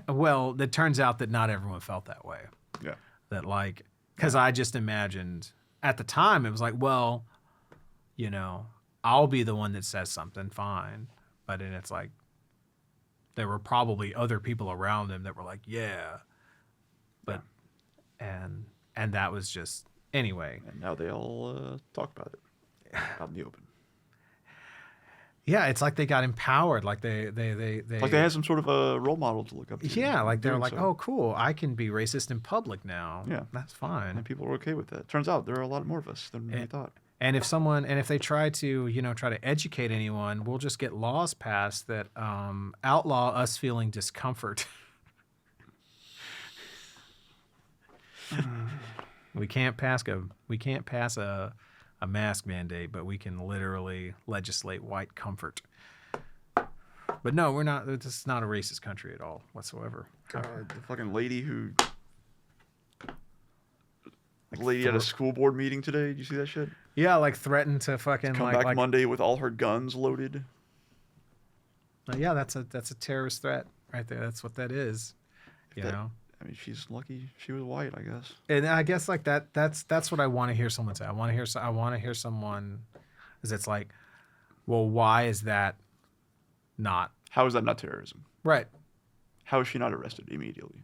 Well, it turns out that not everyone felt that way. Yeah. That like, because I just imagined at the time it was like, well, you know, I'll be the one that says something, fine. But then it's like, there were probably other people around him that were like, yeah. But, and that was just, anyway. And now they all talk about it out in the open. Yeah, it's like they got empowered. Like they like they had some sort of a role model to look up to. Yeah, like they're like, oh, cool, I can be racist in public now. Yeah. That's fine. And people are okay with that. Turns out there are a lot more of us than we thought. And if they try to educate anyone, we'll just get laws passed that outlaw us feeling discomfort. We can't pass a mask mandate, but we can literally legislate white comfort. But no, we're not. This is not a racist country at all whatsoever. God, the fucking lady at a school board meeting today. Did you see that shit? Yeah, like threatened to fucking come back Monday with all her guns loaded. Yeah, that's a terrorist threat right there. That's what that is. You know. I mean, she's lucky she was white, I guess. And I guess like that's what I want to hear someone say. I want to hear someone, is it's like, well, why is that not? How is that not terrorism? Right. How is she not arrested immediately?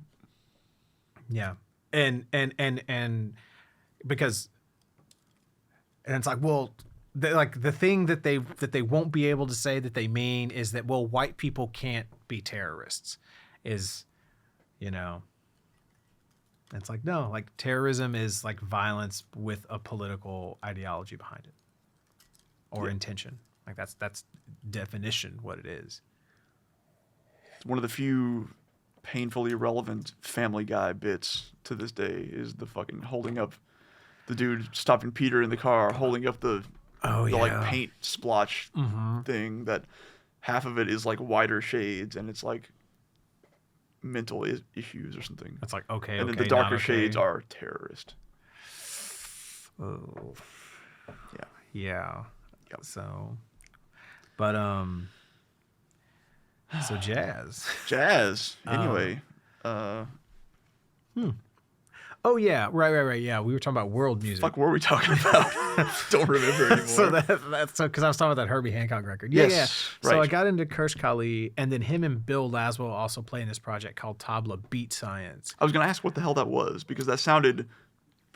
Yeah, and because, and it's like, well, the thing that they won't be able to say that they mean is that, well, white people can't be terrorists, is, you know. It's like, no, like terrorism is like violence with a political ideology behind it or intention. Like that's definition what it is. One of the few painfully relevant Family Guy bits to this day is the fucking holding up the dude stopping Peter in the car, holding up the like paint splotch thing that half of it is like wider shades and it's like mental issues or something. It's like, okay, and then the darker shades are terrorist. Oh. Yeah. Yep. So, but so jazz. Anyway, Oh yeah, right. Yeah, we were talking about world music. Fuck, what were we talking about? Don't remember anymore. So that's because I was talking about that Herbie Hancock record. Yeah, yes, yeah. Right. So I got into Kirsch Kali, and then him and Bill Laswell also play in this project called Tabla Beat Science. I was gonna ask what the hell that was because that sounded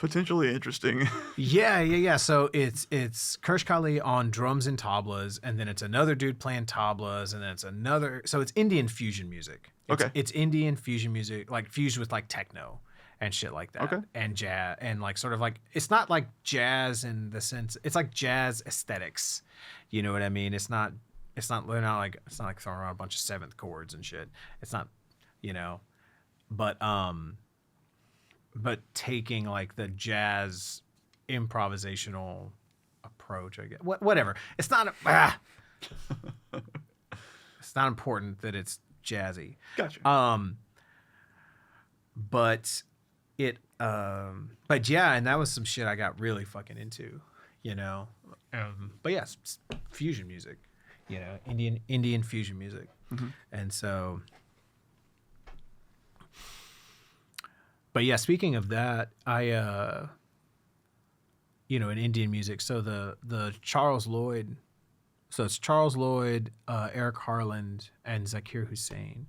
Potentially interesting. Yeah. So it's Kersh Kali on drums and tablas, and then it's another dude playing tablas, and then it's another. So it's Indian fusion music. Okay. It's Indian fusion music, like fused with like techno and shit like that, Okay. and jazz, and like sort of like it's not like jazz in the sense. It's like jazz aesthetics. You know what I mean? It's not. They're not like. It's not like throwing around a bunch of seventh chords and shit. It's not. You know, but taking like the jazz improvisational approach, I guess. Whatever. It's not. It's not important that it's jazzy. Gotcha. But it. But yeah, and that was some shit I got really fucking into. You know. But yes, yeah, fusion music. You know, Indian fusion music, and so. But yeah, speaking of that, I, in Indian music, so the Charles Lloyd, so it's Charles Lloyd, Eric Harland, and Zakir Hussain.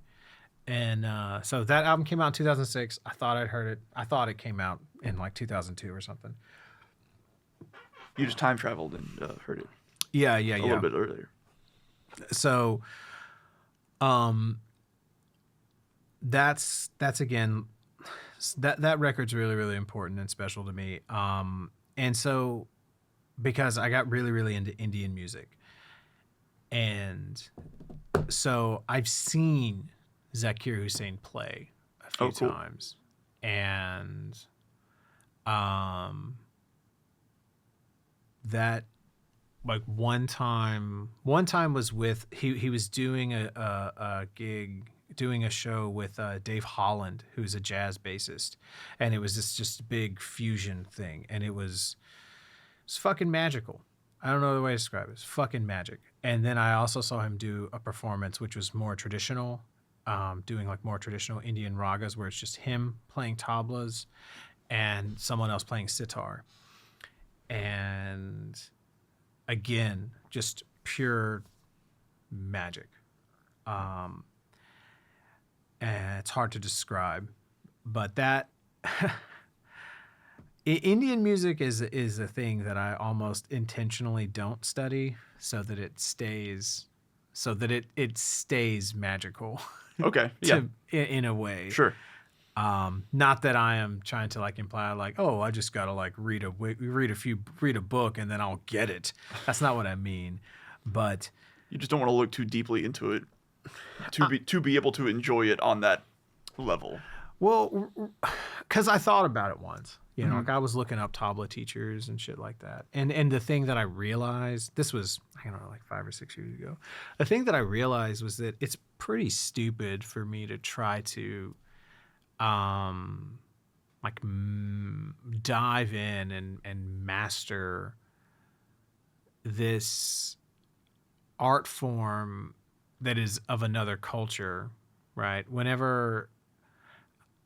And so that album came out in 2006. I thought I'd heard it. I thought it came out in like 2002 or something. You just time traveled and heard it. Yeah. A little bit earlier. So, that's again, that record's really, really important and special to me. And so, because I got really, really into Indian music, and so I've seen Zakir Hussain play a few times, and that. Like one time was with he was doing a gig, doing a show with Dave Holland, who's a jazz bassist, and it was just a big fusion thing, and it's fucking magical. I don't know the way to describe it. It's fucking magic. And then I also saw him do a performance which was more traditional, doing like more traditional Indian ragas where it's just him playing tablas and someone else playing sitar, and again, just pure magic. And it's hard to describe, but that Indian music is a thing that I almost intentionally don't study so that it stays magical. Okay. Yeah. In a way. Sure. Not that I am trying to like imply like, oh, I just gotta like read a book and then I'll get it. That's not what I mean. But you just don't want to look too deeply into it to be able to enjoy it on that level. Well, because I thought about it once. You know, like I was looking up tabla teachers and shit like that. And the thing that I realized, this was, I don't know, like 5 or 6 years ago. The thing that I realized was that it's pretty stupid for me to try to dive in and master this art form that is of another culture, right? Whenever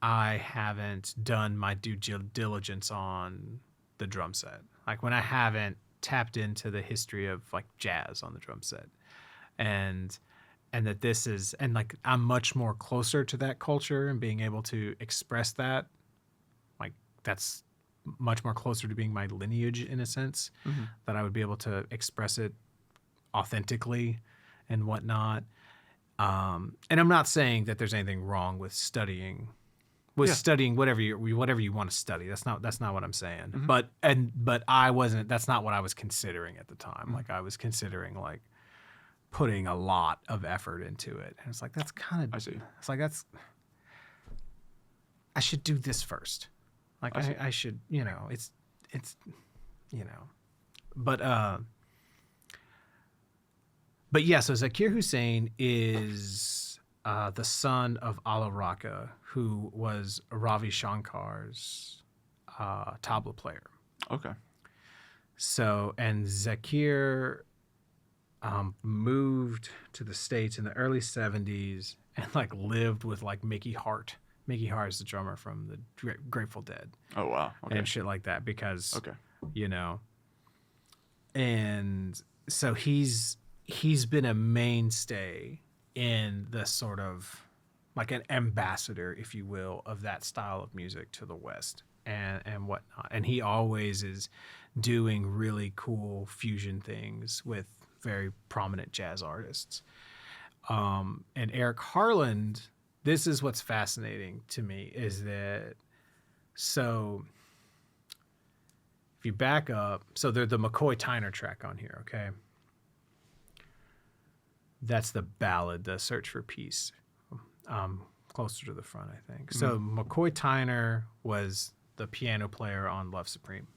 I haven't done my due diligence on the drum set, like when I haven't tapped into the history of like jazz on the drum set, and that this is, and like I'm much more closer to that culture and being able to express that, like that's much more closer to being my lineage in a sense, that I would be able to express it authentically and whatnot. And I'm not saying that there's anything wrong with studying whatever you want to study. That's not what I'm saying. But I wasn't. That's not what I was considering at the time. Like I was considering like putting a lot of effort into it, and it's like that's kind of. I see. It's like I should do this first. Like I should, it's, but yeah. So Zakir Hussain is the son of Ala Raka, who was Ravi Shankar's tabla player. Okay. So, and Zakir moved to the States in the early 70s and like lived with like Mickey Hart. Mickey Hart is the drummer from the Grateful Dead. Oh, wow. Okay. And shit like that because, and so he's been a mainstay in the sort of like an ambassador, if you will, of that style of music to the West. and whatnot. And he always is doing really cool fusion things with very prominent jazz artists. And Eric Harland, this is what's fascinating to me, is that, so if you back up, so they're the McCoy Tyner track on here, okay? That's the ballad, the Search for Peace, closer to the front, I think. So McCoy Tyner was the piano player on Love Supreme.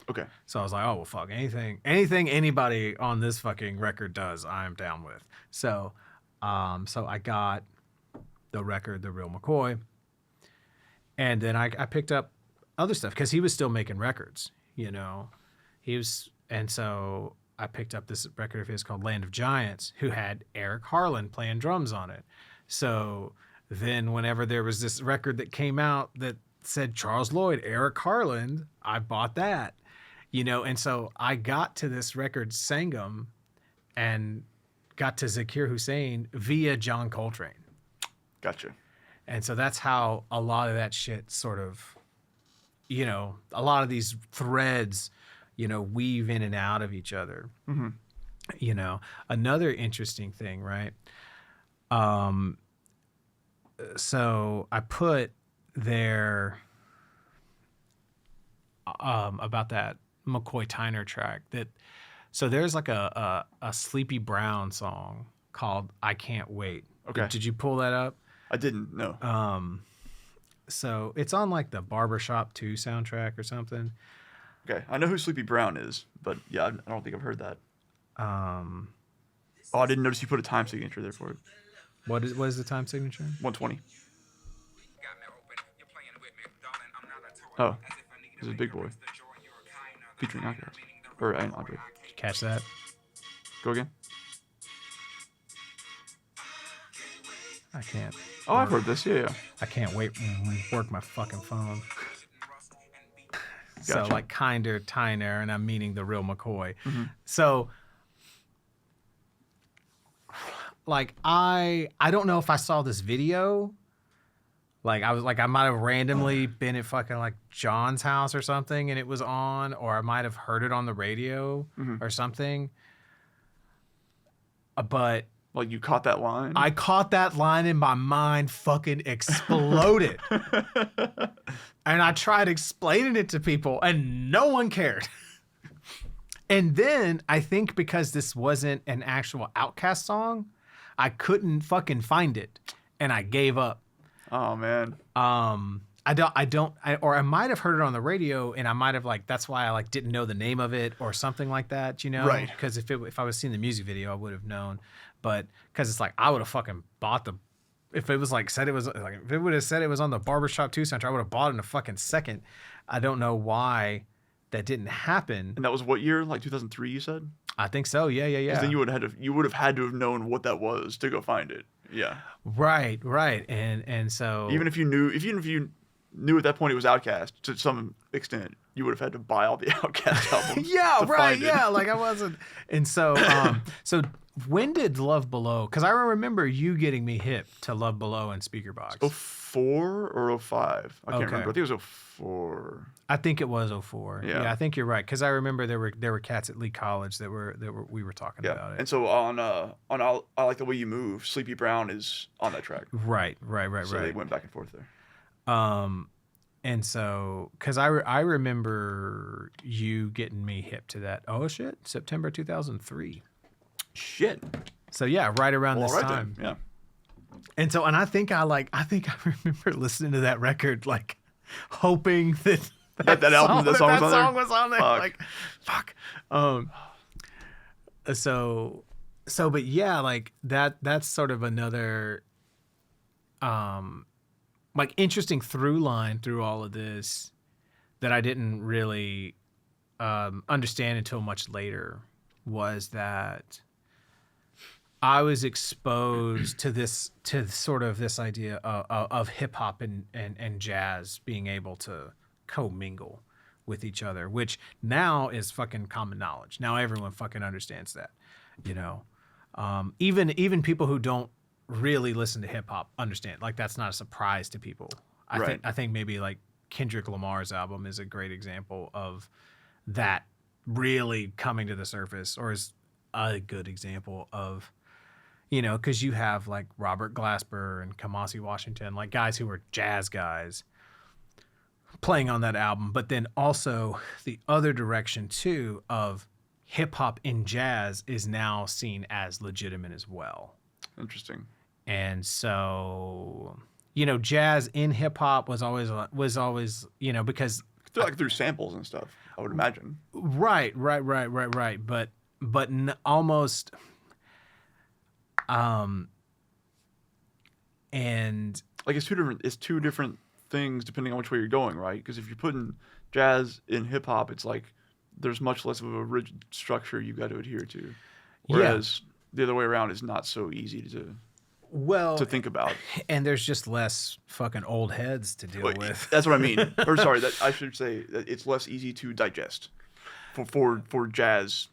Okay. So I was like, oh, well, fuck, anything anybody on this fucking record does, I'm down with. So I got the record, The Real McCoy, and then I picked up other stuff because he was still making records, you know. And so I picked up this record of his called Land of Giants, who had Eric Harland playing drums on it. So then whenever there was this record that came out that said Charles Lloyd, Eric Harland, I bought that, you know. And so I got to this record, Sangam, and got to Zakir Hussain via John Coltrane. Gotcha. And so that's how a lot of that shit sort of, you know, a lot of these threads, you know, weave in and out of each other. Mm-hmm. You know, another interesting thing, right? So I put there about that McCoy Tyner track that, so there's like a Sleepy Brown song called I Can't Wait. Okay. Did you pull that up? I didn't, no. So it's on like the Barbershop 2 soundtrack or something. Okay, I know who Sleepy Brown is, but yeah, I don't think I've heard that. Oh, I didn't notice you put a time signature there for it. What is the time signature? 120. Oh, this is a Big Boy. Featuring Andre. Or Andre. Did you catch that? Go again. I can't. Oh, I've heard this. Yeah. I can't wait to work my fucking phone. Gotcha. So like kinder, Tyner, and I'm meaning the real McCoy. Mm-hmm. So like I don't know if I saw this video. Like I might have randomly been at fucking like John's house or something and it was on, or I might have heard it on the radio or something. But like you caught that line? I caught that line and my mind fucking exploded. And I tried explaining it to people and no one cared. And then I think because this wasn't an actual Outkast song, I couldn't fucking find it and I gave up. Oh man. Or I might have heard it on the radio and I might have like, that's why I like didn't know the name of it or something like that, you know? Right. Because if I was seeing the music video, I would have known. But because it's like, I would have fucking bought if it was like said it was like, if it would have said it was on the Barbershop 2 soundtrack, I would have bought it in a fucking second. I don't know why that didn't happen. And that was what year? Like 2003, you said? I think so. Yeah. Because then you would have had to have known what that was to go find it. Yeah. Right. And so even if you knew at that point it was Outkast to some extent, you would have had to buy all the Outkast albums. Yeah, right. Yeah, like I wasn't. And so so when did Love Below? Because I remember you getting me hip to Love Below and Speakerbox. 04 or 05? I can't remember. I think it was 04. I think it was 04. Yeah, I think you're right because I remember there were cats at Lee College that we were talking about it. And so on I Like the Way You Move, Sleepy Brown is on that track. Right. So they went back and forth there. And so because I remember you getting me hip to that. Oh shit, September 2003. Shit. So yeah, right around this time. Then. Yeah. And so, and I think I remember listening to that record, like hoping that song was on there. Fuck. Like, fuck. But yeah, like that's sort of another, like interesting through line through all of this that I didn't really, understand until much later was that I was exposed to sort of this idea of hip hop and jazz being able to commingle with each other, which now is fucking common knowledge. Now everyone fucking understands that, you know. Even people who don't really listen to hip hop understand. Like that's not a surprise to people. I think maybe like Kendrick Lamar's album is a great example of that really coming to the surface, or is a good example of, because you have like Robert Glasper and Kamasi Washington, like guys who were jazz guys playing on that album, but then also the other direction too of hip hop in jazz is now seen as legitimate as well. Interesting. And so, jazz in hip hop was always, because through samples and stuff, I would imagine. Right. But almost, and like it's two different things depending on which way you're going, right? Because if you're putting jazz in hip hop, it's like there's much less of a rigid structure you got to adhere to, whereas the other way around is not so easy to think about. And there's just less fucking old heads to deal with. That's what I mean. Or sorry, that I should say that it's less easy to digest for jazz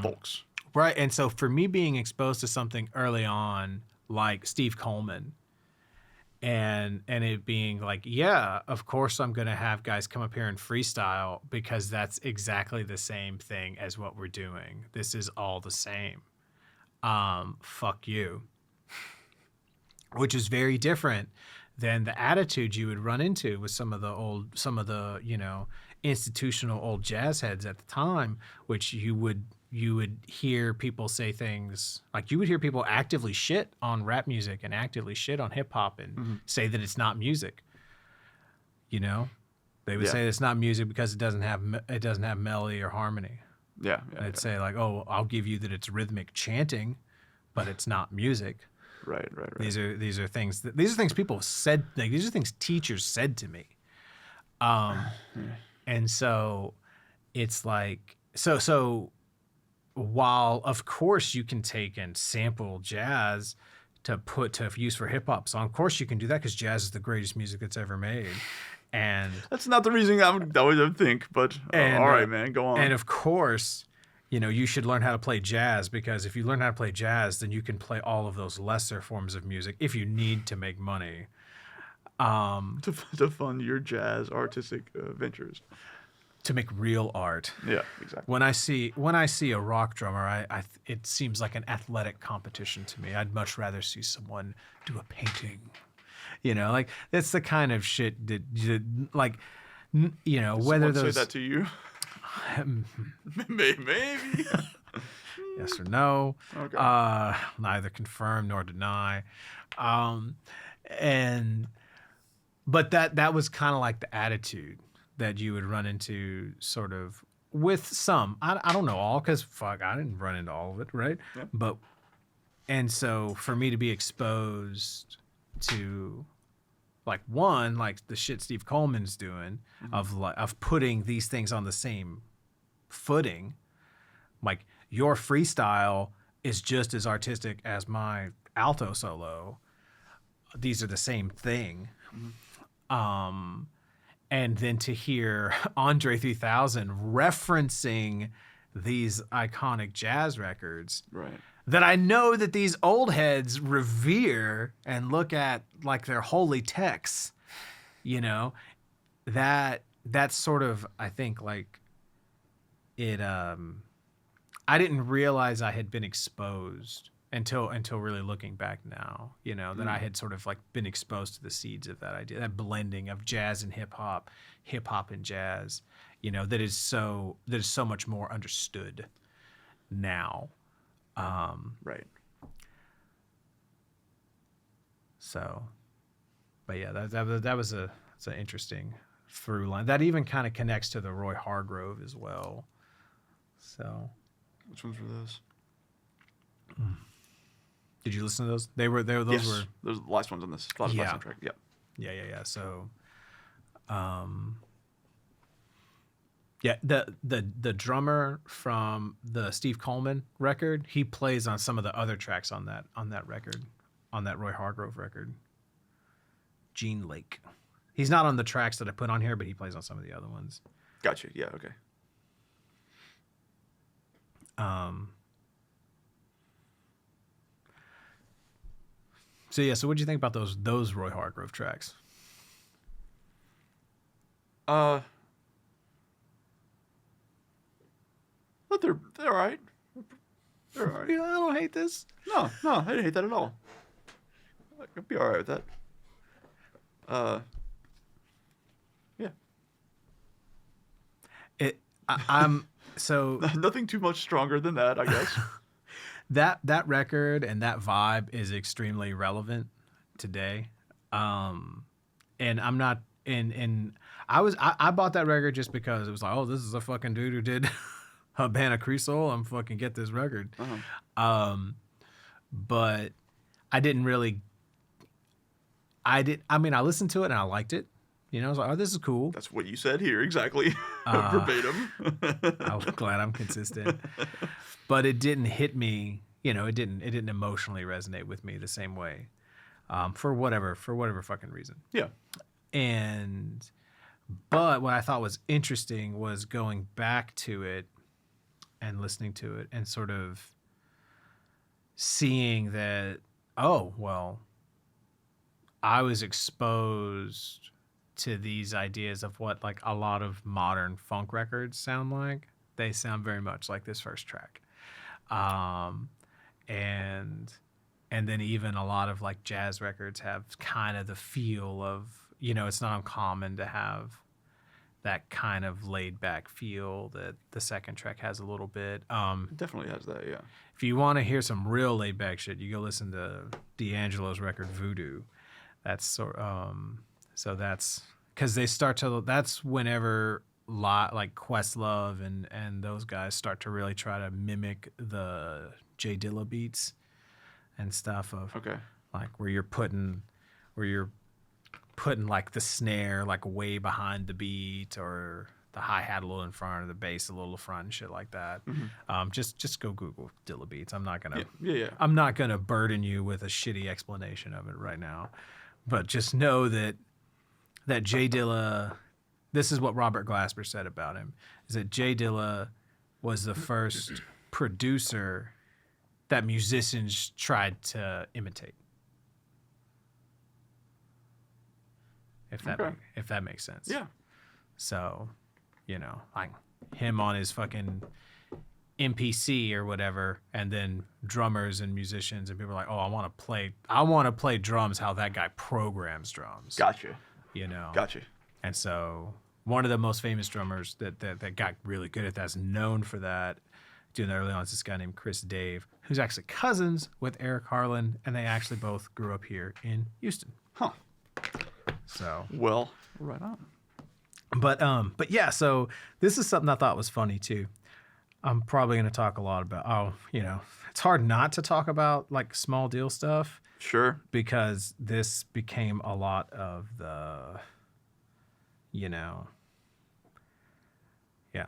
folks. Right. And so for me being exposed to something early on like Steve Coleman, and it being like, yeah, of course I'm going to have guys come up here and freestyle because that's exactly the same thing as what we're doing. This is all the same. Fuck you. Which is very different than the attitude you would run into with some of the institutional old jazz heads at the time, which you would hear people say things like, you would hear people actively shit on rap music and actively shit on hip hop and say that it's not music. They would say it's not music because it doesn't have melody or harmony. They'd say like, oh, I'll give you that it's rhythmic chanting, but it's not music. Right. These are things people said. Like, these are things teachers said to me. And so it's like, so while of course you can take and sample jazz to use for hip hop song, of course you can do that because jazz is the greatest music that's ever made. And that's not the reason I would think, but all right, man, go on. And of course, you should learn how to play jazz, because if you learn how to play jazz, then you can play all of those lesser forms of music if you need to make money. To fund your jazz artistic ventures. To make real art. Yeah, exactly. When I see a rock drummer, it seems like an athletic competition to me. I'd much rather see someone do a painting. Like that's the kind of shit that like, whether those say that to you. Maybe. Yes or no. Okay. Neither confirm nor deny. But that was kind of like the attitude that you would run into, sort of, with some. I don't know all, because fuck, I didn't run into all of it, right? Yeah. And so for me to be exposed to, like, one, like the shit Steve Coleman's doing, of putting these things on the same footing, like your freestyle is just as artistic as my alto solo. These are the same thing. And then to hear Andre 3000 referencing these iconic jazz records, right, that I know that these old heads revere and look at like their holy texts, that's sort of, I think, like it, I didn't realize I had been exposed until really looking back now, that I had sort of like been exposed to the seeds of that idea, that blending of jazz and hip hop and jazz, that is so much more understood now. Right. So, but yeah, that was it's an interesting through line that even kind of connects to the Roy Hargrove as well. So, which ones were those? Did you listen to those? Those were those are the last ones on this Spotify soundtrack. Yep. Yeah. So, the drummer from the Steve Coleman record, he plays on some of the other tracks on that record, on that Roy Hargrove record. Gene Lake. He's not on the tracks that I put on here, but he plays on some of the other ones. Gotcha. Yeah. Okay. So what'd you think about those Roy Hargrove tracks? But they're all right. They're all right. Yeah, I don't hate this. No, I didn't hate that at all. I could be all right with that. Yeah. I'm so Nothing too much stronger than that, I guess. that record and that vibe is extremely relevant today. And I'm not and I bought that record just because it was like, oh, this is a fucking dude who did Habana Cresol. I'm fucking get this record. Uh-huh. But I didn't really. I mean, I listened to it and I liked it. You know, I was like, oh, this is cool. That's what you said here, exactly. Verbatim. I'm glad I'm consistent. But it didn't hit me. You know, it didn't emotionally resonate with me the same way. For whatever fucking reason. Yeah. But what I thought was interesting was going back to it and listening to it and sort of seeing that, oh, well, I was exposed to these ideas of what like a lot of modern funk records sound like. They sound very much like this first track. And then even a lot of like jazz records have kind of the feel of, you know, it's not uncommon to have that kind of laid back feel that the second track has a little bit. It definitely has that, yeah. If you want to hear some real laid back shit, you go listen to D'Angelo's record Voodoo. That's so that's because they start to, that's whenever like Questlove and those guys start to really try to mimic the J Dilla beats and stuff of like where you're putting like the snare like way behind the beat or the hi-hat a little in front or the bass a little in front and shit like that. Mm-hmm. Just go Google Dilla beats. I'm not gonna I'm not gonna burden you with a shitty explanation of it right now, but just know that J Dilla, this is what Robert Glasper said about him, is that J Dilla was the first producer that musicians tried to imitate. If that makes sense. Yeah. So, you know, like him on his fucking MPC or whatever, and then drummers and musicians and people are like, oh, I want to play drums how that guy programs drums. Gotcha. You know. Gotcha. And so one of the most famous drummers that got really good at that's known for that doing that early on is this guy named Chris Dave, who's actually cousins with Eric Harlan, and they actually both grew up here in Houston. Huh. So well, right on. But yeah, so this is something I thought was funny too. I'm probably going to talk a lot about, you know, it's hard not to talk about like small deal stuff. Sure. Because this became a lot of the, you know, yeah.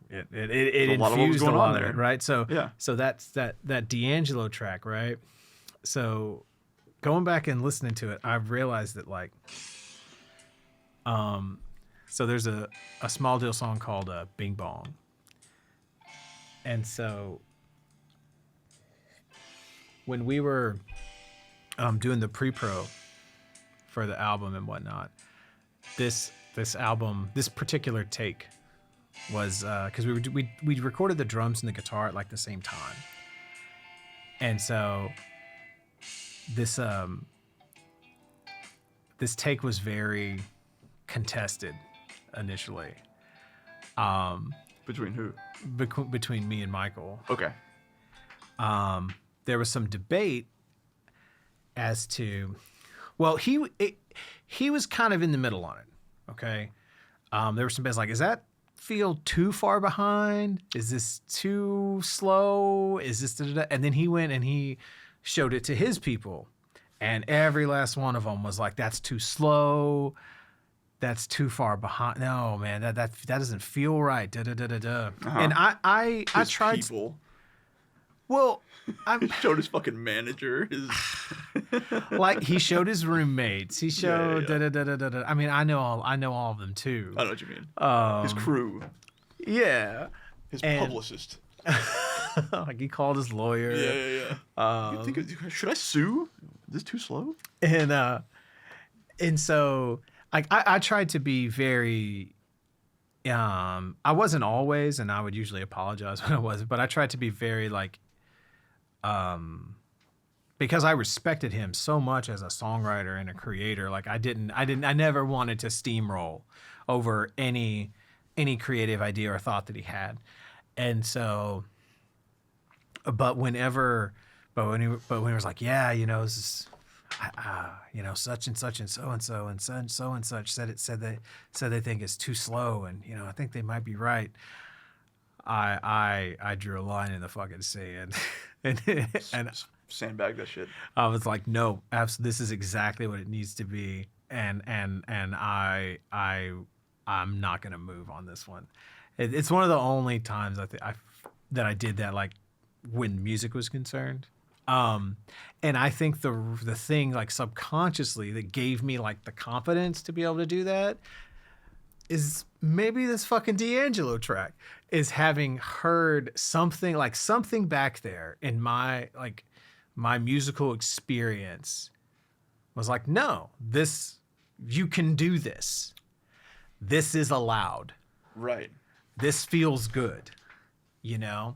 It infused a lot of it, right? So yeah. So that's that D'Angelo track, right? So going back and listening to it, I've realized that like, so there's a small deal song called Bing Bong. And so when we were doing the pre-pro for the album and whatnot, this album, this particular take was because we recorded the drums and the guitar at like the same time, and so this take was very contested initially. Between who? Between me and Michael. Okay. There was some debate as to, well, he was kind of in the middle on it. Okay. There were some bits like, is that feel too far behind? Is this too slow? Is this da-da-da? And then he went and he showed it to his people, and every last one of them was like, that's too slow. That's too far behind. No, man, that doesn't feel right. Da da da da da. And I tried. People. Well, he showed his fucking manager. Like he showed his roommates. He showed da da da da da. I mean, I know all of them too. I know what you mean. His crew. Yeah. His publicist. Like he called his lawyer. Yeah. Should I sue? Is this too slow? And so like I tried to be very I wasn't always, and I would usually apologize when I wasn't, but I tried to be very like because I respected him so much as a songwriter and a creator. Like I never wanted to steamroll over any creative idea or thought that he had. And so when he was like, yeah, you know, this is, you know, such and such and so and so and so and such said they think it's too slow, and you know, I think they might be right. I drew a line in the fucking sand, and Sandbag that shit. I was like, no, this is exactly what it needs to be, and I'm not gonna move on this one. It's one of the only times that I did that, like when music was concerned. And I think the thing like subconsciously that gave me like the confidence to be able to do that is maybe this fucking D'Angelo track, is having heard something back there in my musical experience was like, no, you can do this. This is allowed. Right. This feels good, you know,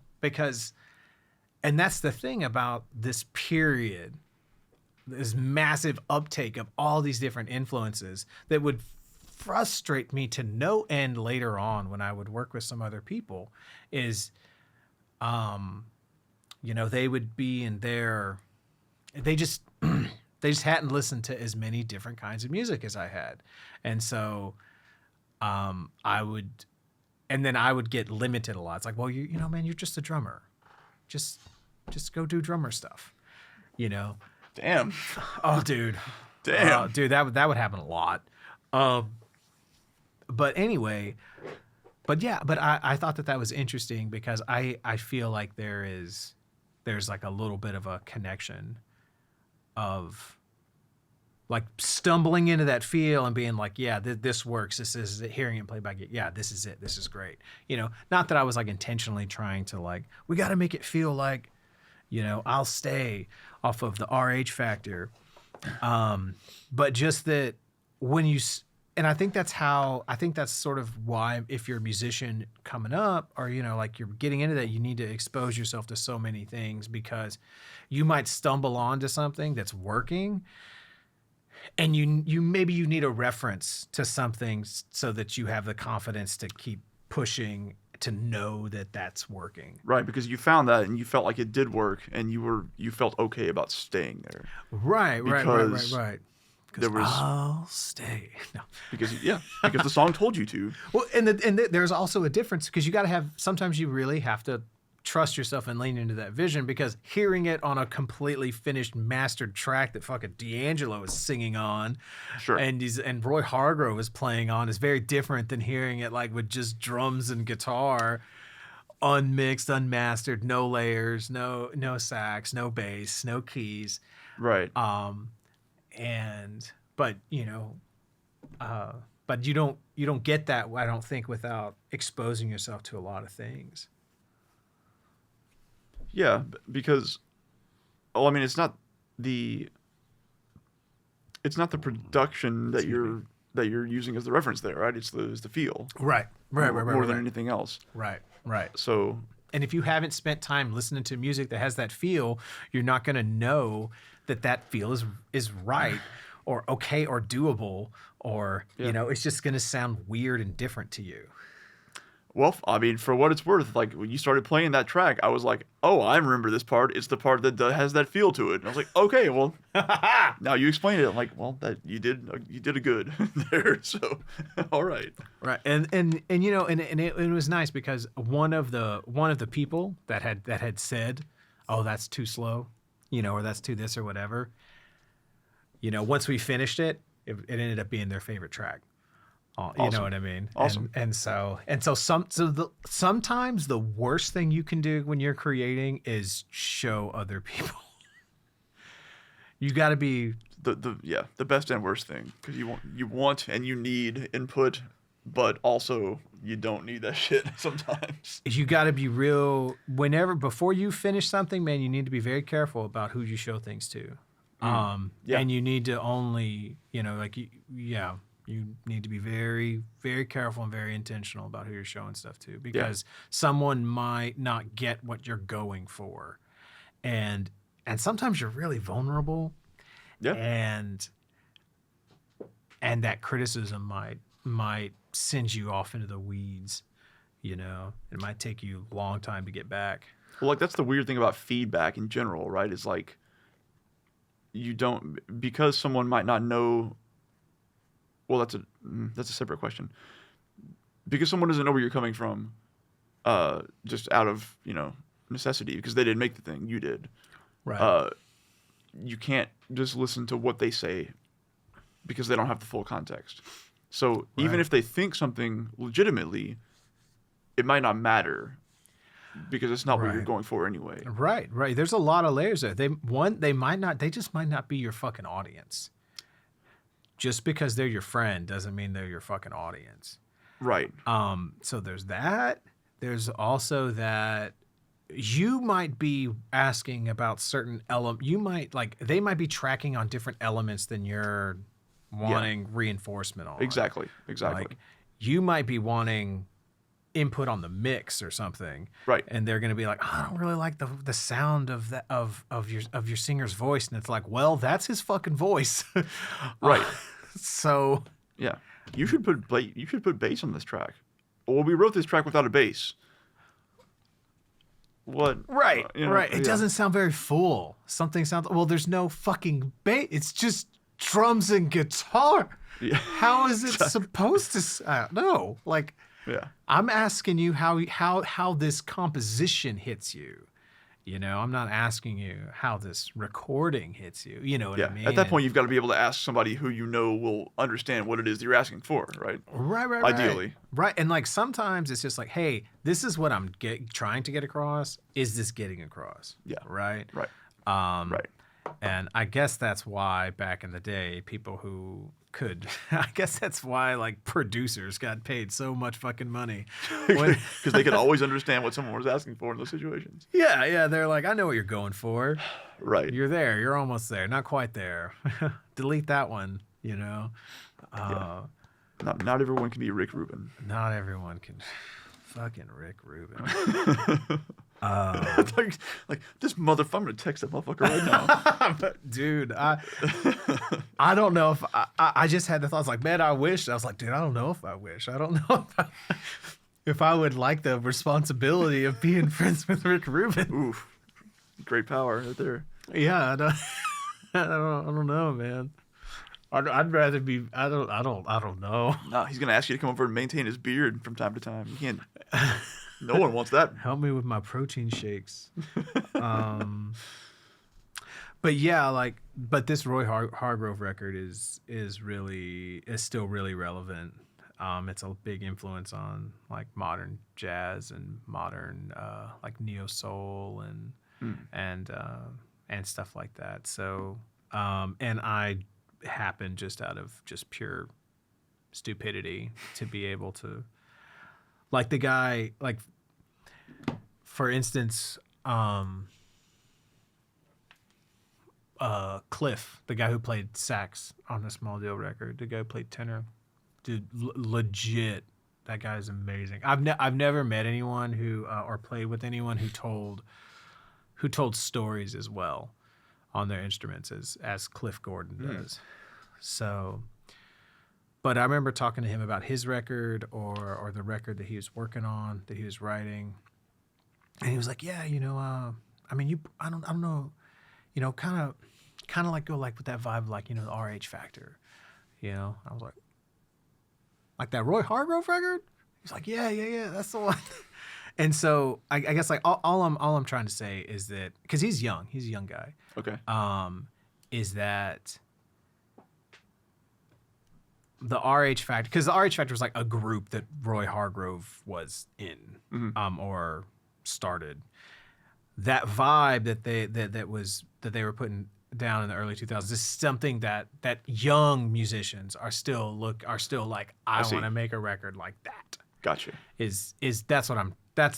and that's the thing about this period, this massive uptake of all these different influences that would frustrate me to no end later on when I would work with some other people is, you know, they would be in they just hadn't listened to as many different kinds of music as I had. And so, I would get limited a lot. It's like, well, you know, man, you're just a drummer. Just go do drummer stuff, you know? Damn. Oh, dude. Damn. Dude, that would happen a lot. But anyway, I thought that was interesting because I feel like there's like a little bit of a connection of like stumbling into that feel and being like, yeah, this works. This is it. Hearing it played back. Yeah, this is it. This is great. You know, not that I was like intentionally trying to like, we got to make it feel like, you know, I'll stay off of the RH factor. But just that when and I think that's sort of why, if you're a musician coming up, or, you know, like you're getting into that, you need to expose yourself to so many things, because you might stumble onto something that's working, and you maybe you need a reference to something so that you have the confidence to keep pushing, to know that that's working. Right, because you found that and you felt like it did work, and you felt okay about staying there. Right. There was, I'll stay. No. Because the song told you to. Well, and there's also a difference, because you got to have, sometimes you really have to trust yourself and lean into that vision, because hearing it on a completely finished mastered track that fucking D'Angelo is singing on, sure, and Roy Hargrove is playing on, is very different than hearing it like with just drums and guitar, unmixed, unmastered, no layers, no sax, no bass, no keys. Right. But you know, but you don't get that, I don't think, without exposing yourself to a lot of things. Yeah, because, I mean, it's not the production that you're using as the reference there, right? It's the feel. Right. More than anything else. Right. So, and if you haven't spent time listening to music that has that feel, you're not going to know that feel is right or okay or doable, or, you know, it's just going to sound weird and different to you. Well, I mean, for what it's worth, like when you started playing that track, I was like, oh, I remember this part. It's the part that has that feel to it. And I was like, okay, well, now you explained it. I'm like, well, that you did a good there. So, all right. Right. And you know, and it was nice, because one of the people that had said, oh, that's too slow, you know, or that's too this or whatever, you know, once we finished it ended up being their favorite track. Awesome. You know what I mean? Awesome. And so sometimes the worst thing you can do when you're creating is show other people. You got to be the best and worst thing, because you want and you need input, but also you don't need that shit sometimes. You got to be real before you finish something, man. You need to be very careful about who you show things to. And you need to only, you know, like, You need to be very, very careful and very intentional about who you're showing stuff to, because someone might not get what you're going for. And sometimes you're really vulnerable. Yeah. And that criticism might send you off into the weeds, you know. It might take you a long time to get back. Well, like, that's the weird thing about feedback in general, right? Is like, you don't, because someone might not know. Well, that's a separate question. Because someone doesn't know where you're coming from, just out of, you know, necessity, because they didn't make the thing, you did. Right. You can't just listen to what they say because they don't have the full context. So even if they think something legitimately, it might not matter because it's not what you're going for anyway. Right. There's a lot of layers there. They just might not be your fucking audience. Just because they're your friend doesn't mean they're your fucking audience. Right. So there's that. There's also that you might be asking about certain they might be tracking on different elements than you're wanting reinforcement on. Exactly. Like, you might be wanting input on the mix or something, right? And they're going to be like, oh, I don't really like the sound of that of your singer's voice, and it's like, well, that's his fucking voice, right? So yeah, you should put bass on this track. Well, we wrote this track without a bass. What? Right, right. It doesn't sound very full. Something sounds, well, there's no fucking bass. It's just drums and guitar. Yeah. How is it supposed to sound? No, like. Yeah. I'm asking you how this composition hits you. You know, I'm not asking you how this recording hits you. You know what I mean? At that point, you've got to be able to ask somebody who you know will understand what it is that you're asking for, right? Right. Ideally. Right. And like, sometimes it's just like, hey, this is what I'm trying to get across. Is this getting across? Yeah. Right. Right. Right. And I guess that's why back in the day, people who I guess that's why, like, producers got paid so much fucking money. Because they could always understand what someone was asking for in those situations. Yeah. They're like, I know what you're going for. Right. You're there. You're almost there. Not quite there. Delete that one, you know? Not everyone can be Rick Rubin. Not everyone can. Fucking Rick Rubin. like this motherfucker. I'm gonna text that motherfucker right now. Dude, I don't know if I just had the thoughts like, man, I wish. I was like, dude, I don't know if I wish. I don't know if I would like the responsibility of being friends with Rick Rubin. Oof, great power right there. Yeah, I don't know, man. I'd rather be. I don't know. No, he's gonna ask you to come over and maintain his beard from time to time. You can't. No one wants that. Help me with my protein shakes. But yeah, but this Roy Hargrove record is still really relevant. It's a big influence on like modern jazz and modern like neo soul and stuff like that. So and I happen just out of just pure stupidity to be able to, like, the guy, like, for instance, Cliff, the guy who played sax on the Small Deal record, the guy who played tenor, dude, legit, that guy is amazing. I've never met anyone who or played with anyone who told stories as well on their instruments as Cliff Gordon does. So, but I remember talking to him about his record or the record that he was working on, that he was writing, and he was like, yeah, you know, I mean, I don't know, you know, kind of like go like with that vibe, like, you know, the RH Factor, you know. I was like that Roy Hargrove record. He's like, yeah, that's the one. And so I guess like all I'm trying to say is that, because he's a young guy. Okay. Is that the RH Factor, because the RH Factor was like a group that Roy Hargrove was in, or started. That vibe that they were putting down in the early 2000s is something that young musicians are still like, I want to make a record like that. Gotcha. That's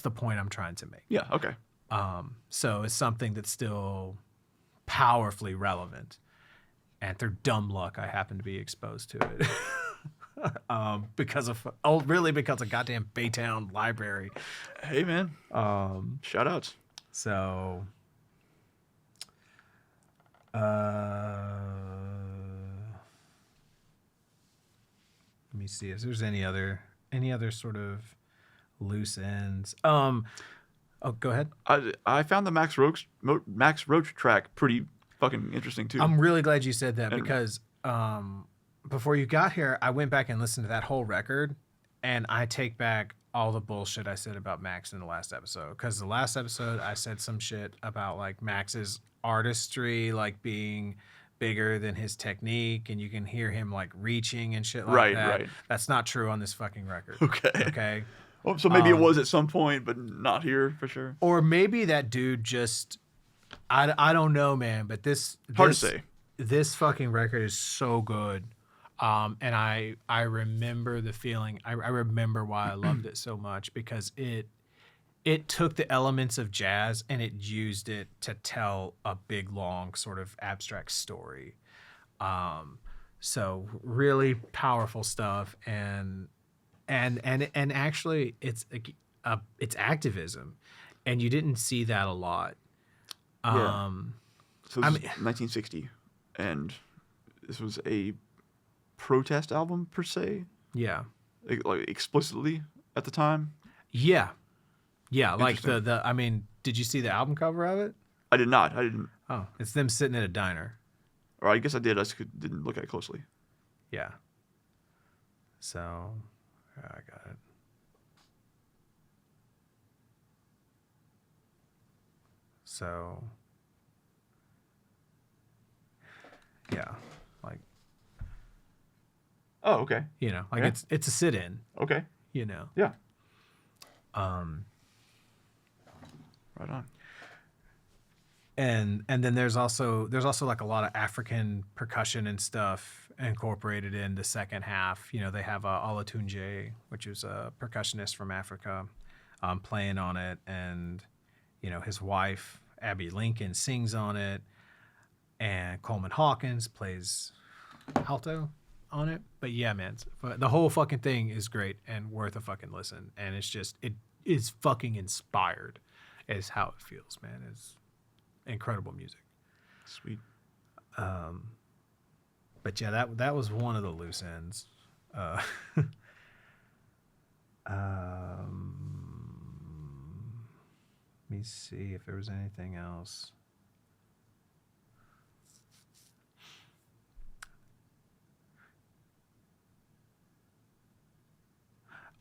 the point I'm trying to make. Yeah. Okay. So it's something that's still powerfully relevant, and through dumb luck, I happen to be exposed to it. because of goddamn Baytown Library. Hey man, shout outs. So, let me see if there's any other sort of loose ends. Oh, go ahead. I found the Max Roach track pretty fucking interesting too. I'm really glad you said that because before you got here, I went back and listened to that whole record, and I take back all the bullshit I said about Max in the last episode. Because the last episode, I said some shit about like Max's artistry, like being bigger than his technique, and you can hear him like reaching and shit like that. Right. That's not true on this fucking record. Okay. Well, so maybe it was at some point, but not here for sure. Or maybe that dude just, I don't know, man. But hard to say. This fucking record is so good. And I remember the feeling. I remember why I loved it so much, because it took the elements of jazz and it used it to tell a big, long sort of abstract story. So really powerful stuff, and actually it's activism, and you didn't see that a lot. Yeah. So this is 1960, and this was a protest album per se. Yeah. Like explicitly at the time. Yeah. Yeah, like the I mean, did you see the album cover of it? I did not. I didn't. Oh, it's them sitting at a diner. Or I guess I did. I just didn't look at it closely. Yeah. So, I got it. So, yeah, like. Oh, okay. You know, like it's a sit-in. Okay. You know. Yeah. Right on. And then there's also like a lot of African percussion and stuff incorporated in the second half. You know, they have Olatunji, which is a percussionist from Africa, playing on it, and you know, his wife Abby Lincoln sings on it, and Coleman Hawkins plays alto on it. But yeah, man, the whole fucking thing is great and worth a fucking listen. And it's just, it is fucking inspired, is how it feels, man. It's incredible music. Sweet. But yeah, that was one of the loose ends. Let me see if there was anything else.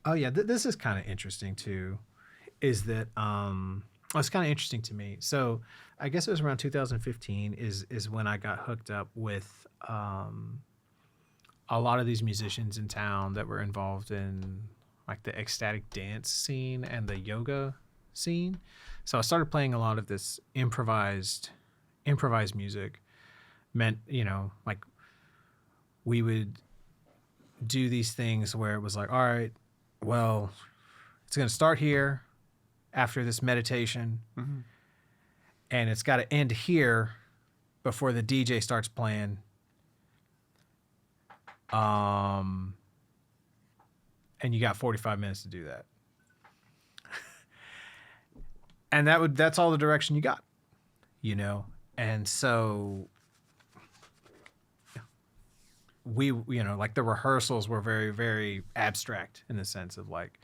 Oh yeah, this is kind of interesting too. Is that it's kind of interesting to me. So I guess it was around 2015 is when I got hooked up with a lot of these musicians in town that were involved in like the ecstatic dance scene and the yoga scene. So I started playing a lot of this improvised music. Meant, you know, like we would do these things where it was like, all right, well, it's going to start here after this meditation, and it's got to end here before the DJ starts playing. And you got 45 minutes to do that. And that's all the direction you got, you know? And so we, you know, like the rehearsals were very, very abstract in the sense of like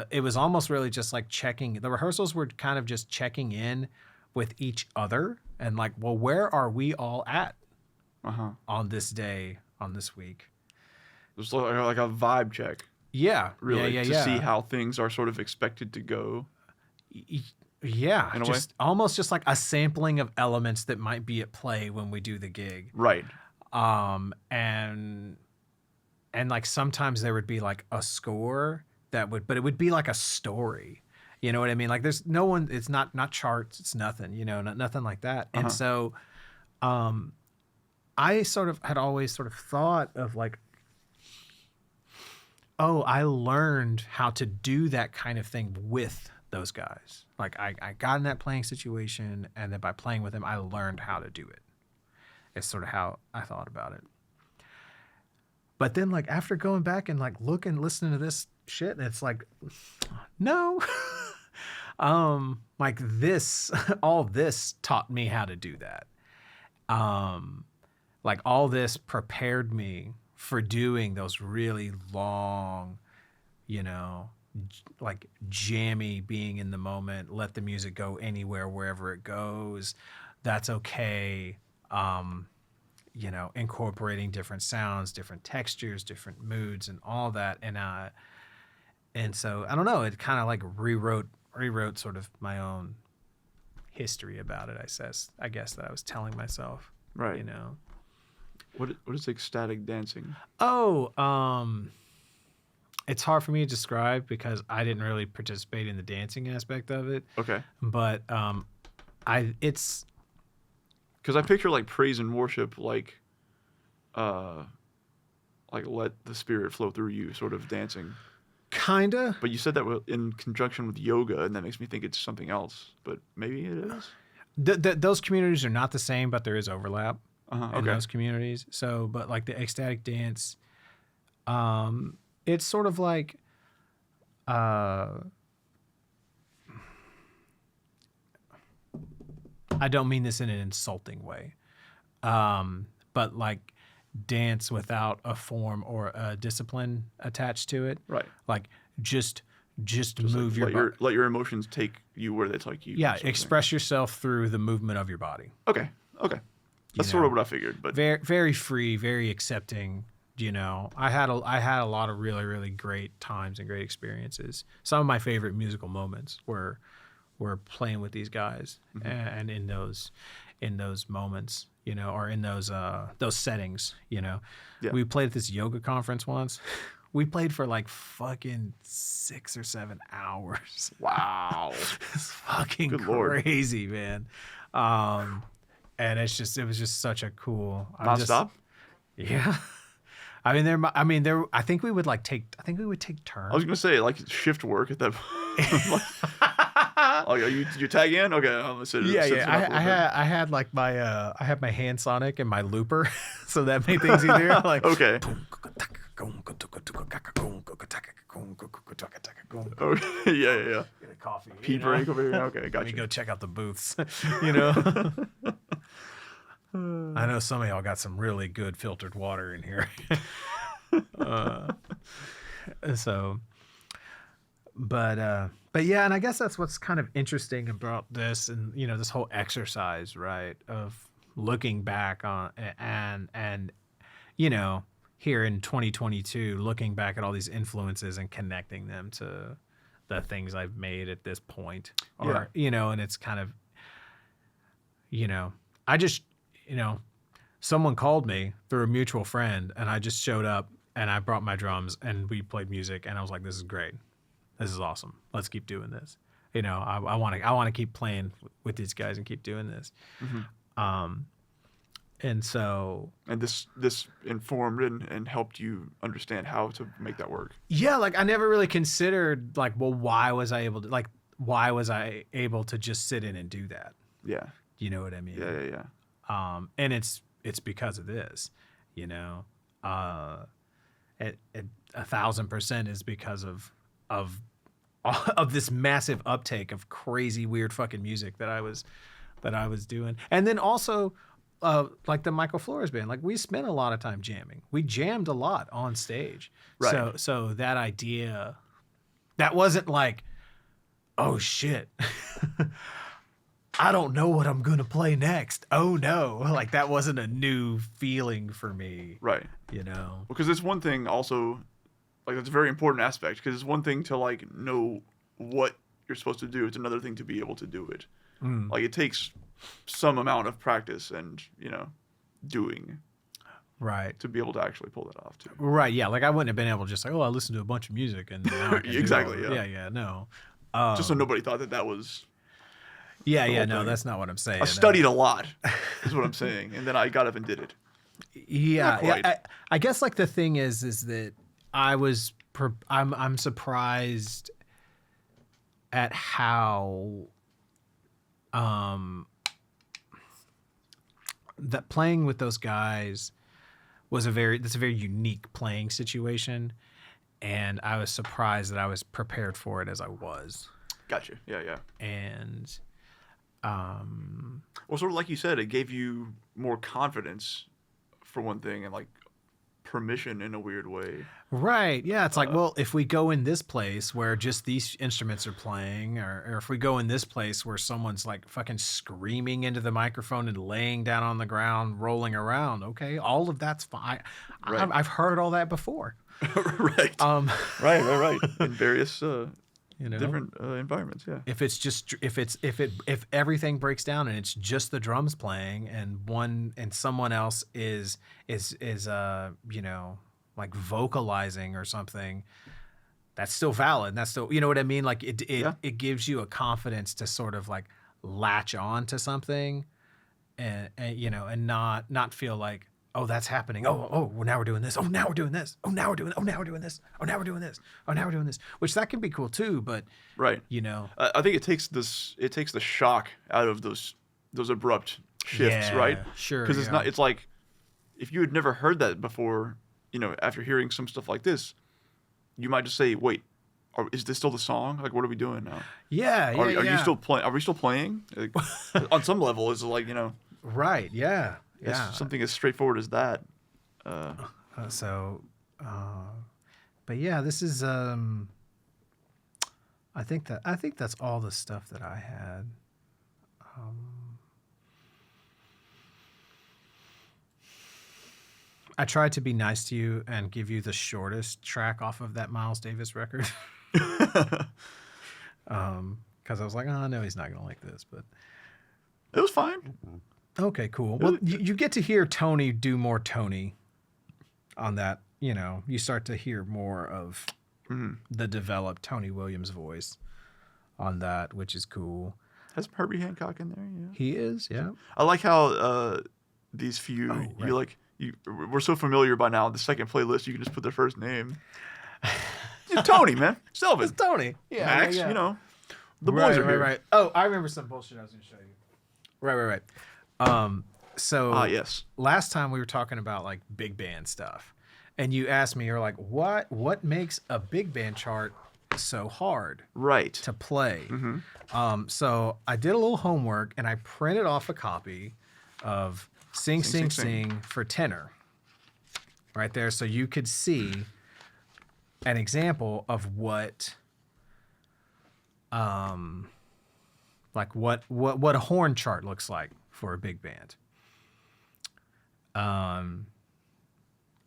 it was almost really just like the rehearsals were kind of just checking in with each other and like, well, where are we all at on this day, on this week? Just like a vibe check. Yeah. Really, to see how things are sort of expected to go. Yeah. In a way? Almost just like a sampling of elements that might be at play when we do the gig. Right. And like sometimes there would be like a score but it would be like a story. You know what I mean? Like there's no one, it's not charts, it's nothing, you know, nothing like that. And so I sort of had always sort of thought of like, oh, I learned how to do that kind of thing with those guys. Like I got in that playing situation, and then by playing with them, I learned how to do it. It's sort of how I thought about it. But then like after going back and like listening to this shit, and it's like, no. Like this, all this taught me how to do that. Like all this prepared me for doing those really long, you know, like jammy, being in the moment, let the music go anywhere, wherever it goes. That's okay. You know, incorporating different sounds, different textures, different moods, and all that. And so I don't know, it kind of like rewrote sort of my own history about it, I guess that I was telling myself. Right. You know. What is ecstatic dancing? Oh, it's hard for me to describe because I didn't really participate in the dancing aspect of it. Okay. But it's because I picture like praise and worship, like let the spirit flow through you, sort of dancing. kinda. But you said that in conjunction with yoga, and that makes me think it's something else. But maybe it is. Those communities are not the same, but there is overlap Okay. in those communities. So, but like the ecstatic dance, it's sort of like, I don't mean this in an insulting way, but like dance without a form or a discipline attached to it. Right. Like just move like, your let your emotions take you where they take you. yeah, express yourself through the movement of your body. Okay. That's sort of what I figured, but very, very free, very accepting. You know, I had a lot of really, really great times and great experiences. Some of my favorite musical moments were playing with these guys, and in those moments, you know, or in those settings, you know. Yeah. We played at this yoga conference once. We played for like fucking 6 or 7 hours. wow. It's fucking Good Lord. crazy, man. And it was just such a cool Non-stop? Yeah. I think we would take turns. I was gonna say like shift work at that point. Oh, you tag in? Okay, I'm gonna sit. Yeah. I I had like my I had my hand sonic and my looper, so that made things easier. Like okay. Okay. Yeah. Get a coffee. Pee break over here. Okay, Let gotcha. me go check out the booths. You know. I know some of y'all got some really good filtered water in here. But yeah, and I guess that's what's kind of interesting about this, and you know, this whole exercise, right, of looking back on and you know, here in 2022, looking back at all these influences and connecting them to the things I've made at this point, or you know, and it's kind of, you know, I just, you know, someone called me through a mutual friend, and I just showed up and I brought my drums and we played music, and I was like, this is great. This is awesome. Let's keep doing this. You know, I want to keep playing with these guys and keep doing this. And so, and this informed and helped you understand how to make that work. Yeah, like I never really considered like, well, why was I able to just sit in and do that? Yeah. You know what I mean? Yeah. And it's because of this, you know, 1,000% is because of this massive uptake of crazy weird fucking music that I was doing. And then also like the Michael Flores band, like we spent a lot of time jamming. We jammed a lot on stage. Right. So that idea, that wasn't like, oh shit, I don't know what I'm going to play next. Oh no. Like that wasn't a new feeling for me. Right. You know? Because it's one thing also, like that's a very important aspect, because it's one thing to like know what you're supposed to do. It's another thing to be able to do it. Like it takes some amount of practice and, you know, doing. Right. To be able to actually pull that off too. Right. Yeah. Like I wouldn't have been able to just like, oh, I listened to a bunch of music and now I can exactly. do yeah. No. Just so nobody thought that was. Yeah. No, that's not what I'm saying. I studied a lot, is what I'm saying, and then I got up and did it. Yeah. I guess like the thing is that I'm surprised at how that playing with those guys that's a very unique playing situation, and I was surprised that I was prepared for it as I was. Gotcha. Yeah. And well, sort of like you said, it gave you more confidence for one thing, and like permission in a weird way. Right. Yeah. It's like, well, if we go in this place where just these instruments are playing, or if we go in this place where someone's like fucking screaming into the microphone and laying down on the ground, rolling around, okay, all of that's fine. Right. I've heard all that before. Right. Right. In various different environments. Yeah. If everything breaks down and it's just the drums playing and someone else is like vocalizing or something, that's still valid. That's still, you know what I mean? Like it gives you a confidence to sort of like latch on to something and not feel like, oh, that's happening. Oh, well, now we're doing this. Oh, now we're doing this. Oh, now we're doing. Oh, now we're doing this. Oh, now we're doing this. Oh, now we're doing this. Which that can be cool too, but right. I think it takes the shock out of those abrupt shifts, right? Sure. Because it's like if you had never heard that before, after hearing some stuff like this, you might just say, wait, is this still the song? Like, what are we doing now? Yeah. Are you still playing? Are we still playing? Like, on some level, it's like, Right. Yeah. Yeah. It's something as straightforward as that. But yeah, this is. I think that's all the stuff that I had. I tried to be nice to you and give you the shortest track off of that Miles Davis record. Because I was like, oh no, he's not gonna like this, but it was fine. Okay, cool. Well, you get to hear Tony do more Tony on that. You start to hear more of the developed Tony Williams voice on that, which is cool. Has Herbie Hancock in there? Yeah, he is. Yeah, I like how these few we're so familiar by now. The second playlist, you can just put their first name. It's Tony, man, Selvin. It's Tony. Yeah, Max. The boys are here. Right. Oh, I remember some bullshit I was going to show you. Right. So yes. Last time we were talking about like big band stuff, and you asked me, you're like, what makes a big band chart so hard to play? Mm-hmm. So I did a little homework and I printed off a copy of Sing for tenor right there, so you could see an example of what a horn chart looks like for a big band.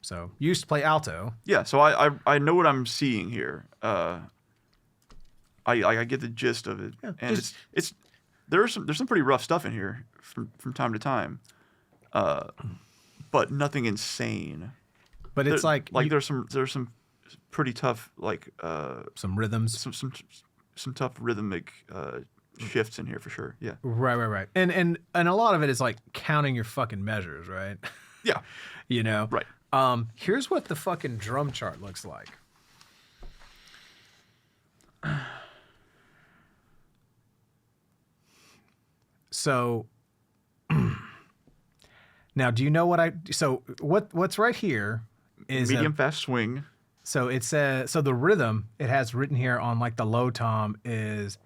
So you used to play alto. Yeah, so I know what I'm seeing here. I get the gist of it, and there's some pretty rough stuff in here from time to time, but nothing insane. But it's there's some pretty tough some rhythms, some tough rhythmic shifts in here for sure. Yeah. Right. And a lot of it is like counting your fucking measures, right? Yeah. Right. Here's what the fucking drum chart looks like. So now, do you know what's right here is medium fast swing. So it says, so the rhythm it has written here on like the low tom is.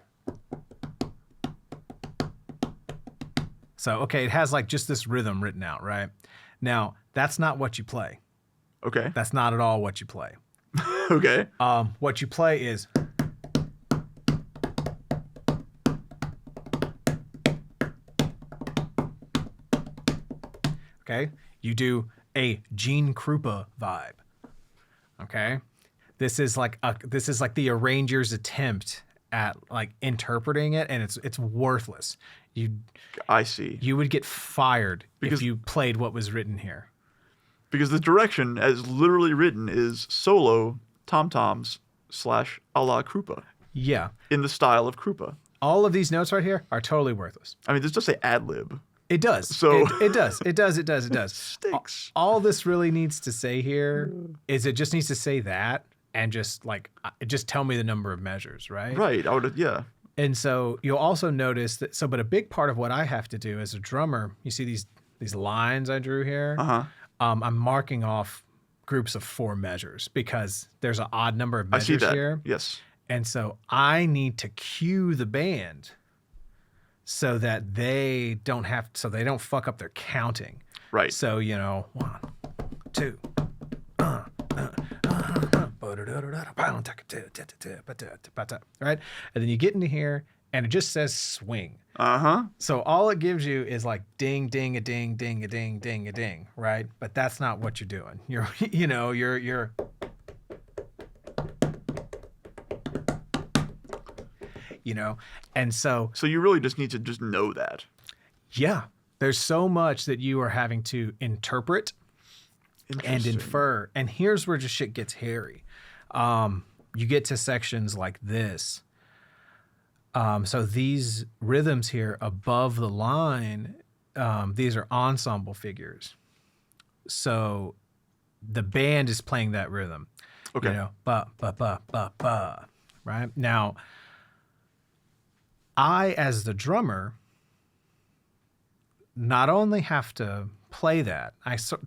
So, okay, it has like just this rhythm written out, right? Now, that's not what you play. Okay. That's not at all what you play. Okay. What you play is. Okay? You do a Gene Krupa vibe. Okay? This is like the arranger's attempt at like interpreting it, and it's worthless. I see. You would get fired if you played what was written here. Because the direction, as literally written, is solo tom-toms / a la Krupa. Yeah. In the style of Krupa. All of these notes right here are totally worthless. I mean, this does say ad-lib. It does. So it does. Stinks. All this really needs to say here is it just needs to say that and just tell me the number of measures, right? Right. Yeah. And so you'll also notice that. But a big part of what I have to do as a drummer, you see these lines I drew here. I'm marking off groups of 4 measures because there's an odd number of I see measures that. here. Yes. And so I need to cue the band so that they don't fuck up their counting. Right. So, 1, 2, right? And then you get into here and it just says swing. Uh-huh. So all it gives you is like ding, ding, a ding, ding, a ding, ding, a ding, right? But that's not what you're doing. You're and so you really just need to just know that. yeah, there's so much that you are having to interpret and infer. And here's where just shit gets hairy. You get to sections like this. So these rhythms here above the line, these are ensemble figures. So the band is playing that rhythm. Okay. Ba, ba, ba, ba, ba. Right? Now, I, as the drummer, not only have to play that,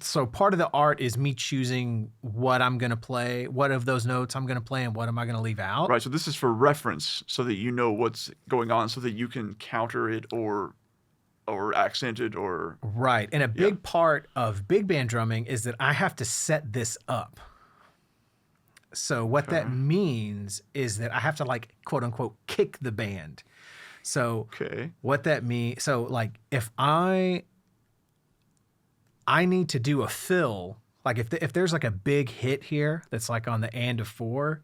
so part of the art is me choosing what I'm going to play, what of those notes I'm going to play, and what am I going to leave out. Right. So this is for reference, so that you know what's going on, so that you can counter it or accent it or. Right. And a big part of big band drumming is that I have to set this up. So what that means is that I have to, like, quote unquote, kick the band. So what that means, so like if I need to do a fill, like if there's like a big hit here that's like on the and of 4,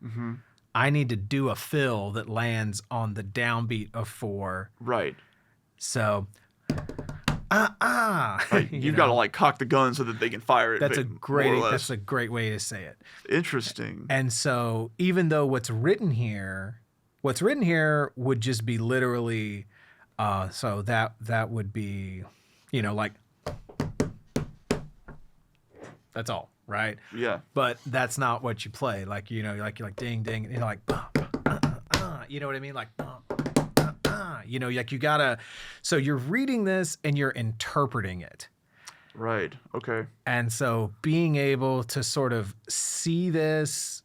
I need to do a fill that lands on the downbeat of 4. Right. So, Right. You've got to like cock the gun so that they can fire it. That's a great way to say it. Interesting. And so even though what's written here would just be literally, so that would be, like, that's all, right? Yeah. But that's not what you play. Like, like ding, ding, and like, you know what I mean? Like, like you gotta, so you're reading this and you're interpreting it. Right. Okay. And so being able to sort of see these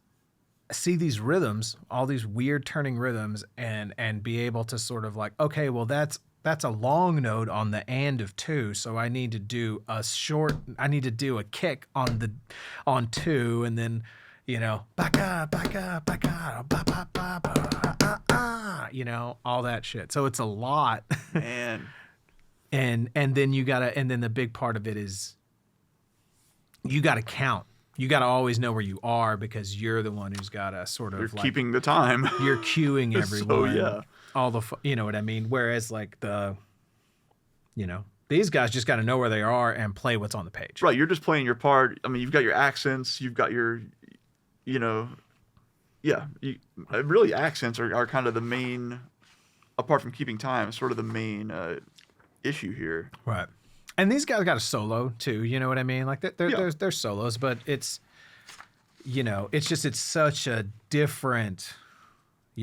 rhythms, all these weird turning rhythms, and be able to sort of like, okay, well that's a long note on the and of 2, so I need to do a kick on 2, and then back up, all that shit. So it's a lot, Man. and then the big part of it is you gotta count. You got to always know where you are because you're the one who's got to sort of You're keeping the time. You're cueing everyone. So, yeah. All the, you know what I mean? Whereas like these guys just got to know where they are and play what's on the page. Right. You're just playing your part. I mean, you've got your accents. You've got your, really accents are kind of the main, apart from keeping time, sort of the main issue here. Right. And these guys got a solo too, you know what I mean? Like they're solos, but it's, it's such a different, I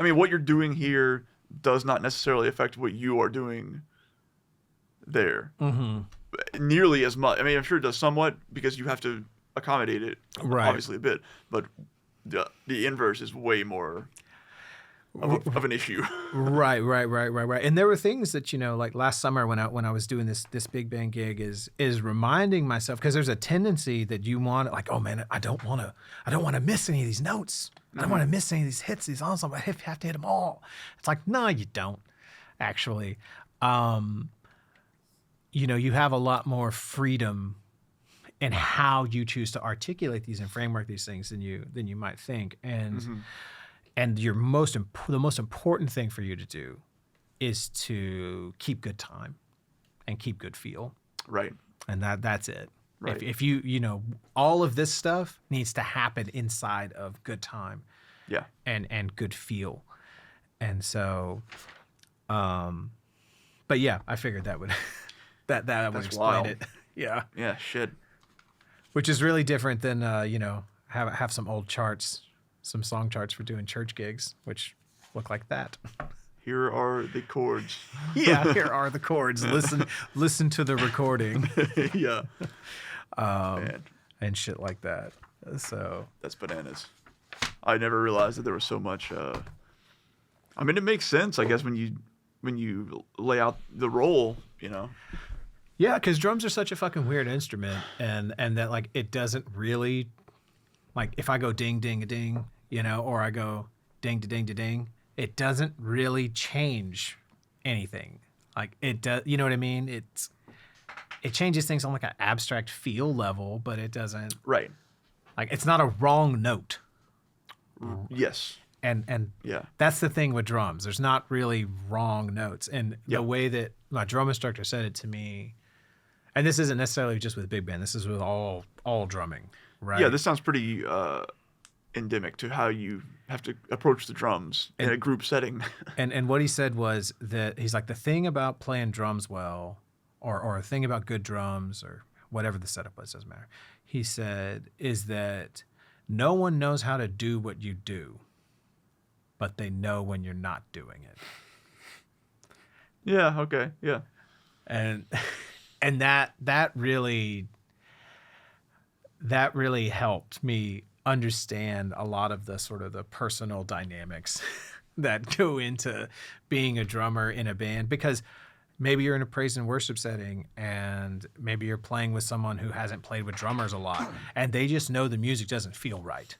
mean, what you're doing here does not necessarily affect what you are doing there. Mm-hmm. Nearly as much. I mean, I'm sure it does somewhat because you have to accommodate it, obviously a bit, but the inverse is way more of an issue. Right. And there were things that, like last summer when I was doing this big band gig is reminding myself, because there's a tendency that you want, like, oh man, I don't want to miss any of these notes. I don't want to miss any of these hits, these ensembles. I have to hit them all. It's like, no, you don't actually. You have a lot more freedom in how you choose to articulate these and framework these things than you might think. And the most important thing for you to do is to keep good time and keep good feel. Right. And that's it. Right. If you all of this stuff needs to happen inside of good time. Yeah. And good feel. And so, but yeah, I figured that would that would explain wild. it. Yeah. Yeah. Shit. Which is really different than have some old charts. Some song charts for doing church gigs, which look like that. Here are the chords. Yeah, here are the chords. Listen to the recording. Yeah. Um, Man, and shit like that. So that's bananas. I never realized that there was so much. I mean, it makes sense, I guess, when you lay out the role, you know. yeah, because drums are such a fucking weird instrument, and that like it doesn't really, like if I go ding ding a ding, you know, or I go ding da ding da ding, it doesn't really change anything. Like it does, you know what I mean? It changes things on like an abstract feel level, but it doesn't. Right. Like it's not a wrong note. Yes. And Yeah. that's the thing with drums. There's not really wrong notes. And the way that my drum instructor said it to me, and this isn't necessarily just with big band, this is with all drumming, right? Yeah, this sounds pretty endemic to how you have to approach the drums in a group setting. and what he said was that he's like, the thing about playing drums well, or a thing about good drums, or whatever the setup was, doesn't matter. He said, is that no one knows how to do what you do, but they know when you're not doing it. Yeah, okay, yeah. And that really helped me understand a lot of the sort of the personal dynamics that go into being a drummer in a band, because maybe you're in a praise and worship setting and maybe you're playing with someone who hasn't played with drummers a lot and they just know the music doesn't feel right.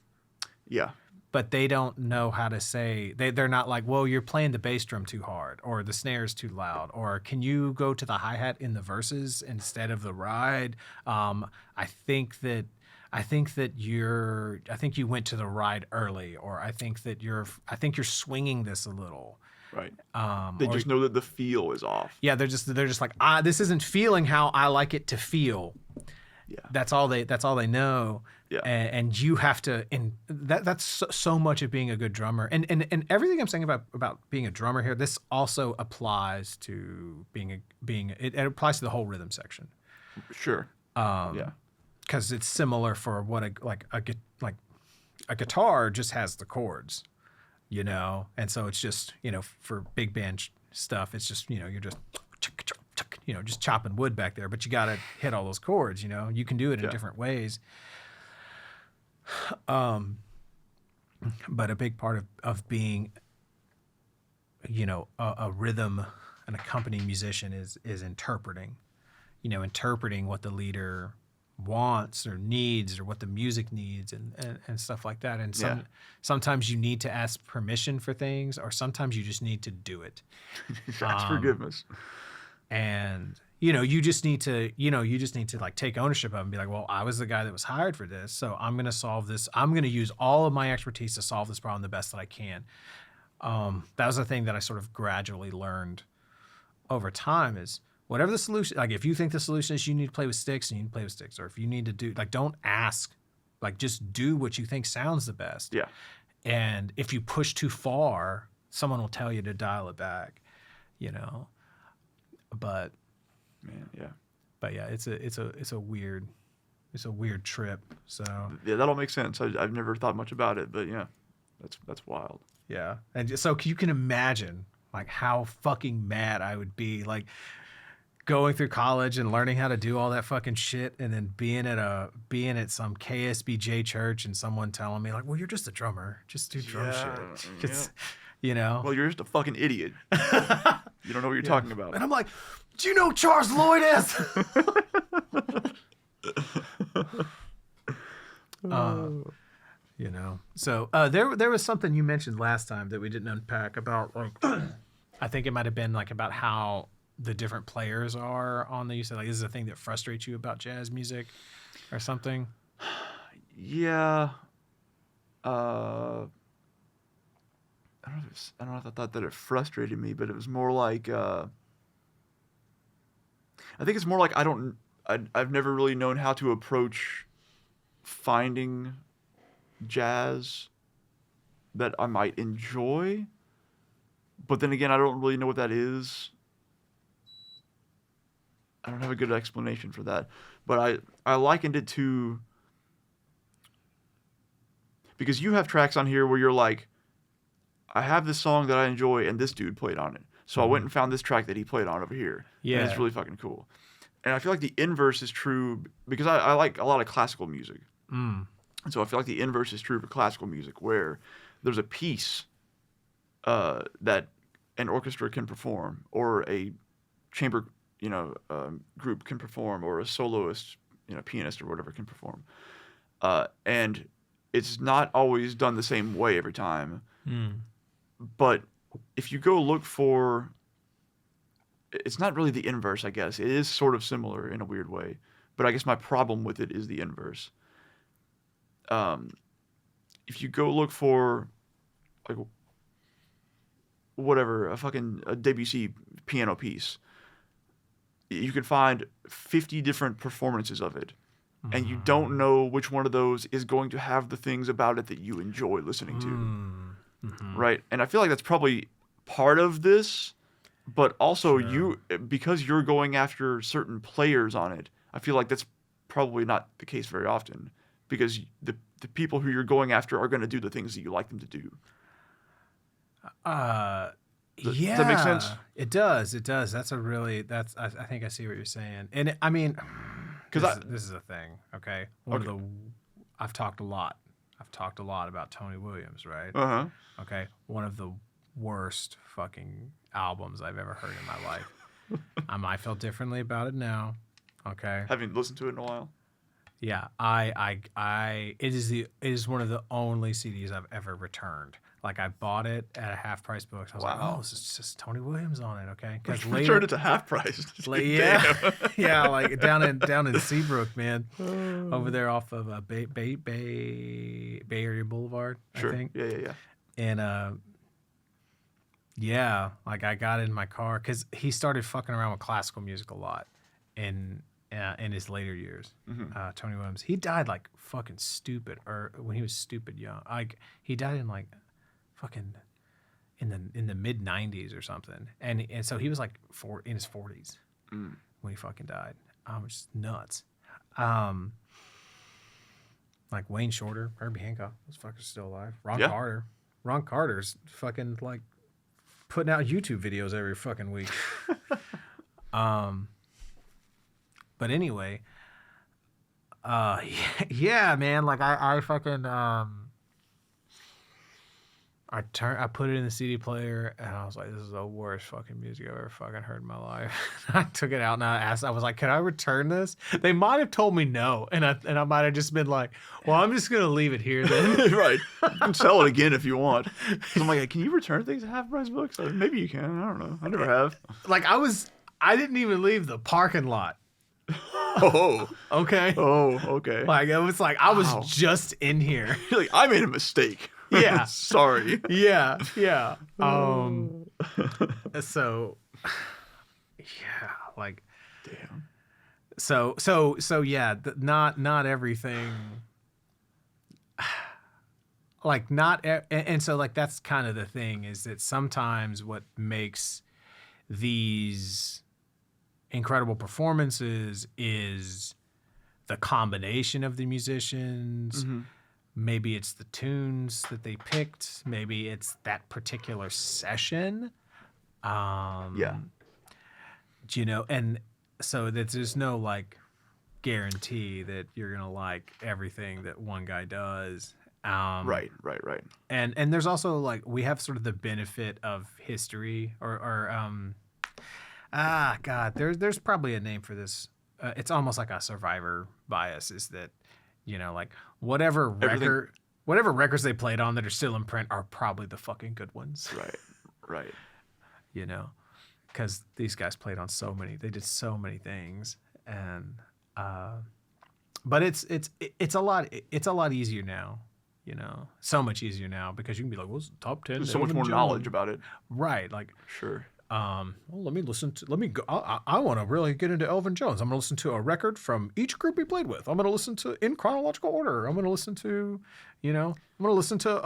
Yeah. But they don't know how to say, they're not like, well, you're playing the bass drum too hard, or the snare's too loud, or can you go to the hi-hat in the verses instead of the ride? I think you went to the ride early, or I think you're swinging this a little. Right. They just know that the feel is off. Yeah, they're just like, this isn't feeling how I like it to feel. Yeah. That's all they know. Yeah. And you have to, and that's so much of being a good drummer. And everything I'm saying about being a drummer here, this also applies to it applies to the whole rhythm section. Sure. Yeah. Because it's similar for what a guitar just has the chords, you know, and so it's just, you know, for big band stuff, it's just, you know, you're just just chopping wood back there, but you got to hit all those chords, you know. You can do it in different ways. But a big part of being, you know, a rhythm and accompanying musician is interpreting what the leader wants or needs, or what the music needs, and stuff like that. And sometimes you need to ask permission for things, or sometimes you just need to do it. Ask forgiveness. And you just need to like take ownership of it and be like, well, I was the guy that was hired for this, so I'm going to solve this. I'm going to use all of my expertise to solve this problem the best that I can. That was the thing that I sort of gradually learned over time, is whatever the solution, like if you think the solution is you need to play with sticks, and you need to play with sticks, or if you need to do, like, don't ask, like just do what you think sounds the best. Yeah. And if you push too far, someone will tell you to dial it back, you know. But man, yeah. But yeah, it's a weird trip. So yeah, that all makes sense. I've never thought much about it, but yeah, that's wild. Yeah, and so you can imagine like how fucking mad I would be, like going through college and learning how to do all that fucking shit, and then being at some KSBJ church and someone telling me like, well, you're just a drummer, just do drum shit. Just, you know. Well, you're just a fucking idiot. You don't know what you're talking about. And I'm like, do you know who Charles Lloyd is? You know. So there was something you mentioned last time that we didn't unpack about, like, I think it might have been like about how the different players are on the. You said like this is a thing that frustrates you about jazz music, or something. Yeah. I don't know if I thought that it frustrated me, but it was more like I think it's more like I've never really known how to approach finding jazz that I might enjoy, but then again, I don't really know what that is. I don't have a good explanation for that, but I likened it to, because you have tracks on here where you're like, I have this song that I enjoy, and this dude played on it. So I went and found this track that he played on over here. Yeah. And it's really fucking cool. And I feel like the inverse is true because I like a lot of classical music. Mm. And so I feel like the inverse is true for classical music, where there's a piece that an orchestra can perform, or a chamber, group can perform, or a soloist, pianist or whatever can perform. And it's not always done the same way every time. Mm. But if you go look for, it's not really the inverse, I guess. It is sort of similar in a weird way. But I guess my problem with it is the inverse. If you go look for, like, whatever, a Debussy piano piece, you could find 50 different performances of it. And you don't know which one of those is going to have the things about it that you enjoy listening to. Mm-hmm. Right? And I feel like that's probably part of this, but also because you're going after certain players on it, I feel like that's probably not the case very often, because the people who you're going after are going to do the things that you like them to do. Does that make sense? It does. I think I see what you're saying. And I mean, this is a thing, okay? I've talked a lot about Tony Williams, right? Uh-huh. Okay. One of the worst fucking albums I've ever heard in my life. I feel differently about it now. Okay. Having listened to it in a while. Yeah. It is one of the only CDs I've ever returned. Like, I bought it at a half price book. I was like, oh, this is just Tony Williams on it, okay? Because returned it to half price. Yeah, yeah, like down in Seabrook, man, over there off of Bay Area Boulevard, sure. I think. Yeah. And yeah, like, I got in my car because he started fucking around with classical music a lot in his later years. Mm-hmm. Tony Williams, he died like fucking stupid, or when he was stupid young. Like, he died in like fucking in the mid 90s or something, and so he was like in his 40s when he fucking died. Which is nuts. Like Wayne Shorter, Herbie Hancock, those fuckers still alive. Ron Carter's fucking like putting out YouTube videos every fucking week. But anyway, yeah, man, like I fucking I put it in the CD player, and I was like, this is the worst fucking music I've ever fucking heard in my life. I took it out and I was like, can I return this? They might have told me no, and I might have just been like, well, I'm just gonna leave it here then. Right. You can sell it again if you want. So I'm like, can you return things at half price books? Maybe you can. I don't know. I never have. Like, I didn't even leave the parking lot. Oh. Okay. Oh, okay. Like, it was like I was just in here. You're like, I made a mistake. Yeah. Sorry. Yeah. So, yeah, like, damn. So yeah, not everything. Like, and so, like, that's kind of the thing, is that sometimes what makes these incredible performances is the combination of the musicians. Mm-hmm. Maybe it's the tunes that they picked. Maybe it's that particular session. Yeah. And so that there's no like guarantee that you're gonna like everything that one guy does. Right. And there's also, like, we have sort of the benefit of history, God, there's probably a name for this. It's almost like a survivor bias, is that, like, whatever records they played on that are still in print are probably the fucking good ones. Right. Because these guys played on they did so many things, and but it's a lot easier now. So much easier now, because you can be like, what's the top 10? There's so much more knowledge about it. Right. Like, sure. Well, let me go. I want to really get into Elvin Jones. I'm going to listen to a record from each group he played with. I'm going to listen to in chronological order. I'm going to listen to, I'm going to listen to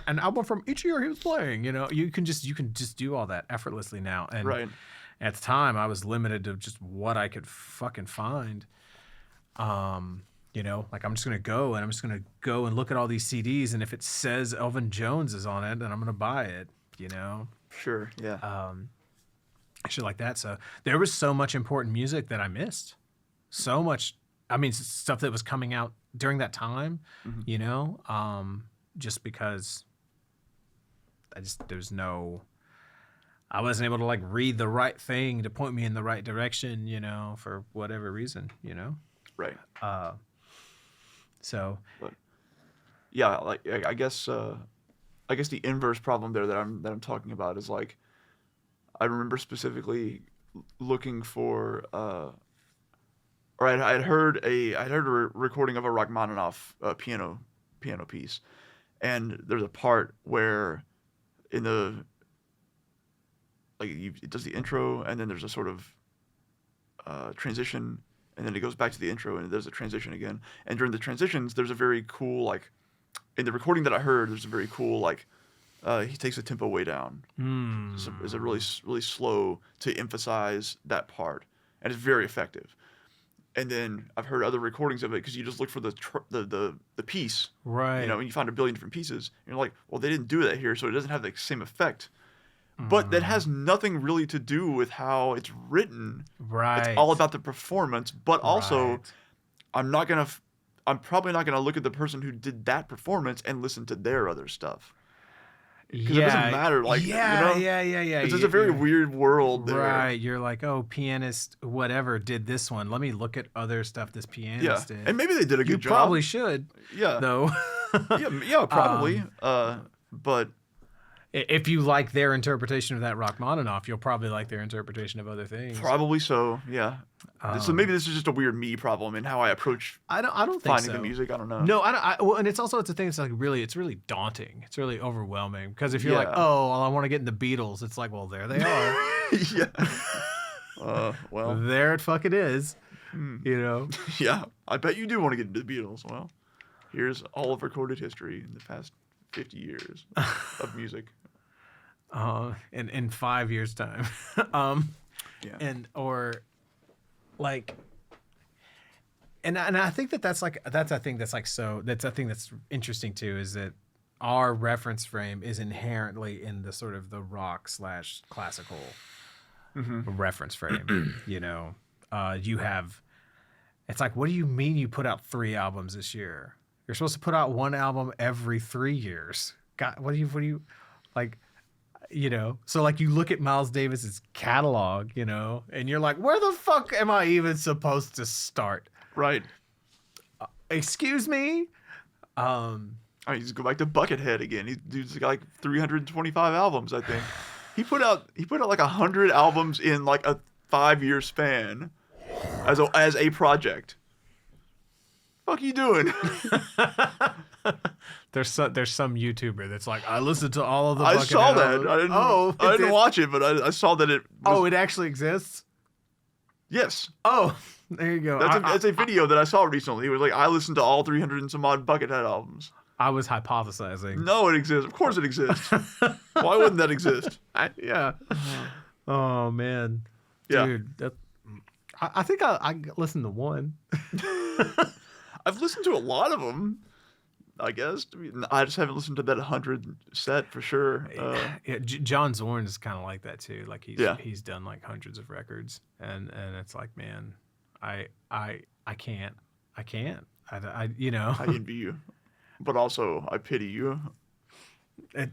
an album from each year he was playing. You can just do all that effortlessly now. And right. At the time, I was limited to just what I could fucking find. You know, like I'm just gonna go and look at all these CDs, and if it says Elvin Jones is on it, then I'm gonna buy it. You know, Sure. Yeah. shit like that. So there was so much important music that I missed. So much. I mean, stuff that was coming out during that time. Mhm. You know, just because I wasn't able to like read the right thing to point me in the right direction. You know, for whatever reason. You know. Right. So But yeah, like I guess the inverse problem there that I'm talking about is like I remember specifically looking for or I'd heard a recording of a Rachmaninoff piano piece, and there's a part where in the it does the intro, and then there's a sort of transition, and then it goes back to the intro, and there's a transition again. And during the transitions, there's a very cool like in the recording that I heard, there's a very cool like he takes the tempo way down. So it's a really slow to emphasize that part, and it's very effective. And then I've heard other recordings of it because you just look for the piece, right. you know, and you find a billion different pieces. And you're like, well, they didn't do that here, so it doesn't have the same effect. But that has nothing really to do with how it's written. Right. It's all about the performance. But also, Right. I'm probably not gonna look at the person who did that performance and listen to their other stuff. Because it doesn't matter. Like, yeah, you know, yeah. it's just a very weird world there. Right. You're like, oh, pianist, whatever, did this one. Let me look at other stuff this pianist did. And maybe they did a good job. You probably should. Yeah. Though. yeah, probably. But if you like their interpretation of that Rachmaninoff, you'll probably like their interpretation of other things. probably so. Yeah. So maybe this is just a weird me problem in how I approach I don't think finding so. the music. I don't know. No, well, and it's a thing. It's like it's really daunting. It's really overwhelming because if you're like, Yeah. oh, well, I want to get in the Beatles, it's like, well, there they are. yeah. Well. There it fucking is. You know. Yeah. I bet you do want to get into the Beatles. Well, here's all of recorded history in the past 50 years of music. In 5 years' time. Yeah. And I think that's a thing that's interesting too, is that our reference frame is inherently in the sort of the rock / classical reference frame. You know, it's like, what do you mean you put out 3 albums this year? You're supposed to put out 1 album every 3 years. God, what do you like? You know, so like you look at Miles Davis's catalog, you know, and you're like, where the fuck am I even supposed to start? Right. Excuse me? I mean, just go back to Buckethead again. Dude's got like 325 albums, I think. He put out like 100 albums in like a 5-year span as a project. Fuck you doing? There's some YouTuber that's like, I listened to all of the. I saw that. albums. I didn't watch it, but I saw that it. It actually exists. Yes. Oh, there you go. That's a video that I saw recently. It was like, I listened to all 300 and some odd Buckethead albums. I was hypothesizing. No, it exists. Of course it exists. Why wouldn't that exist? Yeah. Oh man. Yeah. Dude, I think I listened to one. I've listened to a lot of them, I guess. I mean, I just haven't listened to that 100 set for sure. John Zorn is kind of like that too. Like he's done like hundreds of records, and it's like, man, I can't. You know. I envy you, but also I pity you.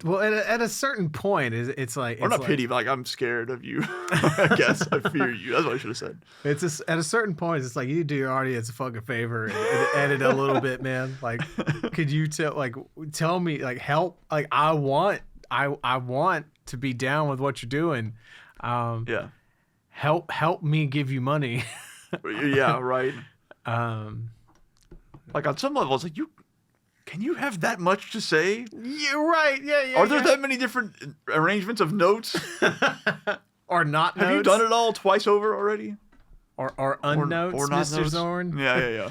Well, at a certain point, it's like, Or not pity, but like I'm scared of you. I guess I fear you. That's what I should have said. It's just, at a certain point, it's like, you do your audience a fucking favor and edit a little bit, man. Like, could you tell me, like, help? Like, I want to be down with what you're doing. Yeah. Help me give you money. Yeah. Right. Like on some levels, like can you have that much to say? You're right. Yeah. Are there that many different arrangements of notes? Or not Have notes? you done it all twice over already? Or unnotes, or not Mr. notes? Zorn? Yeah.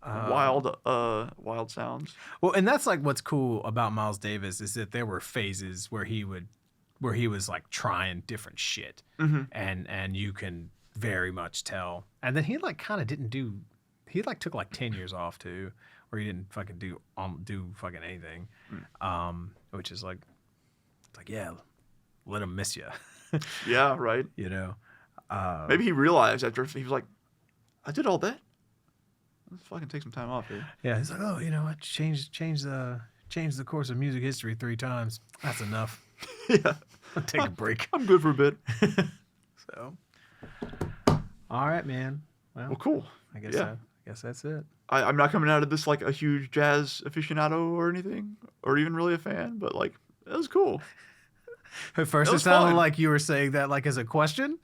Wild sounds. Well, and that's like what's cool about Miles Davis is that there were phases where he was like trying different shit, and you can very much tell. And then he like kind of didn't do he like took like 10 years off too, where he didn't fucking do fucking anything. Which is like, it's like, yeah, let him miss you. Yeah, right. You know. Maybe he realized after he was like, I did all that. Let's fucking take some time off here. Yeah, he's like, oh, you know, I changed the course of music history 3 times. That's enough. Yeah. I'll take a break. I'm good for a bit. So, all right, man. Well, cool. I guess Yeah. I guess that's it. I'm not coming out of this like a huge jazz aficionado or anything, or even really a fan, but like it was cool. At first, it sounded like you were saying that like as a question.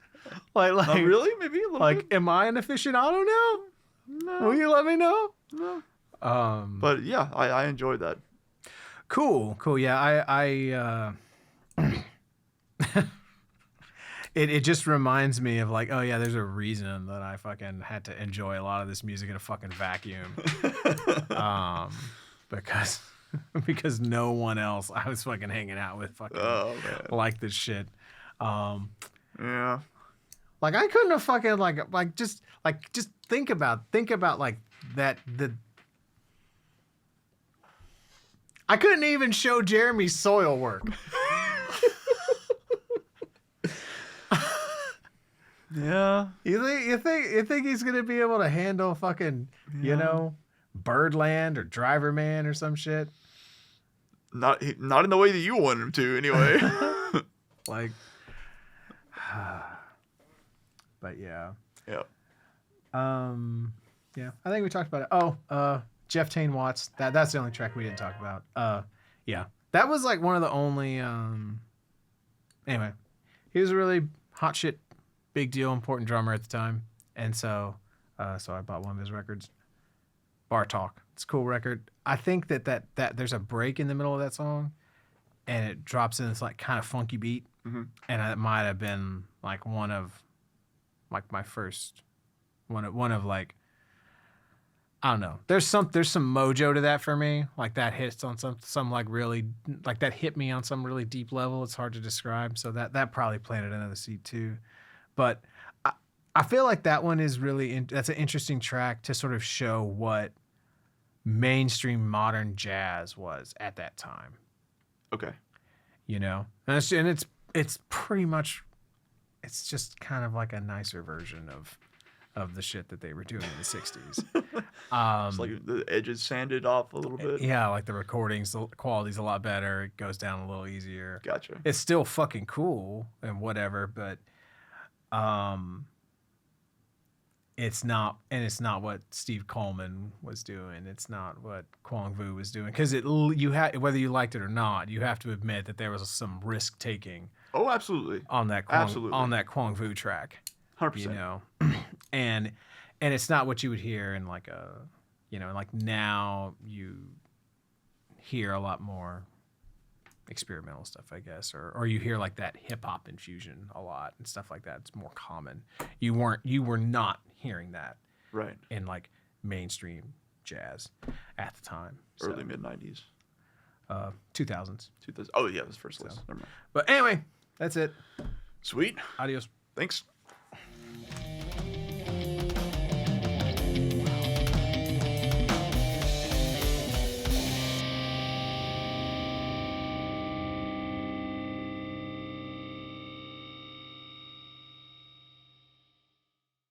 Like Not really? Maybe a little like, bit. am I an aficionado now? No. Will you let me know? No. But yeah, I enjoyed that. Cool. Yeah, I it just reminds me of like, oh yeah, there's a reason that I fucking had to enjoy a lot of this music in a fucking vacuum. Because no one else I was fucking hanging out with fucking like this shit. Yeah. Like I couldn't have fucking just think about like that I couldn't even show Jeremy soil work. Yeah. You think he's gonna be able to handle fucking you know Birdland or Driverman or some shit? Not in the way that you want him to, anyway. Like, but yeah. Yeah. Yeah. I think we talked about it. Oh, Jeff Tain Watts. That's the only track we didn't talk about. Yeah. That was like one of the only. Anyway, he was a really hot shit, big deal, important drummer at the time, and so I bought one of his records. Bar Talk. It's a cool record. I think that there's a break in the middle of that song, and it drops in this like kind of funky beat, and it might have been like one of my first one of like, I don't know. There's some mojo to that for me. Like that hits on some like really like that hit me on some really deep level. It's hard to describe. So that probably planted another seed too. But I feel like that one is really that's an interesting track to sort of show what mainstream modern jazz was at that time. Okay. You know, and it's pretty much, it's just kind of like a nicer version of the shit that they were doing in the 60s. It's like the edges sanded off a little bit. Yeah, like the recordings, the quality's a lot better. It goes down a little easier. Gotcha. It's still fucking cool and whatever, but it's not what Steve Coleman was doing. It's not what Cuong Vu was doing. Because whether you liked it or not, you have to admit that there was some risk taking. Oh, absolutely. On that Cuong Vu track. 100%. You know, and it's not what you would hear in like a, you know, like now you hear a lot more experimental stuff, I guess, or you hear like that hip hop infusion a lot and stuff like that. It's more common. You were not hearing that right in like mainstream jazz at the time. Early mid 90s. 2000s. 2000. Oh yeah, this first list. Never mind. But anyway, that's it. Sweet. Adios. Thanks.